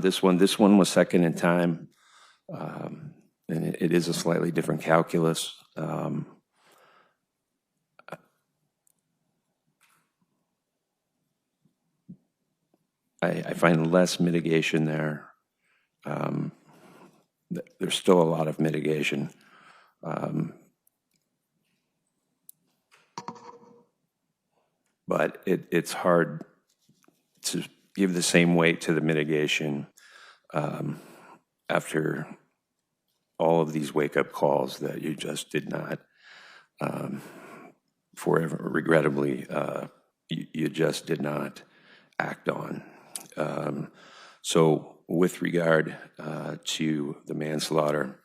this one was second in time, and it is a slightly different calculus. I find less mitigation there. There's still a lot of mitigation. But it's hard to give the same weight to the mitigation after all of these wake-up calls that you just did not, regrettably, you just did not act on. So with regard to the manslaughter,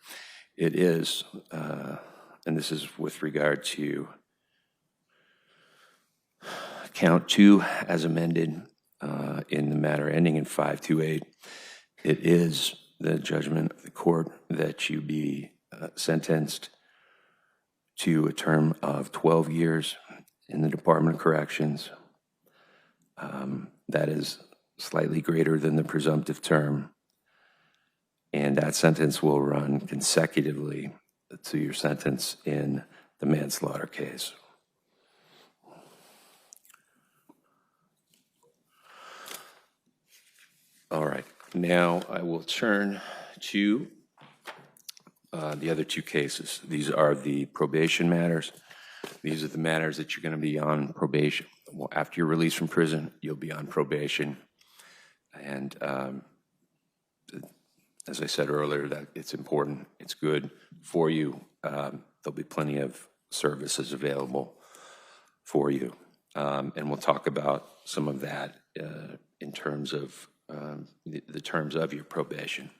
it is, and this is with regard to count 2 as amended in the matter ending in 528, it is the judgment of the court that you be sentenced to a term of 12 years in the Department of Corrections. That is slightly greater than the presumptive term, and that sentence will run consecutively to your sentence in the manslaughter case. All right, now I will turn to the other 2 cases. These are the probation matters. These are the matters that you're going to be on probation. Well, after you're released from prison, you'll be on probation. And as I said earlier, that it's important, it's good for you. There'll be plenty of services available for you. And we'll talk about some of that in terms of the terms of your probation.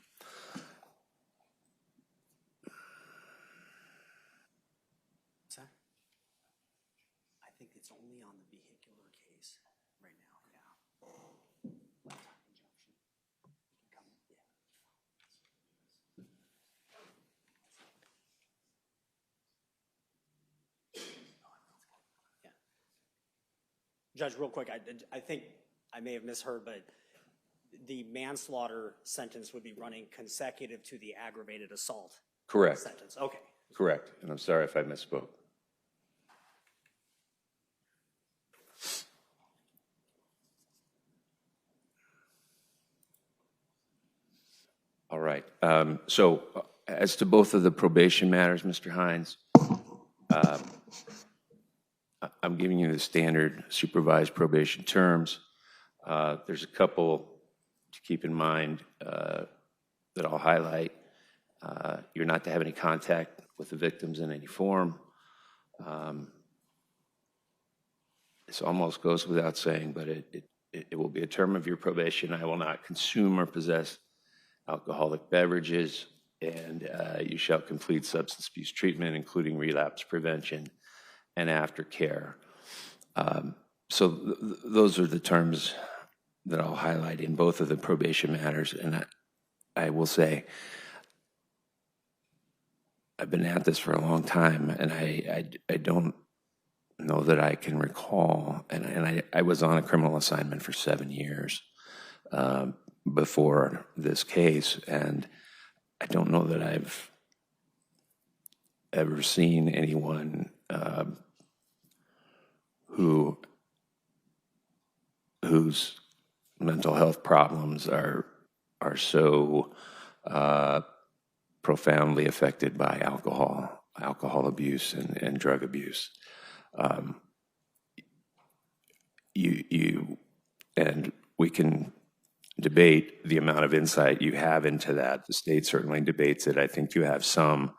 I think it's only on the vehicular case right now, yeah. Laptop injunction. Yeah. Judge, real quick, I think I may have misheard, but the manslaughter sentence would be running consecutive to the aggravated assault Correct. sentence. Okay. Correct, and I'm sorry if I misspoke. All right. So as to both of the probation matters, Mr. Hines, I'm giving you the standard supervised probation terms. There's a couple to keep in mind that I'll highlight. You're not to have any contact with the victims in any form. This almost goes without saying, but it will be a term of your probation. I will not consume or possess alcoholic beverages, and you shall complete substance abuse treatment, including relapse prevention and aftercare. So those are the terms that I'll highlight in both of the probation matters. And I will say, I've been at this for a long time, and I don't know that I can recall, and I was on a criminal assignment for 7 years before this case, and I don't know that I've ever seen anyone whose mental health problems are so profoundly affected by alcohol abuse and drug abuse. And we can debate the amount of insight you have into that. The state certainly debates it. I think you have some,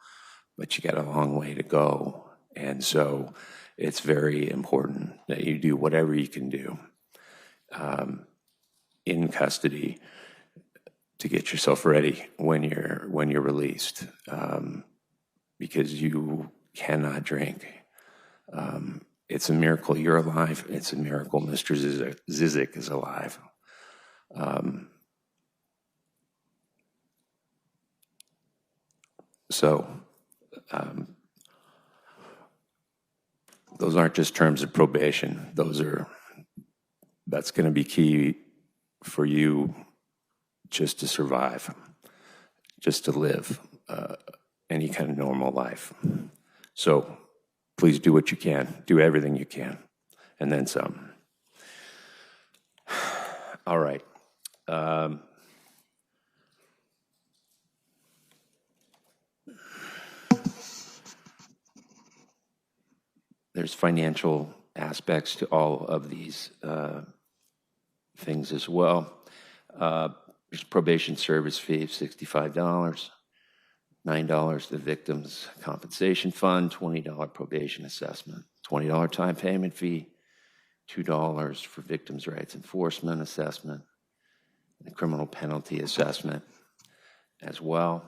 but you got a long way to go. And so it's very important that you do whatever you can do in custody to get yourself ready when you're released, because you cannot drink. It's a miracle you're alive. It's a miracle Mr. Zizik is alive. Those aren't just terms of probation. That's going to be key for you just to survive, just to live any kind of normal life. So please do what you can. Do everything you can, and then some. All right. There's financial aspects to all of these things as well. There's probation service fee of $65, $9 to the victim's compensation fund, $20 probation assessment, $20 time payment fee, $2 for victims' rights enforcement assessment, and a criminal penalty assessment as well.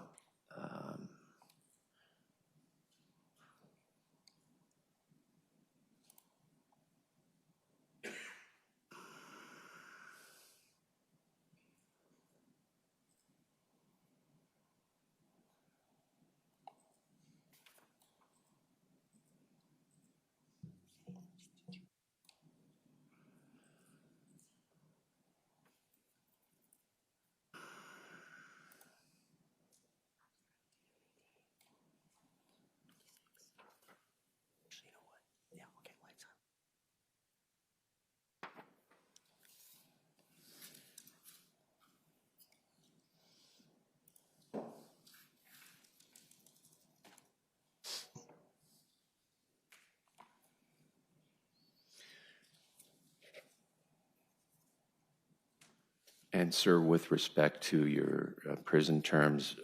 And sir, with respect to your prison terms,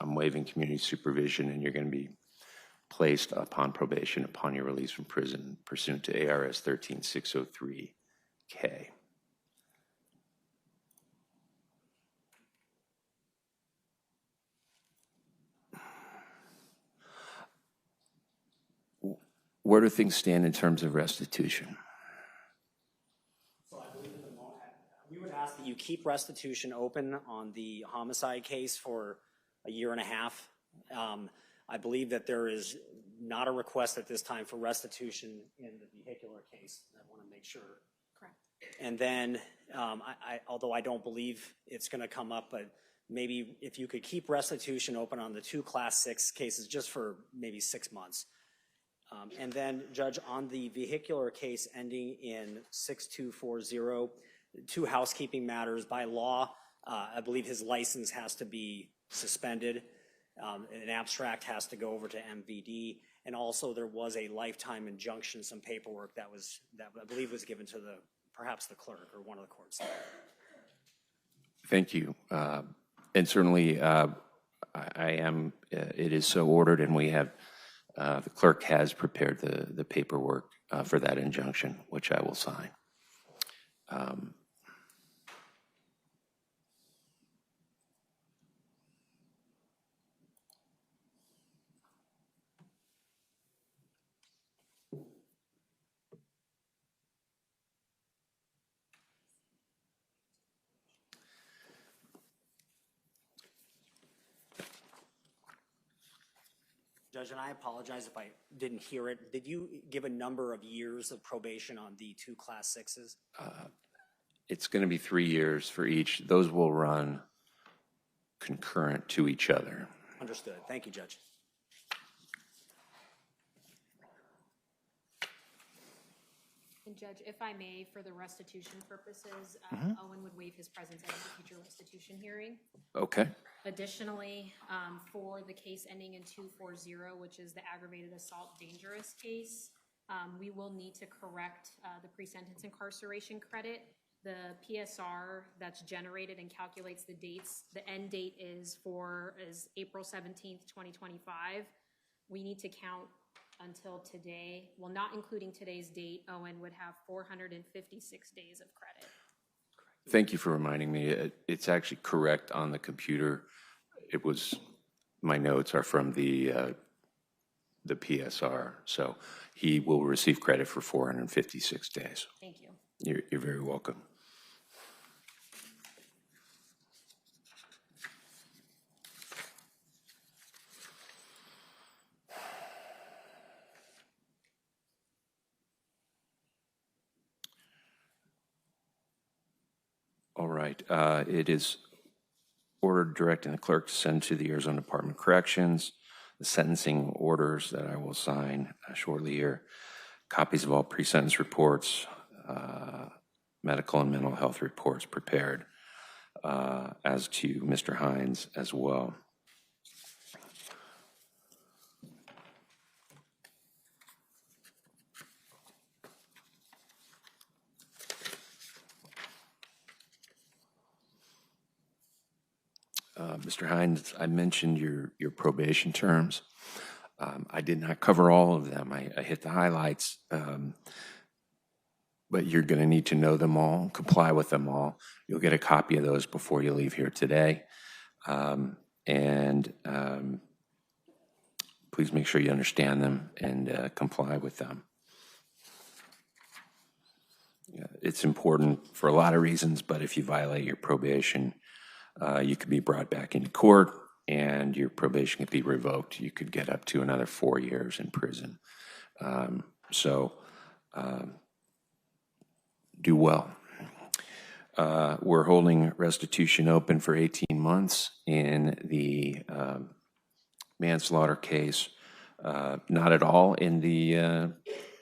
I'm waiving community supervision, and you're going to be placed upon probation upon your release from prison pursuant to ARS 13603K. Where do things stand in terms of restitution? So I believe at the moment, we would ask that you keep restitution open on the homicide case for a year and a half. I believe that there is not a request at this time for restitution in the vehicular case. I want to make sure. Correct. And then, although I don't believe it's going to come up, but maybe if you could keep restitution open on the 2 Class 6 cases just for maybe 6 months. And then, Judge, on the vehicular case ending in 6240, 2 housekeeping matters. By law, I believe his license has to be suspended. An abstract has to go over to MVD. And also there was a lifetime injunction, some paperwork that I believe was given to perhaps the clerk or one of the courts. Thank you. And certainly it is so ordered, and we have, the clerk has prepared the paperwork for that injunction, which I will sign. Judge, and I apologize if I didn't hear it. Did you give a number of years of probation on the 2 Class 6s? It's going to be 3 years for each. Those will run concurrent to each other. Understood. Thank you, Judge. And Judge, if I may, for the restitution purposes, Owen would waive his presence at the future restitution hearing. Okay. Additionally, for the case ending in 240, which is the aggravated assault dangerous case, we will need to correct the pre-sentence incarceration credit. The PSR that's generated and calculates the dates, the end date is April 17th, 2025. We need to count until today, well, not including today's date, Owen would have 456 days of credit. Thank you for reminding me. It's actually correct on the computer. It was, my notes are from the PSR, so he will receive credit for 456 days. Thank you. You're very welcome. All right. It is ordered directing the clerk to send to the Arizona Department of Corrections the sentencing orders that I will sign shortly here, copies of all pre-sentence reports, medical and mental health reports prepared, as to Mr. Hines as well. Mr. Hines, I mentioned your probation terms. I did not cover all of them. I hit the highlights, but you're going to need to know them all, comply with them all. You'll get a copy of those before you leave here today. Please make sure you understand them and comply with them. It's important for a lot of reasons, but if you violate your probation, you could be brought back into court and your probation could be revoked. You could get up to another 4 years in prison. Do well. We're holding restitution open for 18 months in the manslaughter case. Not at all in the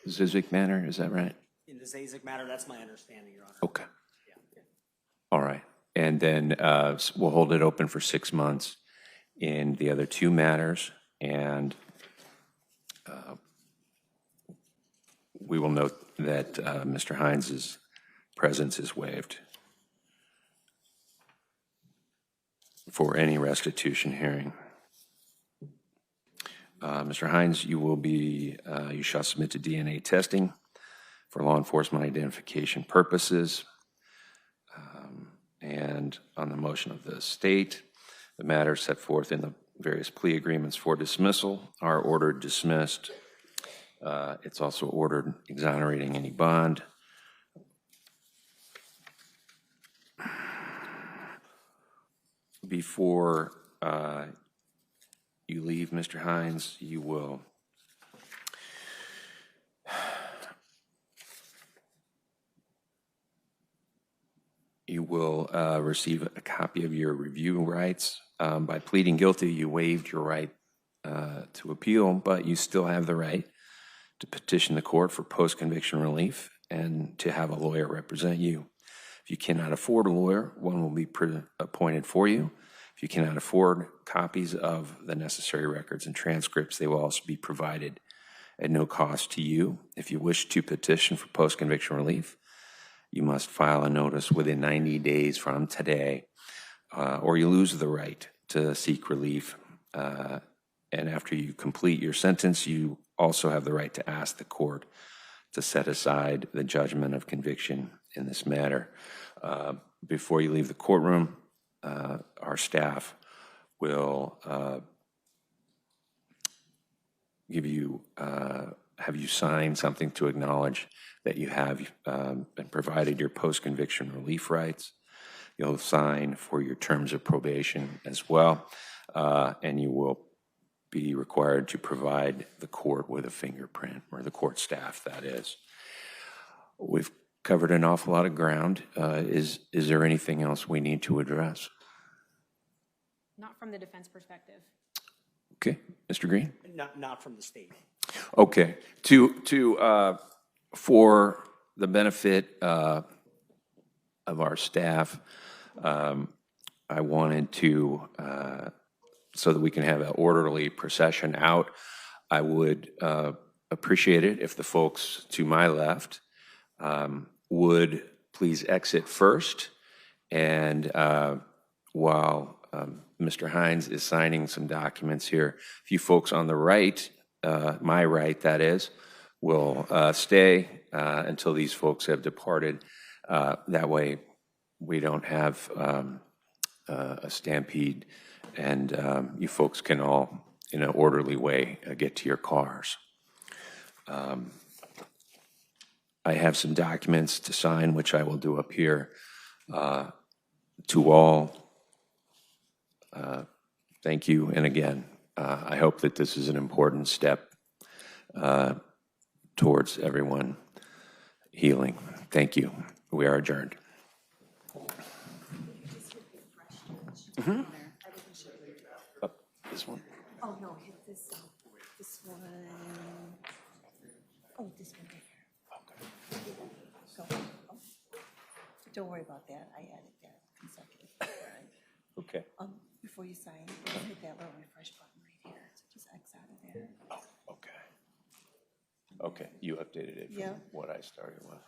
Zizic matter, is that right? In the Zizic matter, that's my understanding, Your Honor. Okay. Yeah. All right. And then we'll hold it open for 6 months in the other 2 matters, and we will note that Mr. Hines's presence is waived for any restitution hearing. Mr. Hines, you shall submit to DNA testing for law enforcement identification purposes. And on the motion of the state, the matters set forth in the various plea agreements for dismissal are ordered dismissed. It's also ordered exonerating any bond. Before you leave, Mr. Hines, you will you will receive a copy of your review rights. By pleading guilty, you waived your right to appeal, but you still have the right to petition the court for post-conviction relief and to have a lawyer represent you. If you cannot afford a lawyer, one will be appointed for you. If you cannot afford copies of the necessary records and transcripts, they will also be provided at no cost to you. If you wish to petition for post-conviction relief, you must file a notice within 90 days from today, or you lose the right to seek relief. And after you complete your sentence, you also have the right to ask the court to set aside the judgment of conviction in this matter. Before you leave the courtroom, our staff will have you sign something to acknowledge that you have been provided your post-conviction relief rights. You'll sign for your terms of probation as well, and you will be required to provide the court with a fingerprint, or the court staff, that is. We've covered an awful lot of ground. Is there anything else we need to address? Not from the defense perspective. Okay, Mr. Green? Not from the state. Okay, for the benefit of our staff, I wanted to, so that we can have an orderly procession out, I would appreciate it if the folks to my left would please exit first, and while Mr. Hines is signing some documents here, a few folks on the right, my right that is, will stay until these folks have departed. That way we don't have a stampede, and you folks can all, in an orderly way, get to your cars. I have some documents to sign, which I will do up here. To all, thank you, and again, I hope that this is an important step towards everyone healing. Thank you. We are adjourned. Mm-hmm. This one. Oh, no, hit this one. Oh, this one right here. Okay. Go. Oh. Don't worry about that. I added that consecutive. Okay. Before you sign, hit that little refresh button right here. So just X out of there. Oh, okay. Okay, you updated it from what I started with.